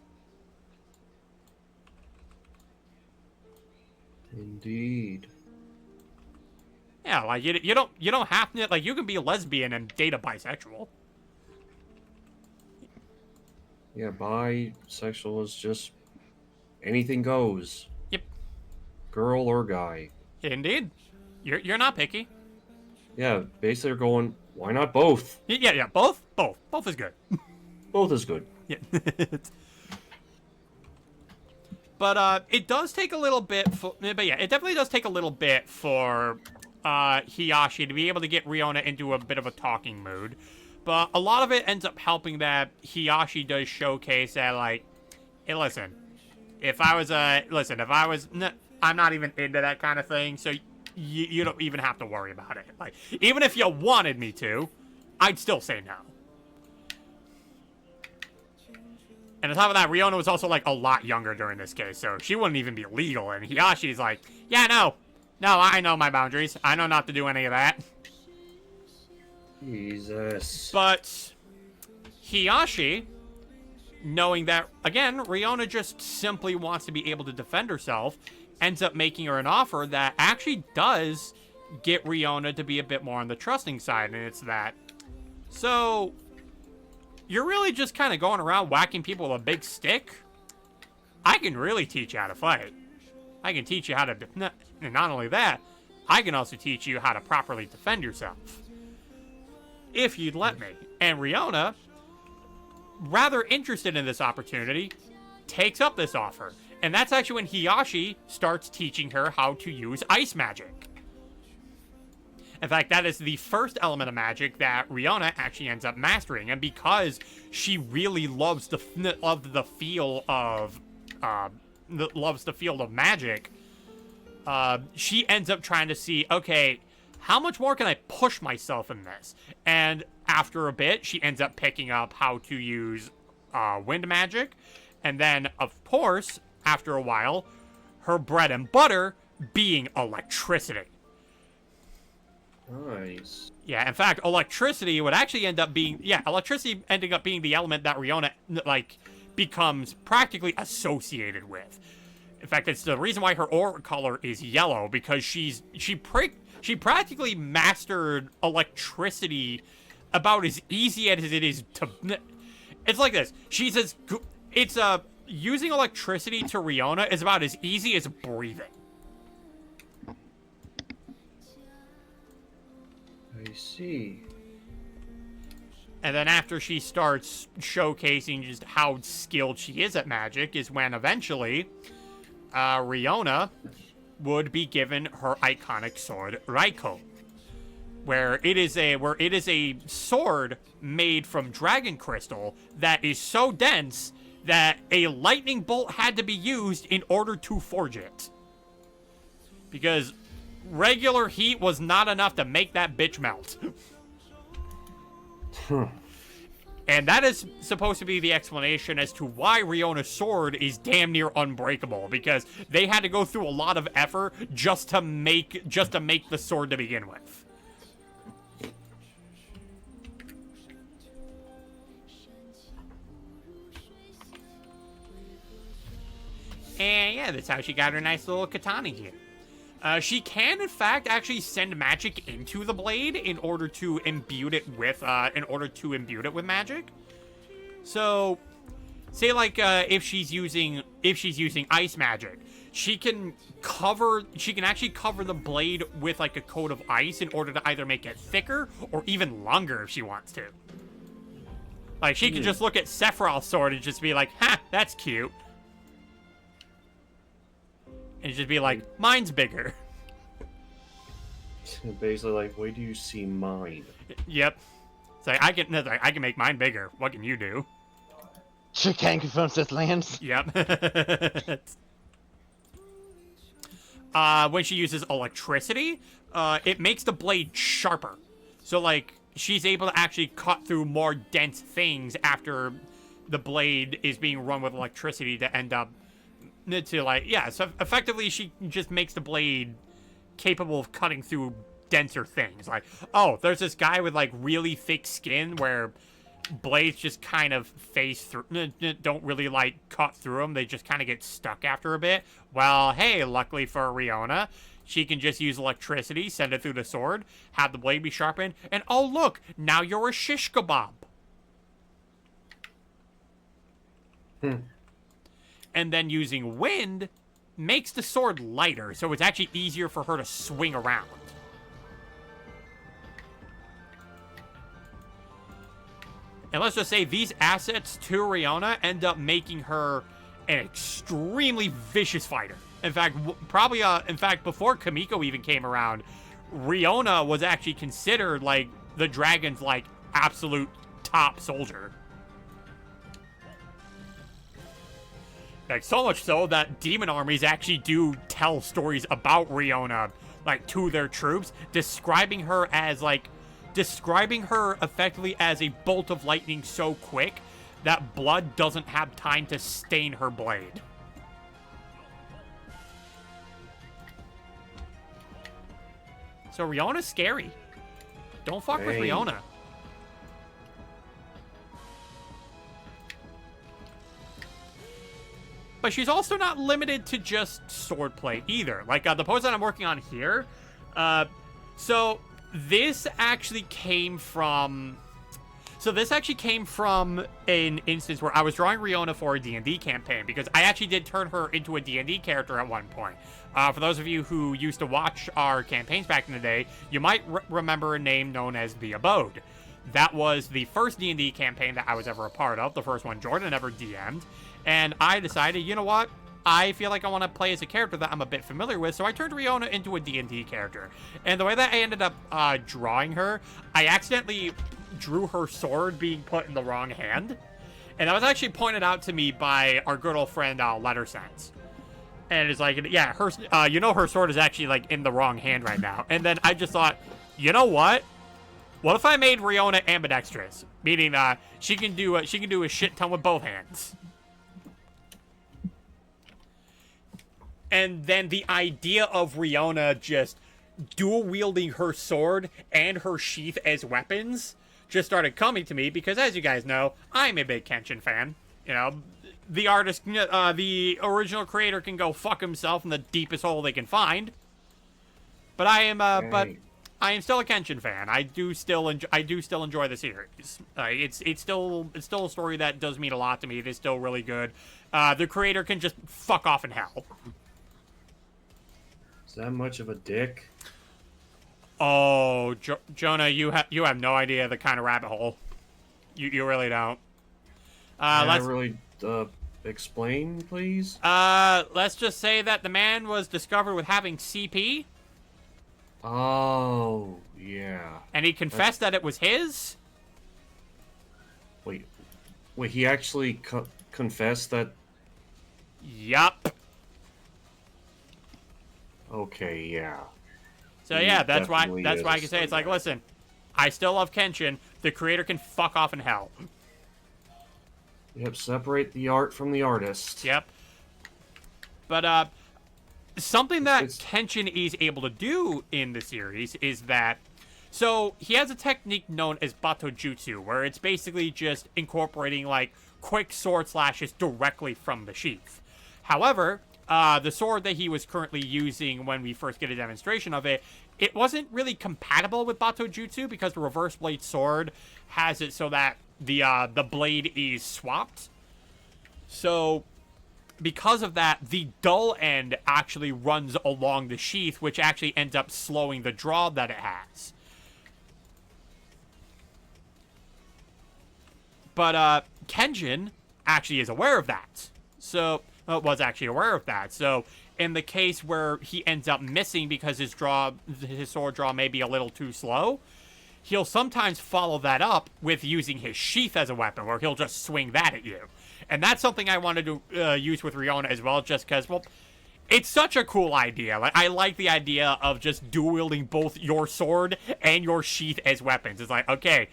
Indeed. Yeah, like, you don't have to, like, you can be a lesbian and date a bisexual. Yeah, bisexual is just anything goes. Yep. girl or guy. Indeed. You're not picky. Yeah, basically they're going, why not both? Yeah, both is good. Both is good. Yeah. But it does take a little bit for, but yeah, it definitely does take a little bit for Hiyashi to be able to get Riona into a bit of a talking mood. But a lot of it ends up helping that Hiyashi does showcase that, like, hey, listen, I'm not even into that kind of thing, so you don't even have to worry about it. Like, even if you wanted me to, I'd still say no. And on top of that, Riona was also, like, a lot younger during this case, so she wouldn't even be legal. And Hiyashi's like, yeah, no, I know my boundaries. I know not to do any of that. Jesus. But Hiyashi, knowing that, again, Riona just simply wants to be able to defend herself, ends up making her an offer that actually does get Riona to be a bit more on the trusting side, and it's that, so, you're really just kind of going around whacking people with a big stick? I can really teach you how to fight. I can teach you how to, and not only that, I can also teach you how to properly defend yourself. If you'd let me. And Riona, rather interested in this opportunity, takes up this offer. And that's actually when Hiyashi starts teaching her how to use ice magic. In fact, that is the first element of magic that Riona actually ends up mastering. And because she really loves the feel of magic, she ends up trying to see, okay, how much more can I push myself in this? And after a bit, she ends up picking up how to use wind magic. And then, of course, after a while, her bread and butter being electricity. Nice. Yeah, in fact, electricity would actually end up being... Yeah, electricity ending up being the element that Riona, like, becomes practically associated with. In fact, it's the reason why her aura color is yellow, because she practically mastered electricity about as easy as it is to... It's like this. Using electricity to Riona is about as easy as breathing. I see. And then after she starts showcasing just how skilled she is at magic is when eventually Riona would be given her iconic sword, Raiko. Where it is a sword made from dragon crystal that is so dense that a lightning bolt had to be used in order to forge it. Because regular heat was not enough to make that bitch melt. And that is supposed to be the explanation as to why Riona's sword is damn near unbreakable, because they had to go through a lot of effort just to make the sword to begin with. And yeah, that's how she got her nice little katana here. She can, in fact, actually send magic into the blade in order to imbue it with magic. So, say like if she's using ice magic, she can actually cover the blade with like a coat of ice in order to either make it thicker or even longer if she wants to. Like she could just look at Sephiroth's sword and just be like, "Ha, that's cute." And just be like, mine's bigger. Basically, like, wait do you see mine? Yep. It's like, I can make mine bigger. What can you do? Tunetank confirms this lands. Yep. When she uses electricity, it makes the blade sharper. So, like, she's able to actually cut through more dense things after the blade is being run with electricity to end up to, like, yeah, so effectively she just makes the blade capable of cutting through denser things. Like, oh, there's this guy with, like, really thick skin where blades just kind of phase through, don't really, like, cut through them. They just kind of get stuck after a bit. Well, hey, luckily for Riona, she can just use electricity, send it through the sword, have the blade be sharpened, and oh, look, now you're a shish kebab. And then using wind, makes the sword lighter, so it's actually easier for her to swing around. And let's just say these assets to Riona end up making her an extremely vicious fighter. In fact, before Kamiko even came around, Riona was actually considered, like, the dragon's, like, absolute top soldier. Like, so much so that demon armies actually do tell stories about Riona, like, to their troops, describing her effectively as a bolt of lightning so quick that blood doesn't have time to stain her blade. So Riona's scary. Don't fuck with Riona. But she's also not limited to just swordplay either. Like, the pose that I'm working on here, so this actually came from... an instance where I was drawing Riona for a D&D campaign, because I actually did turn her into a D&D character at one point. For those of you who used to watch our campaigns back in the day, you might remember a name known as The Abode. That was the first D&D campaign that I was ever a part of, the first one Jordan ever DM'd, and I decided, you know what? I feel like I want to play as a character that I'm a bit familiar with, so I turned Riona into a D&D character. And the way that I ended up drawing her, I accidentally drew her sword being put in the wrong hand. And that was actually pointed out to me by our good old friend, Lettersense. And it's like, yeah, her sword is actually, like, in the wrong hand right now. And then I just thought, you know what? What if I made Riona ambidextrous? Meaning, she can do a shit ton with both hands. And then the idea of Riona just dual-wielding her sword and her sheath as weapons just started coming to me, because as you guys know, I'm a big Kenshin fan. You know, the artist, the original creator can go fuck himself in the deepest hole they can find. But I am still a Kenshin fan. I do still enjoy the series. It's still a story that does mean a lot to me. It is still really good. The creator can just fuck off in hell. Is that much of a dick? Oh, Jonah, you have no idea the kind of rabbit hole. You really don't. Explain, please? Let's just say that the man was discovered with having CP. Oh, yeah. And he confessed that it was his? Wait, he actually confessed that? Yup. Okay, yeah. So yeah, that's why I can say it's like, listen, I still love Kenshin. The creator can fuck off in hell. Yep, separate the art from the artist. Yep. But something that Kenshin is able to do in the series is that, so he has a technique known as Bato Jutsu, where it's basically just incorporating like quick sword slashes directly from the sheath. However, the sword that he was currently using when we first get a demonstration of it, it wasn't really compatible with Bato Jutsu, because the reverse blade sword has it so that the blade is swapped. So because of that, the dull end actually runs along the sheath, which actually ends up slowing the draw that it has. But Kenshin actually is aware of that. So was actually aware of that. So in the case where he ends up missing because his sword draw may be a little too slow, he'll sometimes follow that up with using his sheath as a weapon, where he'll just swing that at you. And that's something I wanted to use with Riona as well, just because, well, it's such a cool idea. Like, I like the idea of just dual-wielding both your sword and your sheath as weapons. It's like, okay,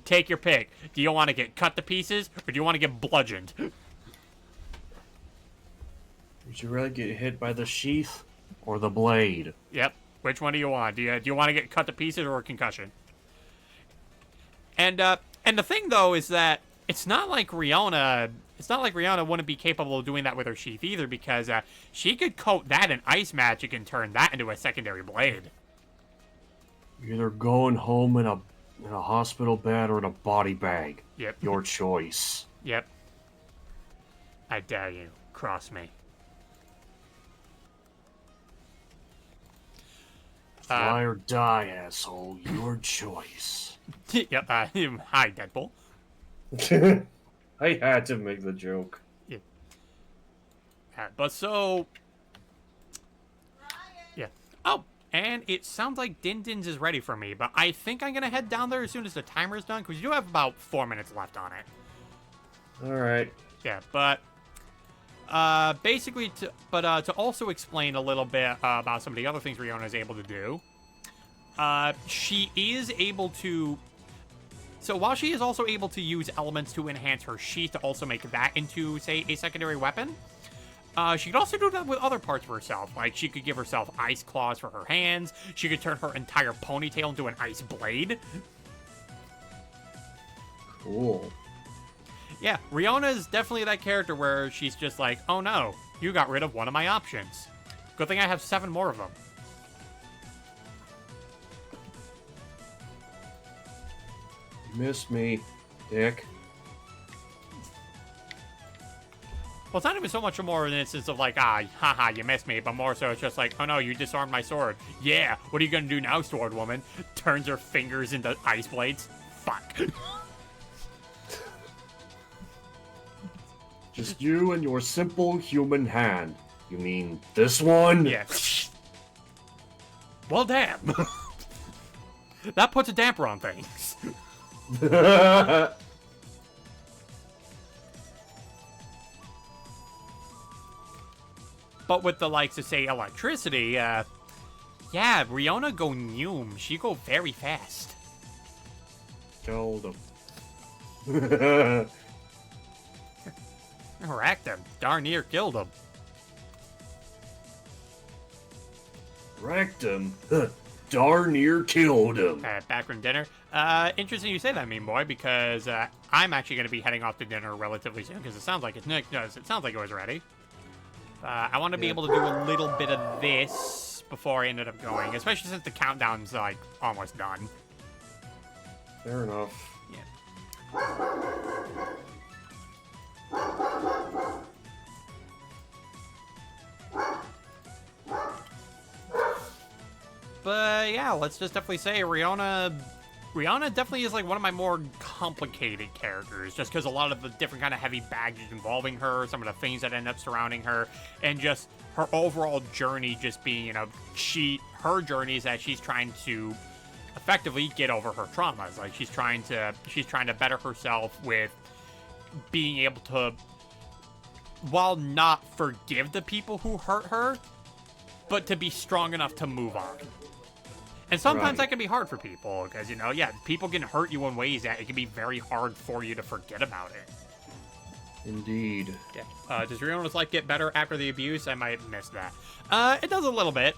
take your pick. Do you want to get cut to pieces, or do you want to get bludgeoned? Would you rather get hit by the sheath or the blade? Yep. Which one do you want? Do you want to get cut to pieces or a concussion? And the thing though is that it's not like Riona wouldn't be capable of doing that with her sheath either, because she could coat that in ice magic and turn that into a secondary blade. You're either going home in a hospital bed or in a body bag. Yep. Your choice. Yep. I dare you. Cross me. Fly or die, asshole. Your choice. Yep. Hi, Deadpool. I had to make the joke. Yeah. But so. Yeah. Oh, and it sounds like Din Din's is ready for me, but I think I'm gonna head down there as soon as the timer is done, because you do have about 4 minutes left on it. Alright. Yeah, but basically, to also explain a little bit about some of the other things Riona is able to do, she is able to. So while she is also able to use elements to enhance her sheath to also make that into, say, a secondary weapon, she could also do that with other parts of herself. Like, she could give herself ice claws for her hands. She could turn her entire ponytail into an ice blade. Cool. Yeah, Riona is definitely that character where she's just like, oh no, you got rid of one of my options. Good thing I have 7 more of them. You missed me, dick. Well, it's not even so much more an instance of like, haha, you missed me, but more so it's just like, oh no, you disarmed my sword. Yeah, what are you gonna do now, sword woman? Turns her fingers into ice blades. Fuck. Just you and your simple human hand. You mean this one? Yeah. Well, damn. That puts a damper on things. But with the likes of, say, electricity, yeah, Riona go noom. She go very fast. Killed him. Racked him. Darn near killed him. Wrecked him. Darn near killed him. Back from dinner. Interesting you say that, mean boy, because I'm actually going to be heading off to dinner relatively soon, because it sounds like it sounds like it was ready. I want to be able to do a little bit of this before I ended up going, especially since the countdown's like almost done. Fair enough. Yeah. But yeah, let's just definitely say Riona definitely is like one of my more complicated characters, just because a lot of the different kind of heavy baggage involving her, some of the things that end up surrounding her, and just her overall journey just being, her journey is that she's trying to effectively get over her traumas. Like she's trying to better herself with being able to, while not forgive the people who hurt her, but to be strong enough to move on. And sometimes that can be hard for people, because, people can hurt you in ways that it can be very hard for you to forget about it. Indeed. Yeah. Does Riona's life get better after the abuse? I might miss that. It does a little bit.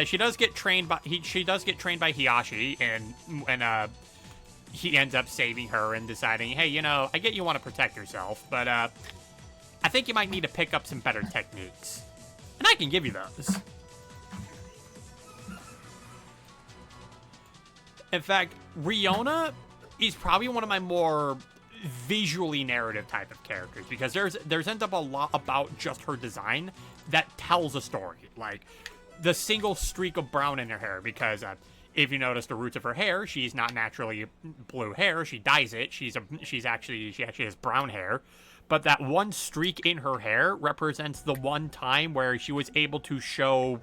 She does get trained by Hiyashi, and he ends up saving her and deciding, hey, I get you want to protect yourself, but I think you might need to pick up some better techniques. And I can give you those. In fact, Riona is probably one of my more visually narrative type of characters, because there's ends up a lot about just her design that tells a story. Like the single streak of brown in her hair, because if you notice the roots of her hair, she's not naturally blue hair. She dyes it. She actually has brown hair. But that one streak in her hair represents the one time where she was able to show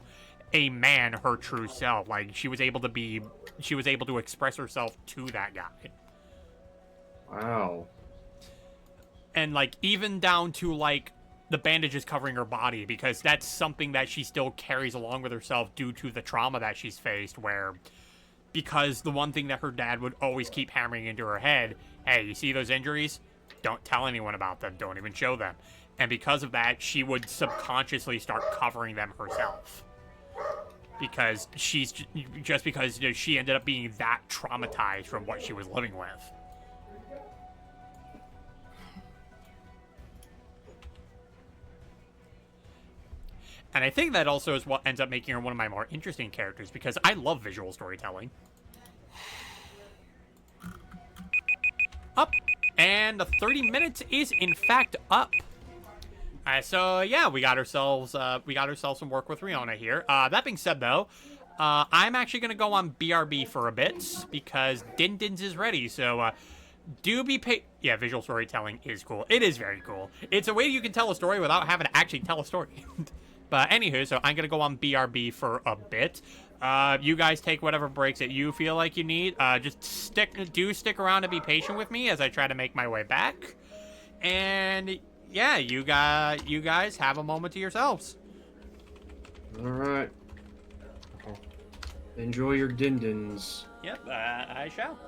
a man her true self. Like she was able to express herself to that guy. Wow. And like even down to like the bandages covering her body, because that's something that she still carries along with herself due to the trauma that she's faced, where because the one thing that her dad would always keep hammering into her head, hey, you see those injuries? Don't tell anyone about them. Don't even show them. And because of that, she would subconsciously start covering them herself. Because she ended up being that traumatized from what she was living with. And I think that also is what ends up making her one of my more interesting characters, because I love visual storytelling. Up. And the 30 minutes is in fact up. So yeah, we got ourselves some work with Riona here. That being said, though, I'm actually going to go on BRB for a bit because Din Din's is ready. So do be yeah, visual storytelling is cool. It is very cool. It's a way you can tell a story without having to actually tell a story. But anywho, so I'm going to go on BRB for a bit. You guys take whatever breaks that you feel like you need. Just stick around and be patient with me as I try to make my way back. And yeah, you guys have a moment to yourselves. All right. Enjoy your din-dins. Yep, I shall.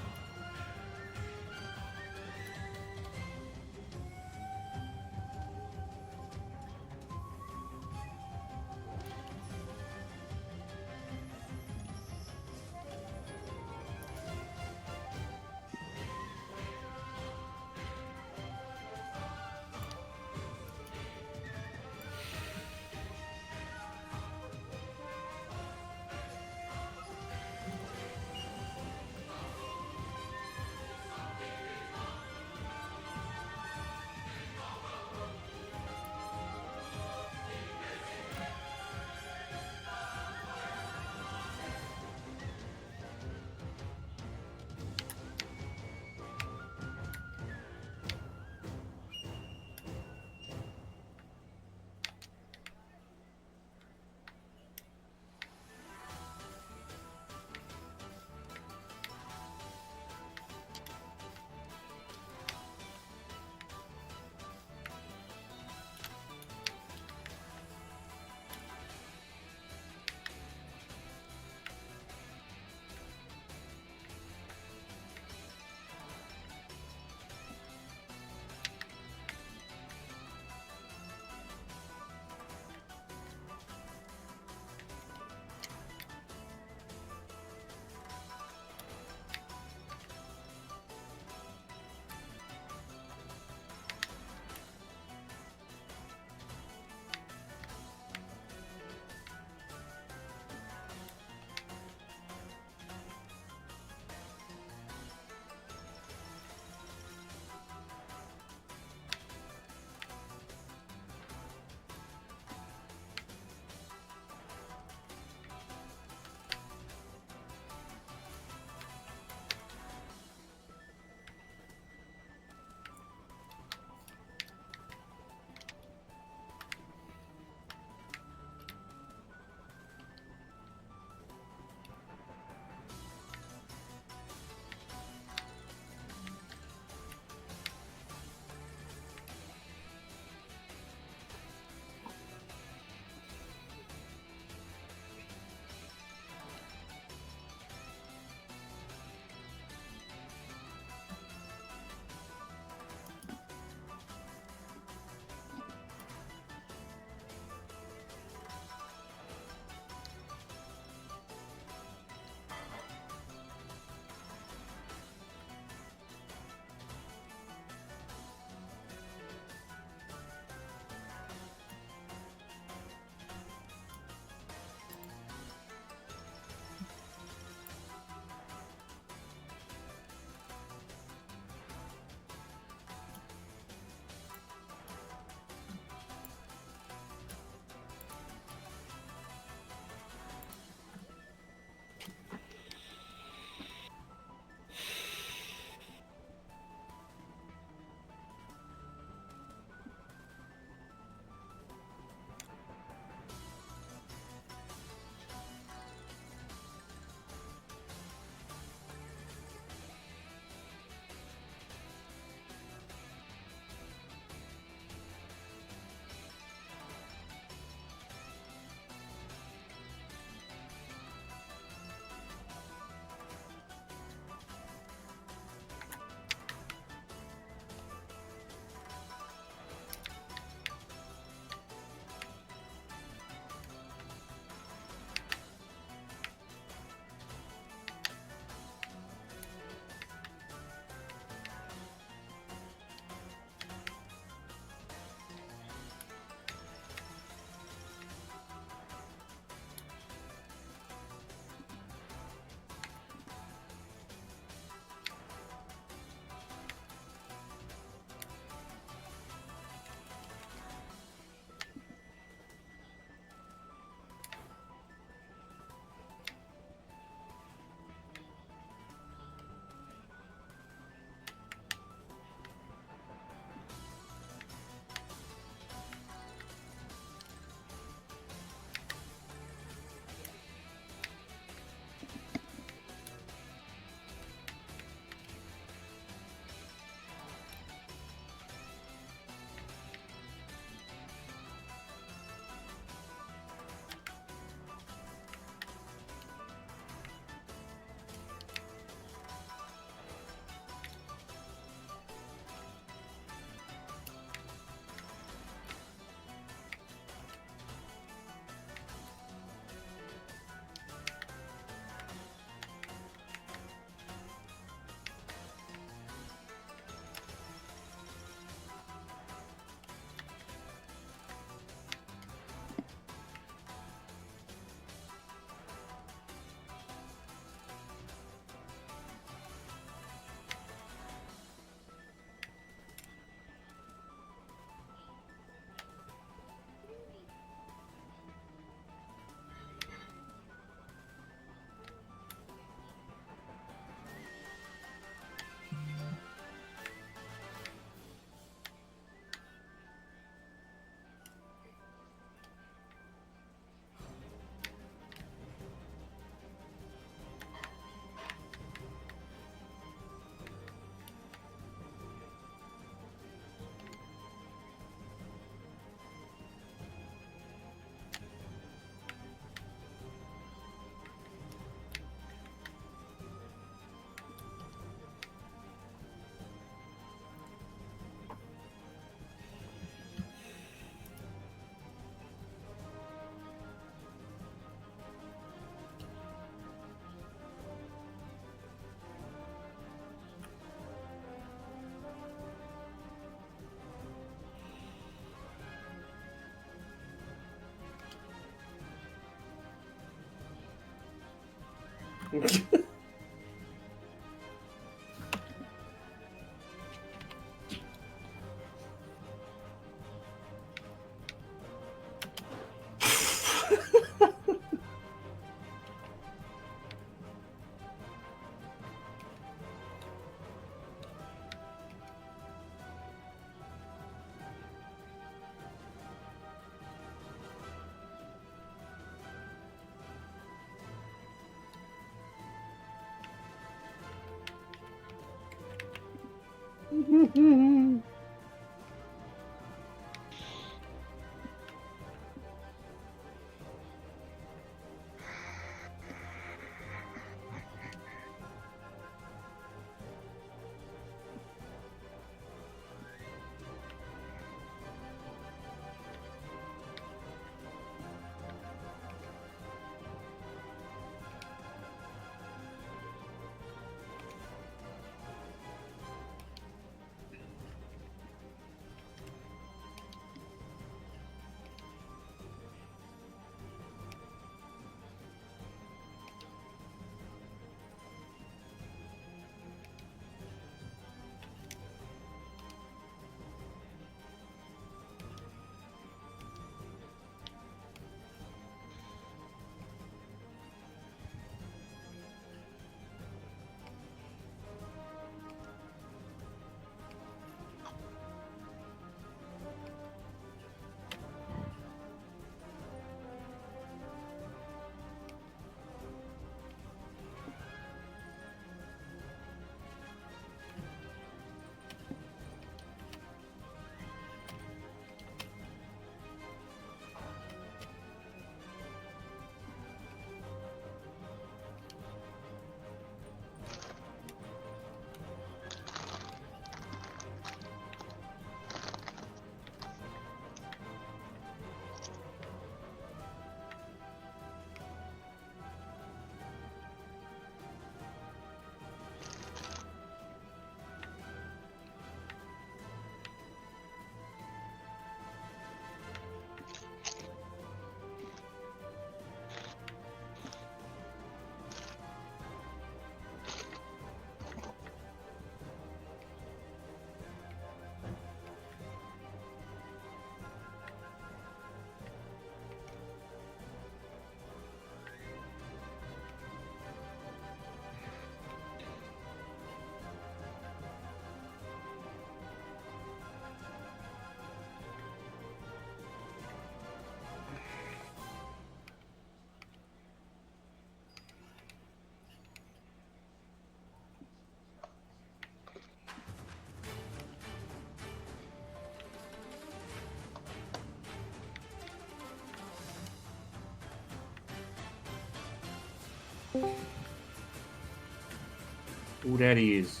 Who that is?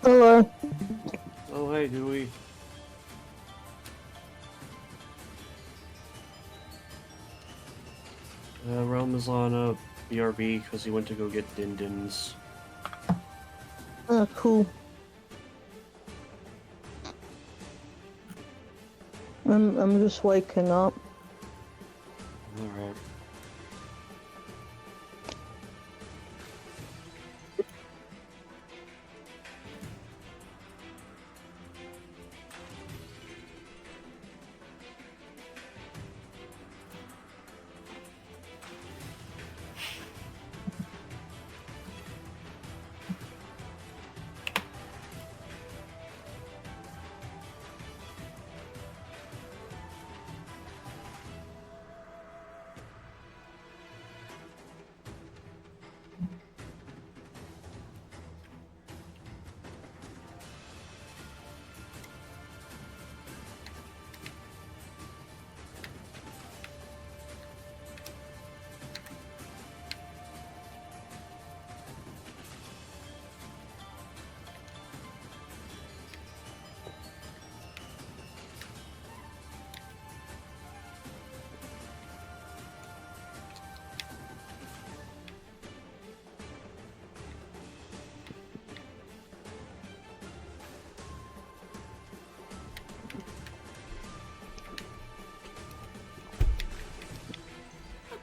Hello. Oh, hey, Dewey. Realm is on a BRB because he went to go get Din-Dins. Oh, cool. I'm just waking up. Alright.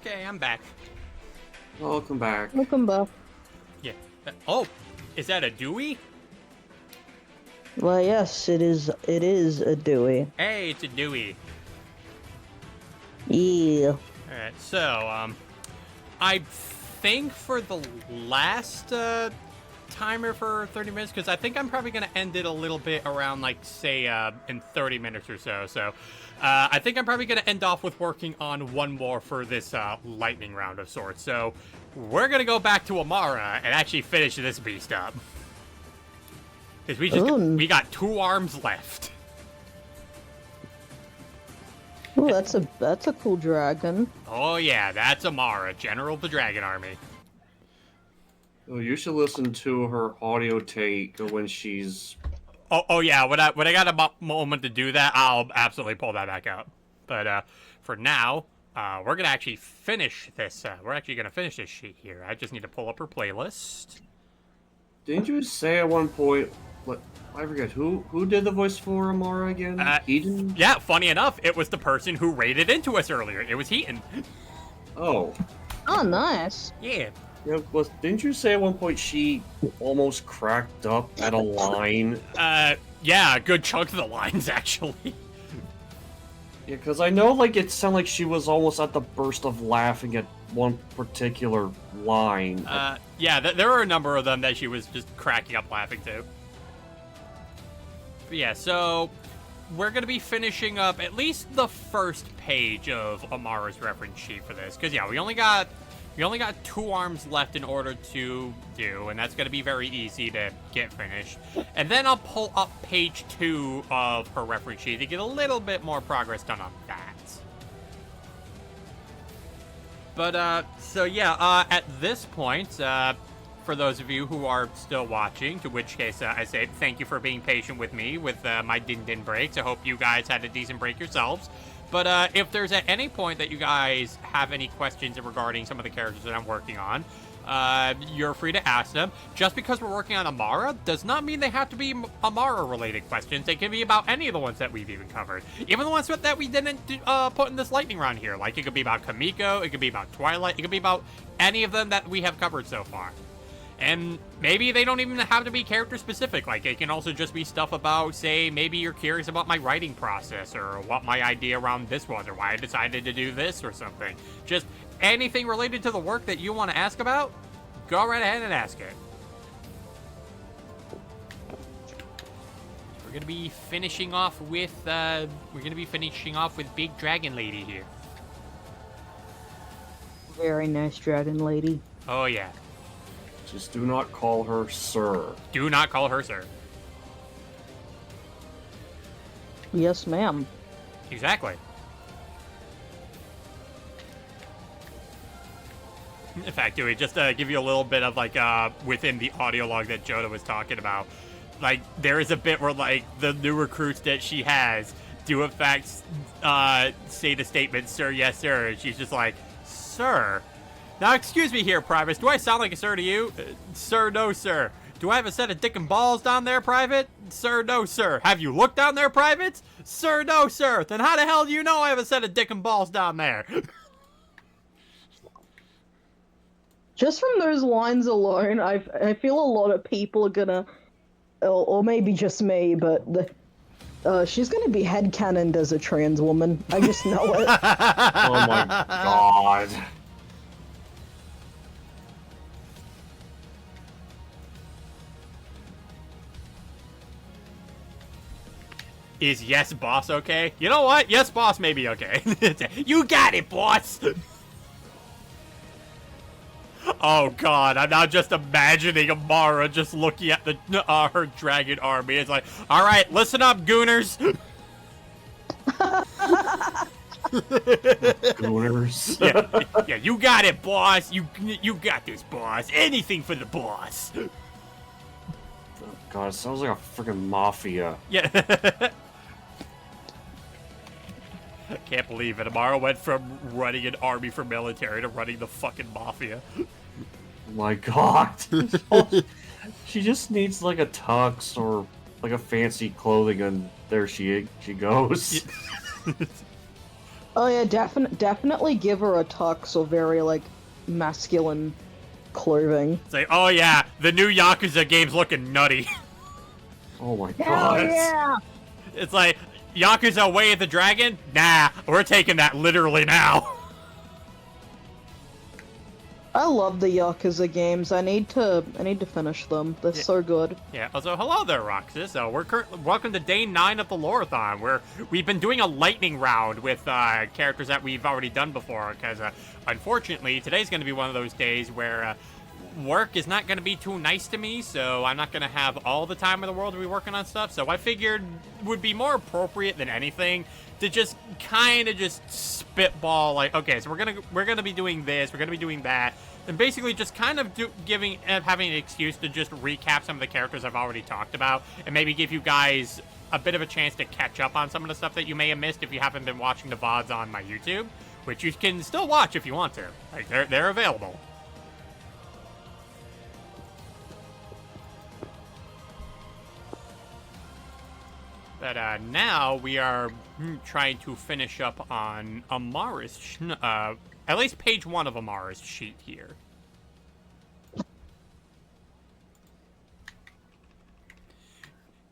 Okay, I'm back. Welcome back. Welcome back. Yeah. Oh, is that a Dewey? Well, yes, it is. It is a Dewey. Hey, it's a Dewey. Yeah. Alright, so, I think for the last, timer for 30 minutes, because I think I'm probably going to end it a little bit around, like, say, in 30 minutes or so. So, I think I'm probably going to end off with working on one more for this, lightning round of sorts. So, we're going to go back to Amara and actually finish this beast up. Because we got 2 arms left. Oh, that's a cool dragon. Oh yeah, that's Amara, General of the Dragon Army. Oh, you should listen to her audio take when she's... Oh yeah, when I got a moment to do that, I'll absolutely pull that back up. But for now, we're gonna actually finish this. We're actually gonna finish this sheet here. I just need to pull up her playlist. Didn't you say at one point... What? I forget, who did the voice for Amara again? Eden? Yeah, funny enough, it was the person who raided into us earlier. It was Heaton. Oh. Oh, nice. Yeah. Yeah, didn't you say at one point she almost cracked up at a line? Yeah, a good chunk of the lines, actually. Yeah, because I know, like, it sounded like she was almost at the burst of laughing at one particular line. Yeah, there were a number of them that she was just cracking up laughing to. But yeah, so we're going to be finishing up at least the first page of Amara's reference sheet for this. Because, yeah, we only got 2 arms left in order to do, and that's going to be very easy to get finished. And then I'll pull up page 2 of her reference sheet to get a little bit more progress done on that. But, so yeah, at this point, for those of you who are still watching, to which case I say thank you for being patient with me with my din-din breaks. I hope you guys had a decent break yourselves. But if there's at any point that you guys have any questions regarding some of the characters that I'm working on, you're free to ask them. Just because we're working on Amara does not mean they have to be Amara-related questions. They can be about any of the ones that we've even covered. Even the ones that we didn't put in this lightning round here. Like, it could be about Kamiko, it could be about Twilight, it could be about any of them that we have covered so far. And maybe they don't even have to be character-specific. Like, it can also just be stuff about, say, maybe you're curious about my writing process, or what my idea around this was, or why I decided to do this, or something. Just anything related to the work that you want to ask about, go right ahead and ask it. We're gonna be finishing off with, Big Dragon Lady here. Very nice dragon lady. Oh, yeah. Just do not call her sir. Do not call her sir. Yes, ma'am. Exactly. In fact, do we just give you a little bit of, like, within the audio log that Joda was talking about, like, there is a bit where, like, the new recruits that she has do, in fact, say the statement, sir, yes, sir, and she's just like, sir? Now, excuse me here, Private. Do I sound like a sir to you? Sir, no, sir. Do I have a set of dick and balls down there, Private? Sir, no, sir. Have you looked down there, Private? Sir, no, sir. Then how the hell do you know I have a set of dick and balls down there? Just from those lines alone, I feel a lot of people are gonna, or maybe just me, but she's gonna be headcanoned as a trans woman. I just know it. Oh my god. Is yes, boss okay? You know what? Yes, boss may be okay. You got it, boss! Oh god, I'm now just imagining Amara just looking at the her dragon army. It's like, alright, listen up, gooners! Gooners. Yeah, you got it, boss! You got this, boss! Anything for the boss! God, it sounds like a freaking mafia. Yeah. I can't believe it. Amara went from running an army for military to running the fucking mafia. Oh my god. She just needs like a tux or like a fancy clothing and there she goes. Oh yeah, definitely give her a tux or very like masculine clothing. It's like, oh yeah, the new Yakuza game's looking nutty. Oh my Hell god. yeah! It's like, Yakuza Way of the Dragon? Nah, we're taking that literally now. I love the Yakuza games. I need to finish them. They're so good. Yeah, also, hello there, Roxas. Welcome to day 9 of the lore-a-thon, where we've been doing a lightning round with characters that we've already done before, because unfortunately, today's going to be one of those days where work is not going to be too nice to me, so I'm not going to have all the time in the world to be working on stuff, so I figured it would be more appropriate than anything to just kind of just spitball, like, okay, so we're gonna be doing this, we're gonna be doing that, and basically just kind of having an excuse to just recap some of the characters I've already talked about, and maybe give you guys a bit of a chance to catch up on some of the stuff that you may have missed if you haven't been watching the VODs on my YouTube, which you can still watch if you want to. Like, they're available. But now we are trying to finish up on Amara's, at least page 1 of Amara's sheet here.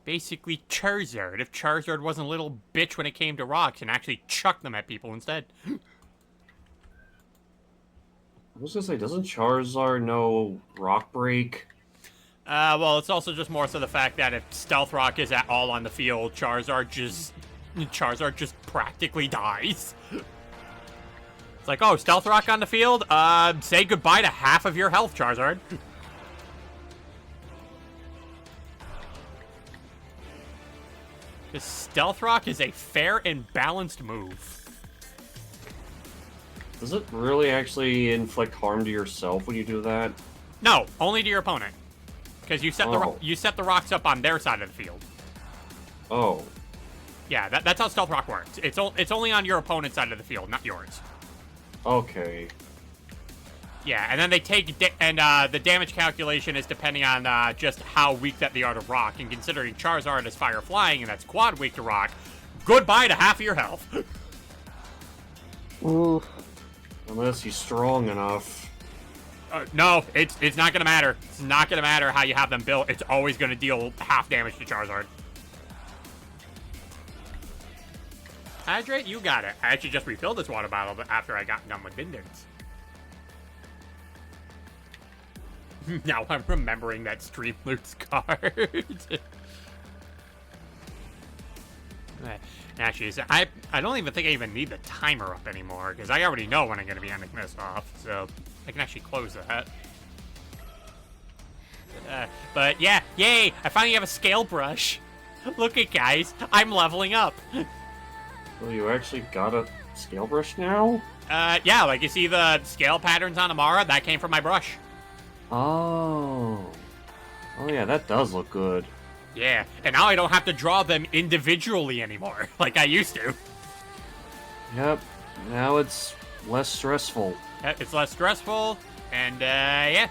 Basically Charizard, if Charizard wasn't a little bitch when it came to rocks and actually chucked them at people instead. I was gonna say, doesn't Charizard know Rock Break? Well, it's also just more so the fact that if Stealth Rock is at all on the field, Charizard just practically dies. It's like, oh, Stealth Rock on the field? Say goodbye to half of your health, Charizard. Because Stealth Rock is a fair and balanced move. Does it really actually inflict harm to yourself when you do that? No, only to your opponent. Because you set Oh. you set the rocks up on their side of the field. Oh. Yeah, that's how Stealth Rock works. It's only on your opponent's side of the field, not yours. Okay. Yeah, and then they take the damage calculation is depending on just how weak that they are to rock. And considering Charizard is fire flying and that's quad weak to rock, goodbye to half of your health. Oof. Unless he's strong enough. No, it's not gonna matter. It's not gonna matter how you have them built. It's always gonna deal half damage to Charizard. Hydrate, you got it. I actually just refilled this water bottle after I got done with Bindens. Now I'm remembering that Streamloot's card. Actually, I don't even think I even need the timer up anymore, because I already know when I'm going to be ending this off, so I can actually close that. But yeah, yay! I finally have a scale brush. Look it, guys. I'm leveling up. Oh, you actually got a scale brush now? Yeah, like you see the scale patterns on Amara? That came from my brush. Oh. Oh yeah, that does look good. Yeah, and now I don't have to draw them individually anymore, like I used to. Yep. Now it's less stressful. It's less stressful, and yeah.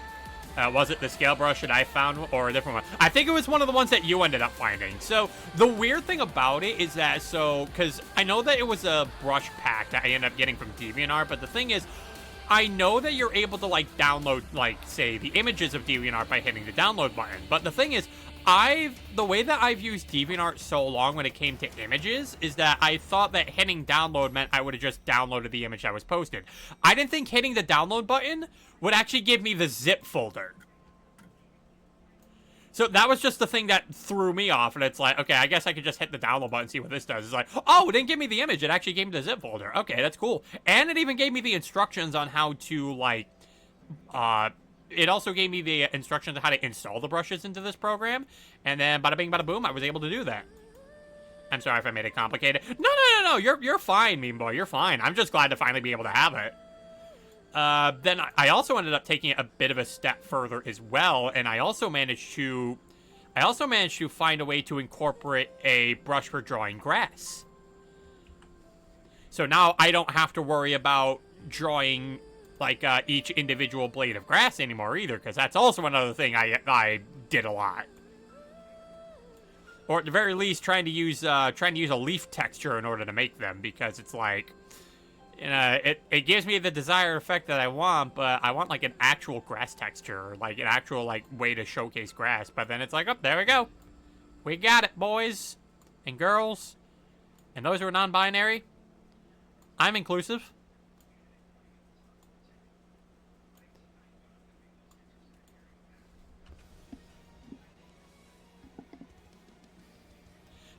Was it the scale brush that I found, or a different one? I think it was one of the ones that you ended up finding. So, the weird thing about it is that, because I know that it was a brush pack that I ended up getting from DeviantArt, but the thing is, I know that you're able to, like, download, like, say, the images of DeviantArt by hitting the download button. But the thing is, the way that I've used DeviantArt so long when it came to images is that I thought that hitting download meant I would have just downloaded the image that was posted. I didn't think hitting the download button would actually give me the zip folder. So that was just the thing that threw me off, and it's like, okay, I guess I could just hit the download button and see what this does. It's like, oh, it didn't give me the image, it actually gave me the zip folder. Okay, that's cool. And it even gave me the instructions on how to, like, it also gave me the instructions on how to install the brushes into this program, and then bada bing, bada boom, I was able to do that. I'm sorry if I made it complicated. No, you're fine, Mean Boy, you're fine. I'm just glad to finally be able to have it. Then I also ended up taking it a bit of a step further as well, and I also managed to find a way to incorporate a brush for drawing grass. So now I don't have to worry about drawing, like, each individual blade of grass anymore either, because that's also another thing I did a lot. Or at the very least, trying to use a leaf texture in order to make them, because it's like, You know, it gives me the desired effect that I want, but I want like an actual grass texture, or like an actual like way to showcase grass. But then it's like, oh, there we go. We got it, boys and girls, and those who are non-binary. I'm inclusive.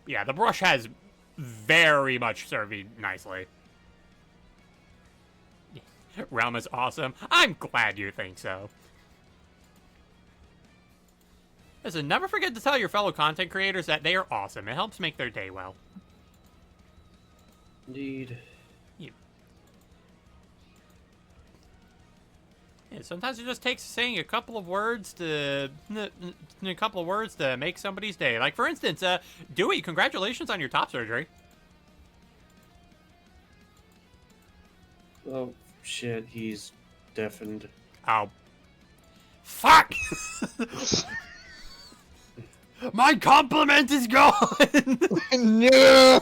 Yeah, the brush has very much served me nicely. Realm is awesome. I'm glad you think so. Listen, never forget to tell your fellow content creators that they are awesome. It helps make their day well. Indeed. Yeah, sometimes it just takes saying a couple of words to make somebody's day. Like for instance, Dewey, congratulations on your top surgery. Oh shit, he's deafened. Oh, fuck! My compliment is gone. No.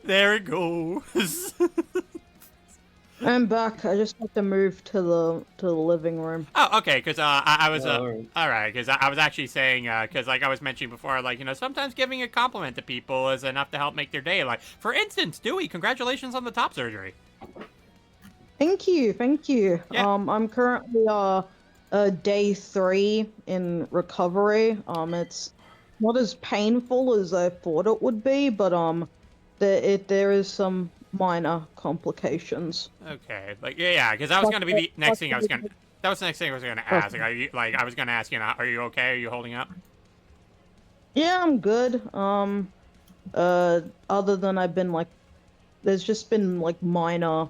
There it goes. I'm back. I just have to move to the living room. Oh, okay. Because I was alright. all right. Because I was actually saying because like I was mentioning before, like sometimes giving a compliment to people is enough to help make their day. Like for instance, Dewey, congratulations on the top surgery. Thank you, thank you. Yeah. I'm currently day 3 in recovery. It's not as painful as I thought it would be, but there is some minor complications. Okay. Like yeah. Because that was gonna be the next thing I was gonna. That was the next thing I was gonna ask. Like, I was gonna ask are you okay? Are you holding up? Yeah, I'm good. Other than I've been like, there's just been like minor,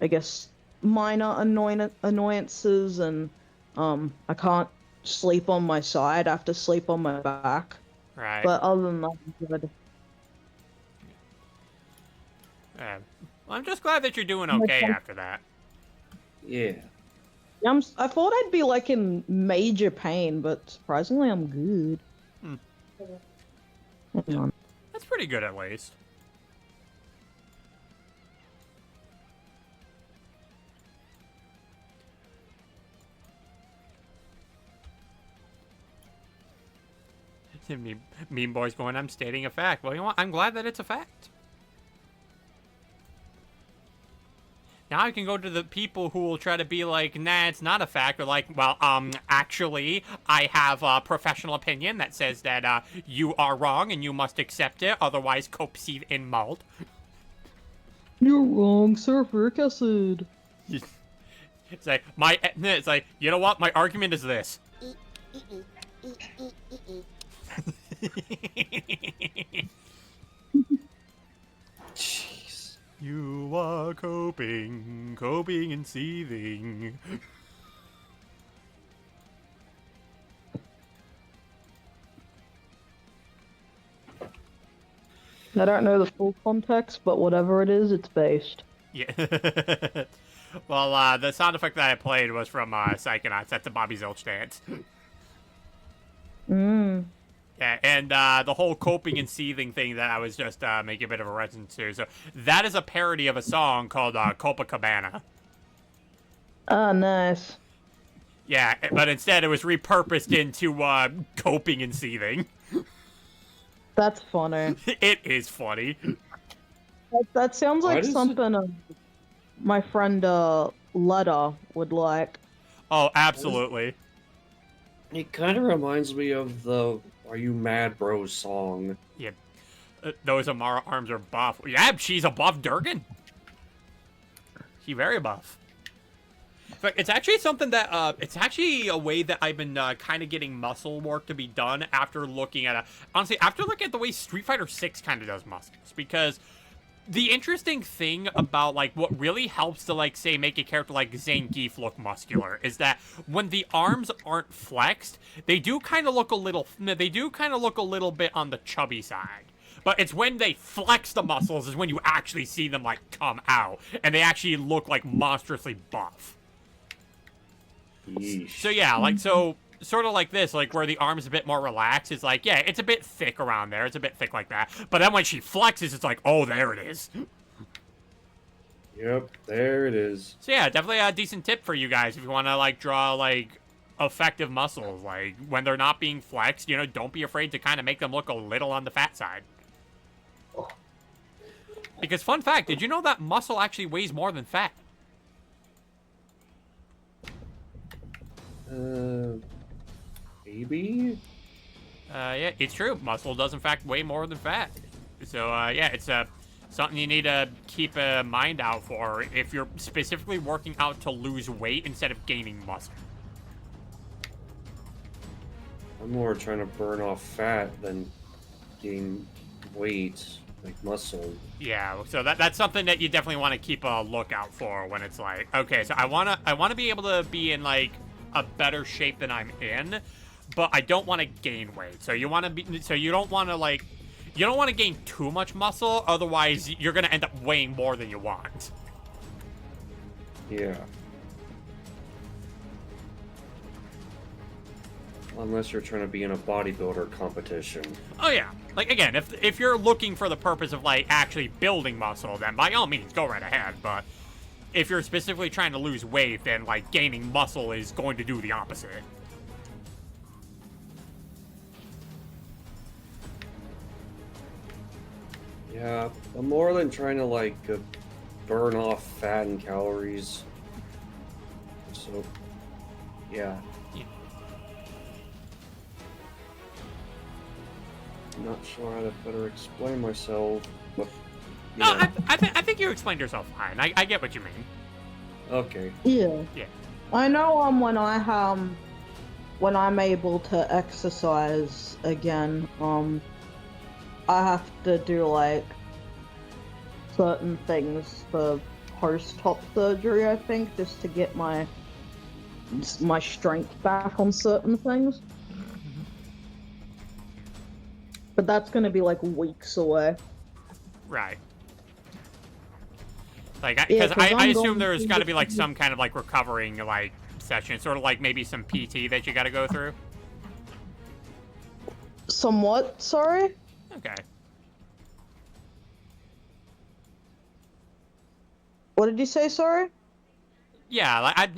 I guess, minor annoyances, and I can't sleep on my side. I have to sleep on my back. Right. But other than that, I'm good. Well, I'm just glad that you're doing okay after that. Yeah. Yeah, I thought I'd be like in major pain, but surprisingly, I'm good. Hmm. Hang on. That's pretty good at least. Meme boy's going, I'm stating a fact. Well, you know what? I'm glad that it's a fact. Now I can go to the people who will try to be like, nah, it's not a fact. Or like, well, actually, I have a professional opinion that says that, you are wrong and you must accept it. Otherwise, cope seed in mold. You're wrong, sulfuric acid. It's like, you know what? My argument is this. Jeez. You are coping and seething. I don't know the full context, but whatever it is, it's based. Yeah. Well, the sound effect that I played was from Psychonauts. That's a Bobby Zilch dance. Mm. Yeah, and the whole coping and seething thing that I was just making a bit of a reference to. So that is a parody of a song called Copacabana. Ah, nice. Yeah, but instead it was repurposed into coping and seething. That's funny. It is funny. That sounds Why like does something my friend Letta would like. Oh, absolutely. It kind of reminds me of the "Are You Mad, Bro" song. Yeah, those Amara arms are buff. Yeah, she's a buff Durgan. She's very buff. In fact, it's actually something that, it's actually a way that I've been kind of getting muscle work to be done after looking at honestly, after looking at the way Street Fighter 6 kind of does muscles. Because the interesting thing about, like, what really helps to, like, say, make a character like Zangief look muscular is that when the arms aren't flexed, they do kind of look a little bit on the chubby side. But it's when they flex the muscles is when you actually see them, like, come out. And they actually look, like, monstrously buff. Yeesh. So yeah, like, so sort of like this, like where the arm's a bit more relaxed, is like, yeah, it's a bit thick around there, it's a bit thick like that. But then when she flexes, it's like, oh, there it is. Yep, there it is. So yeah, definitely a decent tip for you guys if you want to like draw like effective muscles. Like when they're not being flexed, you know, don't be afraid to kind of make them look a little on the fat side. Because fun fact, did you know that muscle actually weighs more than fat? Maybe? Yeah, it's true. Muscle does in fact weigh more than fat. So yeah, it's something you need to keep a mind out for if you're specifically working out to lose weight instead of gaining muscle. I'm more trying to burn off fat than gain weight, like muscle. Yeah, so that's something that you definitely want to keep a lookout for when it's like, okay, so I wanna be able to be in like a better shape than I'm in, but I don't want to gain weight. So you want to be, so you don't want to like, you don't want to gain too much muscle, otherwise you're gonna end up weighing more than you want. Yeah. Unless you're trying to be in a bodybuilder competition. Oh yeah, like again, if you're looking for the purpose of like actually building muscle, then by all means go right ahead. But if you're specifically trying to lose weight, then like gaining muscle is going to do the opposite. Yeah, I'm more than trying to like burn off fat and calories. So, yeah. I'm not sure how to better explain myself, but No, yeah. I think you explained yourself fine. I get what you mean. Okay. Yeah. Yeah. I know when I'm able to exercise again, I have to do like certain things for post-op surgery, I think, just to get my strength back on certain things. But that's gonna be like weeks away. Right. Like, because I I'm assume going there's to got to get- be like some kind of like recovering like session, sort of like maybe some PT that you got to go through. Somewhat, sorry? Okay. What did you say, sorry? Yeah, like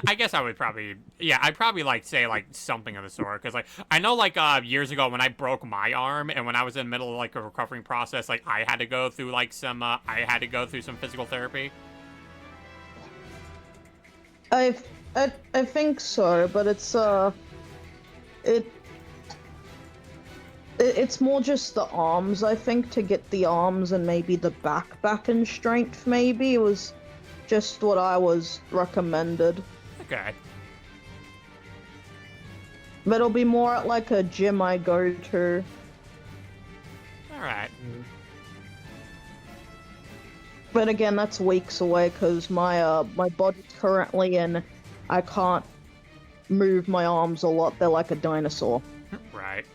I guess I would probably, yeah, I'd probably like say like something of the sort, because like I know like years ago when I broke my arm and when I was in the middle of like a recovering process, like I had to go through like some some physical therapy. I think so, but it's more just the arms, I think, to get the arms and maybe the back in strength, maybe. It was just what I was recommended. Okay. But it'll be more at like a gym I go to. All right. But again, that's weeks away because my body's currently in. I can't move my arms a lot. They're like a dinosaur. Right.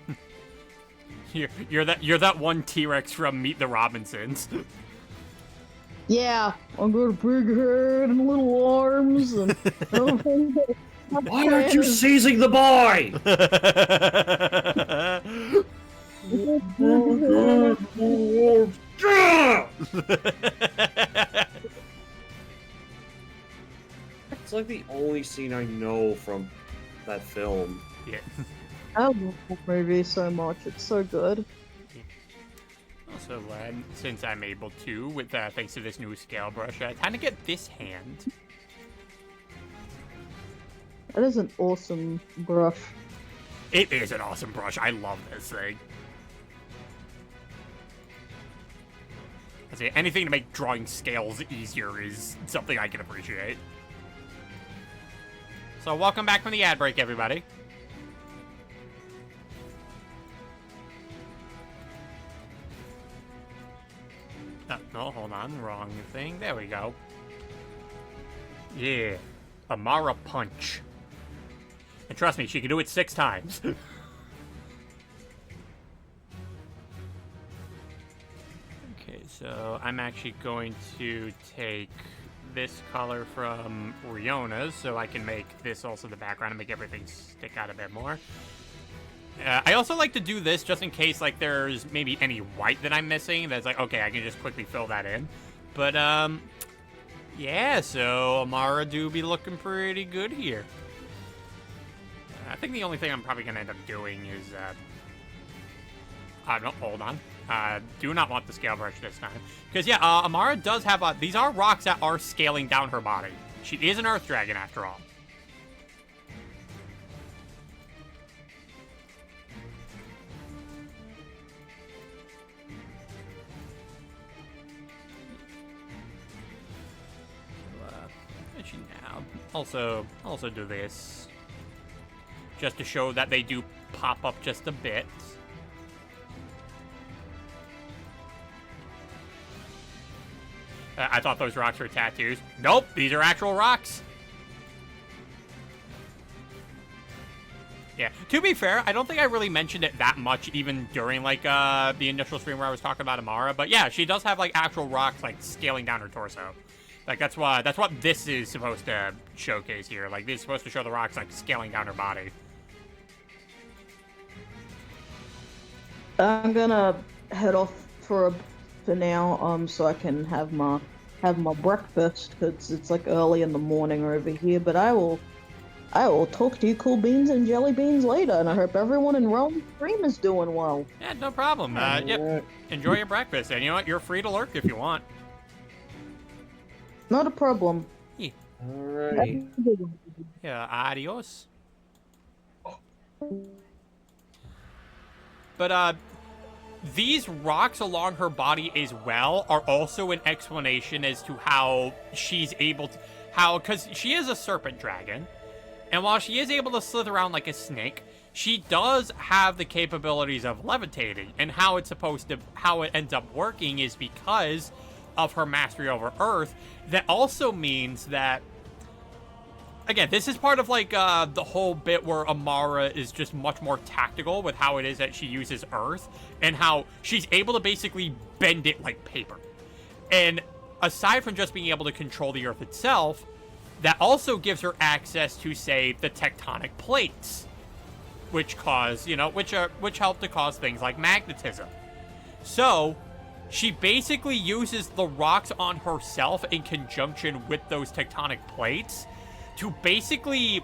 You're that one T-Rex from Meet the Robinsons. Yeah, I've got a big head and little arms and. Why aren't you seizing the boy? It's like the only scene I know from that film. Yeah. I love that movie so much. It's so good. Also, since I'm able to, with thanks to this new scale brush, kind of get this hand. That is an awesome brush. It is an awesome brush. I love this thing. I say anything to make drawing scales easier is something I can appreciate. So welcome back from the ad break, everybody. Oh, no, hold on. Wrong thing. There we go. Yeah. Amara Punch. And trust me, she can do it 6 times. Okay, so I'm actually going to take this color from Riona's so I can make this also the background and make everything stick out a bit more. I also like to do this just in case like there's maybe any white that I'm missing that's like, okay, I can just quickly fill that in. But Yeah, so Amara do be looking pretty good here. I think the only thing I'm probably going to end up doing is... no, hold on. Do not want the scale brush this time. Because, yeah, Amara does have... these are rocks that are scaling down her body. She is an Earth Dragon, after all. She now also do this just to show that they do pop up just a bit. I thought those rocks were tattoos. Nope, these are actual rocks. Yeah, to be fair, I don't think I really mentioned it that much even during, like, the initial stream where I was talking about Amara. But yeah, she does have, like, actual rocks, like, scaling down her torso. Like, that's what this is supposed to showcase here. Like, this is supposed to show the rocks, like, scaling down her body. I'm gonna head off for now, so I can have my breakfast, because it's, like, early in the morning over here, but I will talk to you cool beans and jelly beans later, and I hope everyone in Realm Stream is doing well. Yeah, no problem. Yep. Enjoy your breakfast, and you know what? You're free to lurk if you want. Not a problem. Yeah. Alright. Yeah, adios. But, these rocks along her body as well are also an explanation as to how she's able to... Because she is a serpent dragon, and while she is able to slither around like a snake, she does have the capabilities of levitating, and how it ends up working is because of her mastery over Earth. That also means that, again, this is part of, like, the whole bit where Amara is just much more tactical with how it is that she uses Earth, and how she's able to basically bend it like paper. And aside from just being able to control the Earth itself, that also gives her access to, say, the tectonic plates, which cause, which help to cause things like magnetism. So she basically uses the rocks on herself in conjunction with those tectonic plates to basically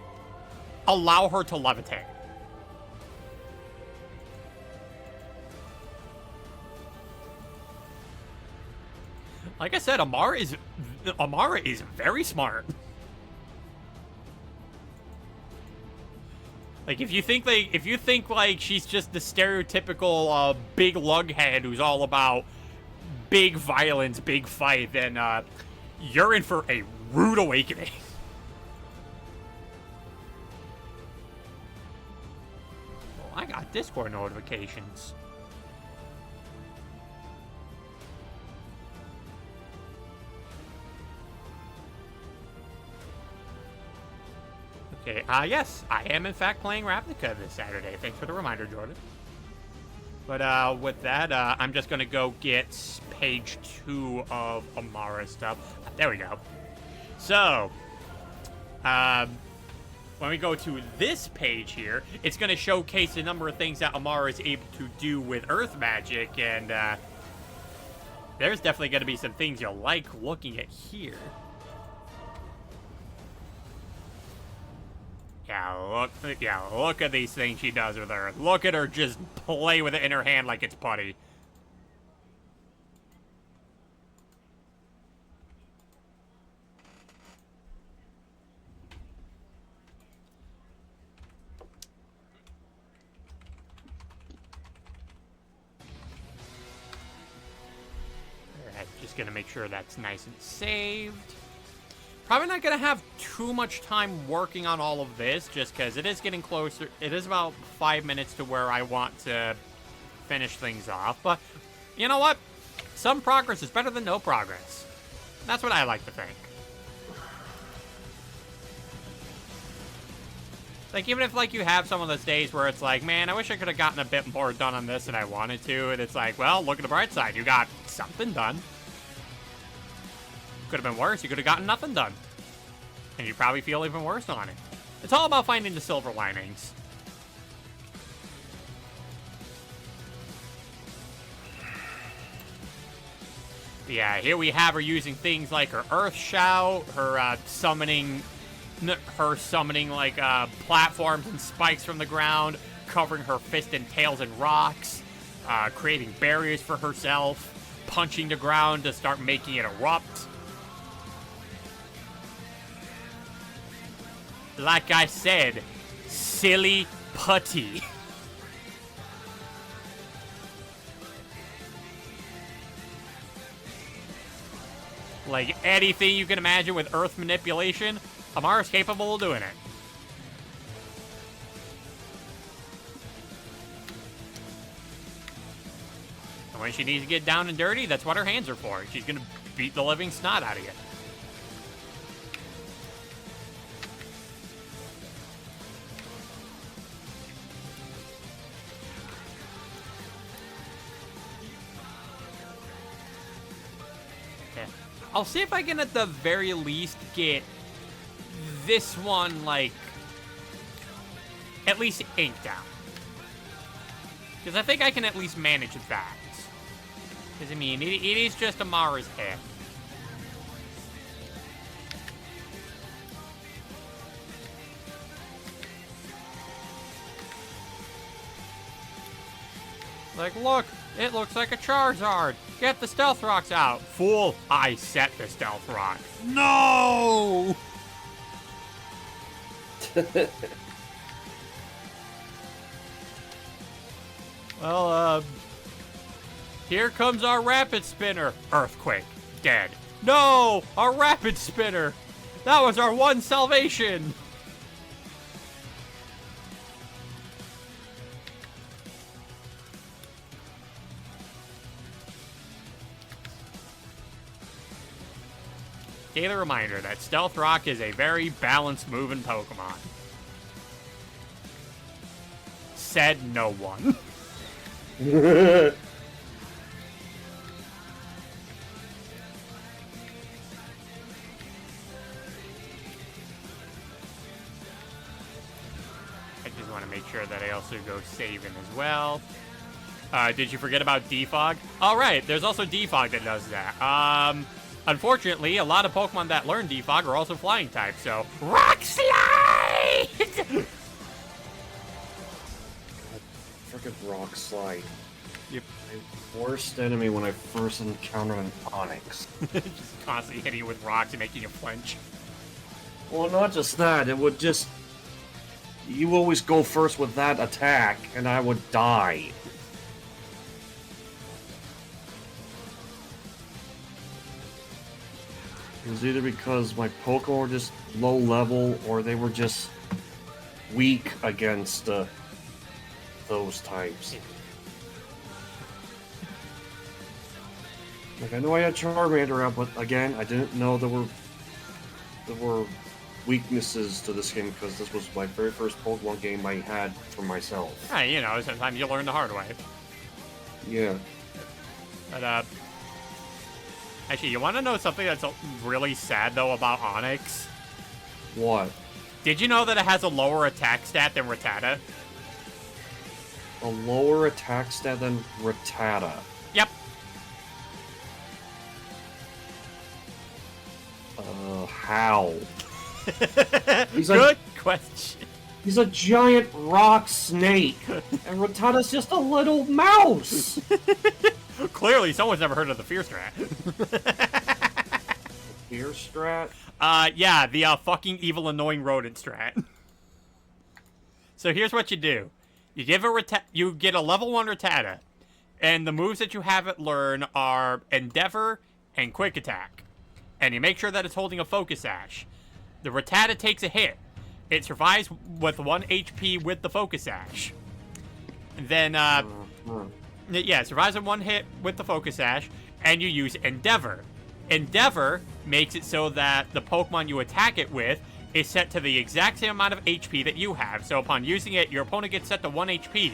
allow her to levitate. Like I said, Amara is very smart. Like, if you think like she's just the stereotypical big lughead who's all about big violence, big fight, then you're in for a rude awakening. Well, I got Discord notifications. Okay, yes, I am in fact playing Ravnica this Saturday. Thanks for the reminder, Jordan. But with that, I'm just gonna go get page 2 of Amara's stuff. There we go. So, when we go to this page here, it's gonna showcase a number of things that Amara is able to do with Earth magic, and there's definitely gonna be some things you'll like looking at here. Yeah, look at these things she does with her. Look at her just play with it in her hand like it's putty. Alright, just gonna make sure that's nice and saved. Probably not going to have too much time working on all of this, just because it is getting closer. It is about 5 minutes to where I want to finish things off. But, you know what? Some progress is better than no progress. That's what I like to think. Like, even if, like, you have some of those days where it's like, man, I wish I could have gotten a bit more done on this than I wanted to. And it's like, well, look at the bright side. You got something done. Could have been worse. You could have gotten nothing done. And you probably feel even worse on it. It's all about finding the silver linings. Yeah, here we have her using things like her Earth Shout, her summoning like platforms and spikes from the ground, covering her fist and tails in rocks, creating barriers for herself, punching the ground to start making it erupt. Like I said, silly putty. Like anything you can imagine with Earth manipulation, Amara's capable of doing it. And when she needs to get down and dirty, that's what her hands are for. She's gonna beat the living snot out of you. I'll see if I can, at the very least, get this one, like, at least inked out. Because I think I can at least manage that. Because, I mean, it is just Amara's head. Like, look, it looks like a Charizard. Get the stealth rocks out. Fool, I set the stealth rock. No! Well, here comes our rapid spinner. Earthquake, dead. No, our rapid spinner. That was our one salvation. Daily reminder that Stealth Rock is a very balanced moving Pokemon. Said no one. I just want to make sure that I also go saving as well. Did you forget about Defog? All right, there's also Defog that does that. Unfortunately, a lot of Pokemon that learn Defog are also flying type, so Rock Slide! Frickin' Rock Slide. Yep. My worst enemy when I first encountered an Onix. Just constantly hitting you with rocks and making you flinch. Well, not just that, it would just... You always go first with that attack, and I would die. It was either because my Pokemon were just low level, or they were just weak against those types. Like, I know I had Charmander out, but again, I didn't know there were weaknesses to this game, because this was my very first Pokemon game I had for myself. Yeah, you know, sometimes you learn the hard way. Yeah. But, actually, you want to know something that's really sad, though, about Onix? What? Did you know that it has a lower attack stat than Rattata? A lower attack stat than Rattata? Yep. How? Good question. He's a giant rock snake, and Rattata's just a little mouse! Clearly, someone's never heard of the Fear Strat. Fear Strat? Yeah, the fucking evil, annoying rodent strat. So here's what you do: you give you get a level 1 Rattata, and the moves that you have it learn are Endeavor and Quick Attack, and you make sure that it's holding a Focus Sash. The Rattata takes a hit. It survives with 1 HP with the Focus Sash. And then, yeah, it survives in 1 hit with the Focus Sash, and you use Endeavor. Endeavor makes it so that the Pokemon you attack it with is set to the exact same amount of HP that you have. So upon using it, your opponent gets set to 1 HP.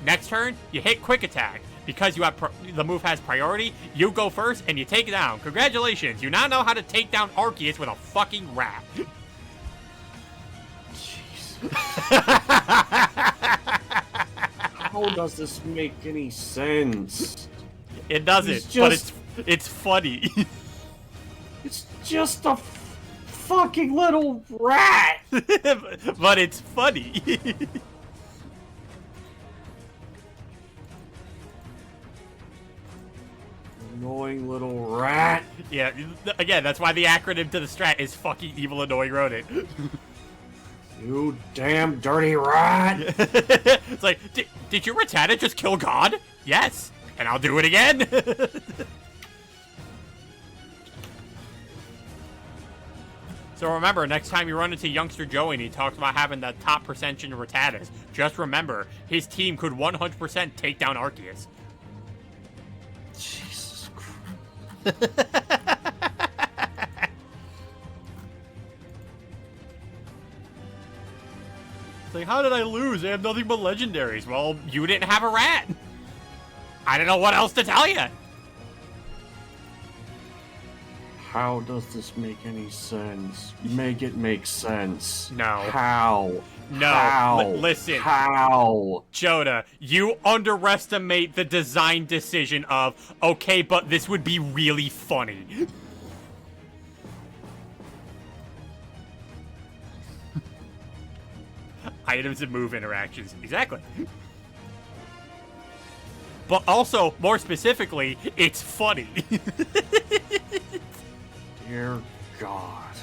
Next turn, you hit Quick Attack. Because you have the move has priority, you go first and you take it down. Congratulations, you now know how to take down Arceus with a fucking rat. Jeez. How does this make any sense? It doesn't, He's but just It's funny. It's just a fucking little rat. But it's funny. Annoying little rat. Yeah, again, that's why the acronym to the strat is fucking evil annoying rodent. You damn dirty rat. It's like, did your Rattata just kill God? Yes, and I'll do it again. So remember, next time you run into youngster Joey and he talks about having the top percentage in Rattatas, just remember, his team could 100% take down Arceus. Jesus Christ. It's like, how did I lose? I have nothing but legendaries. Well, you didn't have a rat. I don't know what else to tell you. How does this make any sense? Make it make sense. No. How? No. How? Listen. How? Joda, you underestimate the design decision of, okay, but this would be really funny. Items and move interactions. Exactly. But also, more specifically, it's funny. Dear God.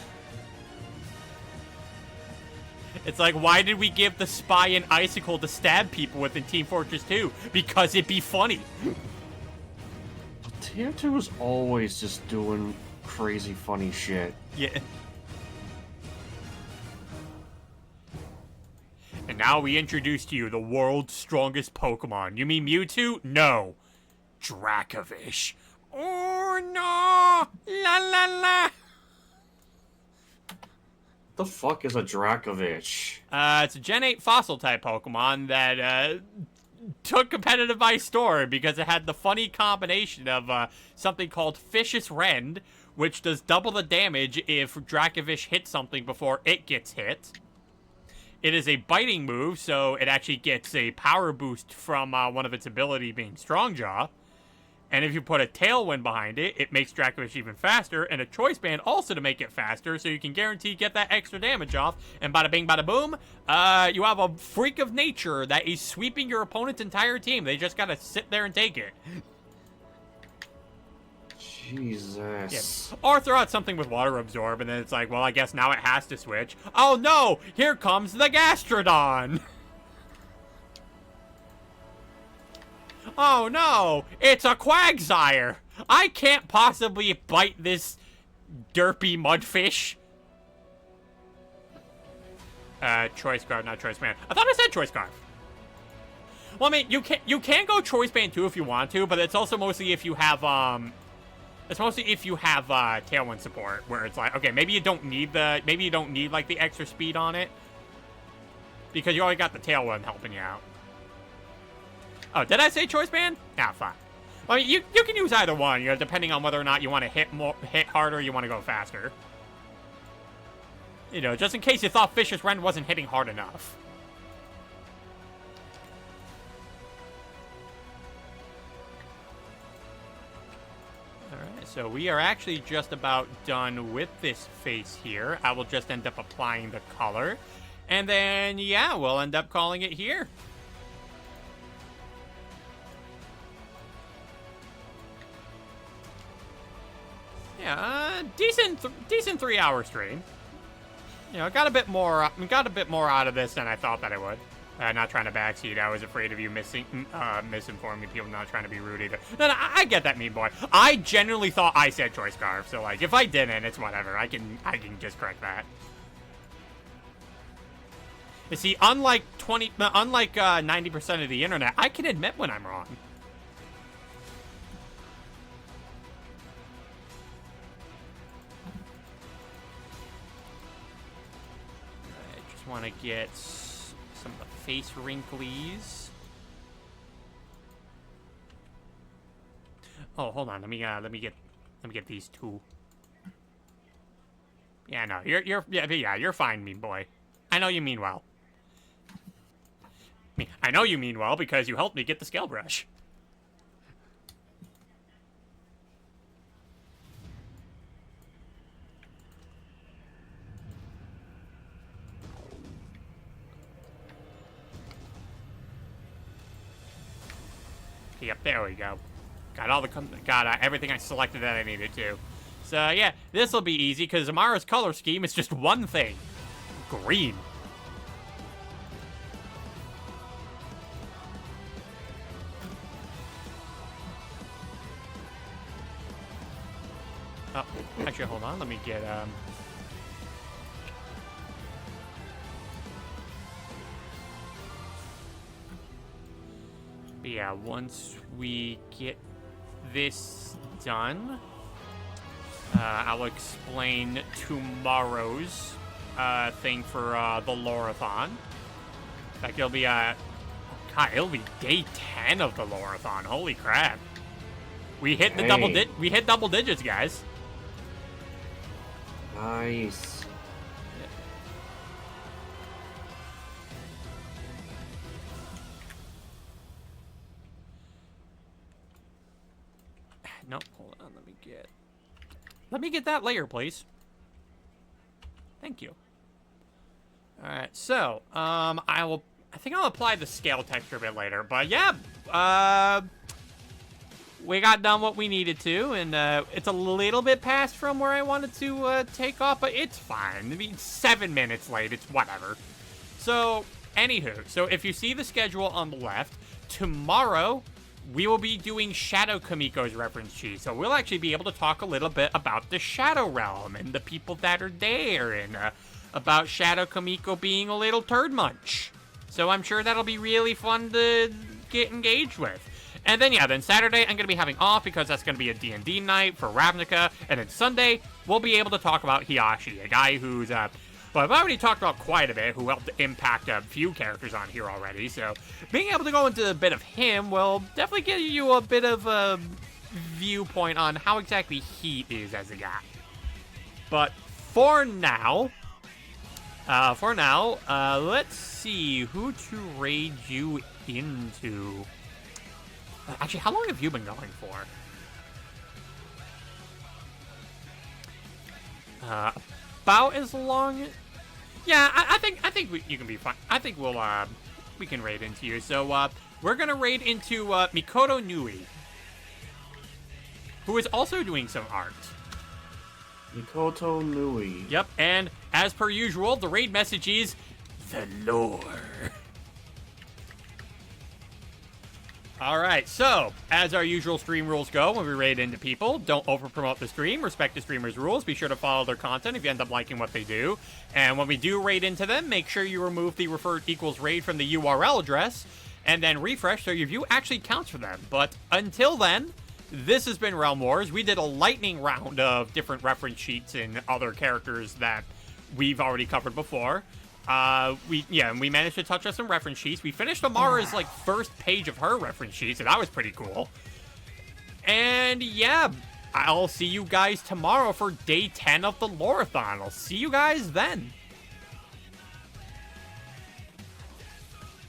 It's like, why did we give the spy an icicle to stab people with in Team Fortress 2? Because it'd be funny. Tier2 was always just doing crazy funny shit. Yeah. And now we introduce to you the world's strongest Pokemon. You mean Mewtwo? No. Dracovish. Oh no! La la la! The fuck is a Dracovish? It's a Gen 8 fossil type Pokemon that took competitive by storm because it had the funny combination of something called Vicious Rend, which does double the damage if Dracovish hits something before it gets hit. It is a biting move, so it actually gets a power boost from one of its ability being Strong Jaw. And if you put a Tailwind behind it, it makes Dracovish even faster, and a Choice Band also to make it faster, so you can guarantee get that extra damage off. And bada bing, bada boom, you have a freak of nature that is sweeping your opponent's entire team. They just gotta sit there and take it. Jesus. Yeah. Or throw out something with Water Absorb, and then it's like, well, I guess now it has to switch. Oh no! Here comes the Gastrodon! Oh no! It's a Quagsire! I can't possibly bite this derpy mudfish. Choice Scarf, not Choice Band. I thought I said Choice Scarf. Well, I mean, you can go Choice Band too if you want to, but it's also mostly if you have, Tailwind support, where it's like, okay, maybe you don't need like the extra speed on it, because you already got the Tailwind helping you out. Oh, did I say Choice Band? Nah, fine. Well, I mean, you can use either one, you know, depending on whether or not you want to hit harder or you want to go faster. You know, just in case you thought Vicious Rend wasn't hitting hard enough. Alright, so we are actually just about done with this face here. I will just end up applying the color. And then, yeah, we'll end up calling it here. Yeah, decent 3-hour stream. You know, got a bit more out of this than I thought that I would. Not trying to backseat. I was afraid of you misinforming people, not trying to be rude either. No, I get that, mean boy. I genuinely thought I said Choice Scarf, so like, if I didn't, it's whatever. I can just correct that. You see, unlike 90% of the internet, I can admit when I'm wrong. Want to get some of the face wrinklies. Oh, hold on. Let me get these two. Yeah, no, you're fine, mean boy. I know you mean well. I know you mean well because you helped me get the scale brush. Yep, there we go. Got all the everything I selected that I needed to. So yeah, this will be easy because Amara's color scheme is just one thing: green. Oh, actually, hold on. Let me get But yeah, once we get this done, I'll explain tomorrow's thing for the lore-a-thon. In fact, it'll be God, it'll be day 10 of the lore-a-thon. Holy crap! We hit the double digits, guys. Nice. No, hold on. Let me get that layer, please. Thank you. All right, so I think I'll apply the scale texture a bit later, but yeah, we got done what we needed to, and it's a little bit past from where I wanted to take off, but it's fine. I mean, 7 minutes late, it's whatever. So, anywho, so if you see the schedule on the left, tomorrow we will be doing Shadow Kamiko's reference sheet, so we'll actually be able to talk a little bit about the Shadow Realm and the people that are there, and about Shadow Kamiko being a little turd munch. So I'm sure that'll be really fun to get engaged with. And then, yeah, then Saturday I'm going to be having off because that's going to be a D&D night for Ravnica. And then Sunday, we'll be able to talk about Hiyashi, a guy who's, well, I've already talked about quite a bit, who helped impact a few characters on here already. So being able to go into a bit of him will definitely give you a bit of a viewpoint on how exactly he is as a guy. But for now, let's see who to raid you into. Actually, how long have you been going for? About as long. Yeah, I think you can be fine. I think we can raid into you. So we're gonna raid into Mikoto Nui, who is also doing some art. Mikoto Nui. Yep, and as per usual, the raid message is the lore. Alright, so, as our usual stream rules go when we raid into people, don't over-promote the stream, respect the streamer's rules, be sure to follow their content if you end up liking what they do, and when we do raid into them, make sure you remove the referred equals raid from the URL address, and then refresh so your view actually counts for them. But until then, this has been Realm Wars. We did a lightning round of different reference sheets and other characters that we've already covered before. We managed to touch on some reference sheets. We finished Amara's, first page of her reference sheet, so that was pretty cool. And, yeah, I'll see you guys tomorrow for day 10 of the lore-a-thon. I'll see you guys then.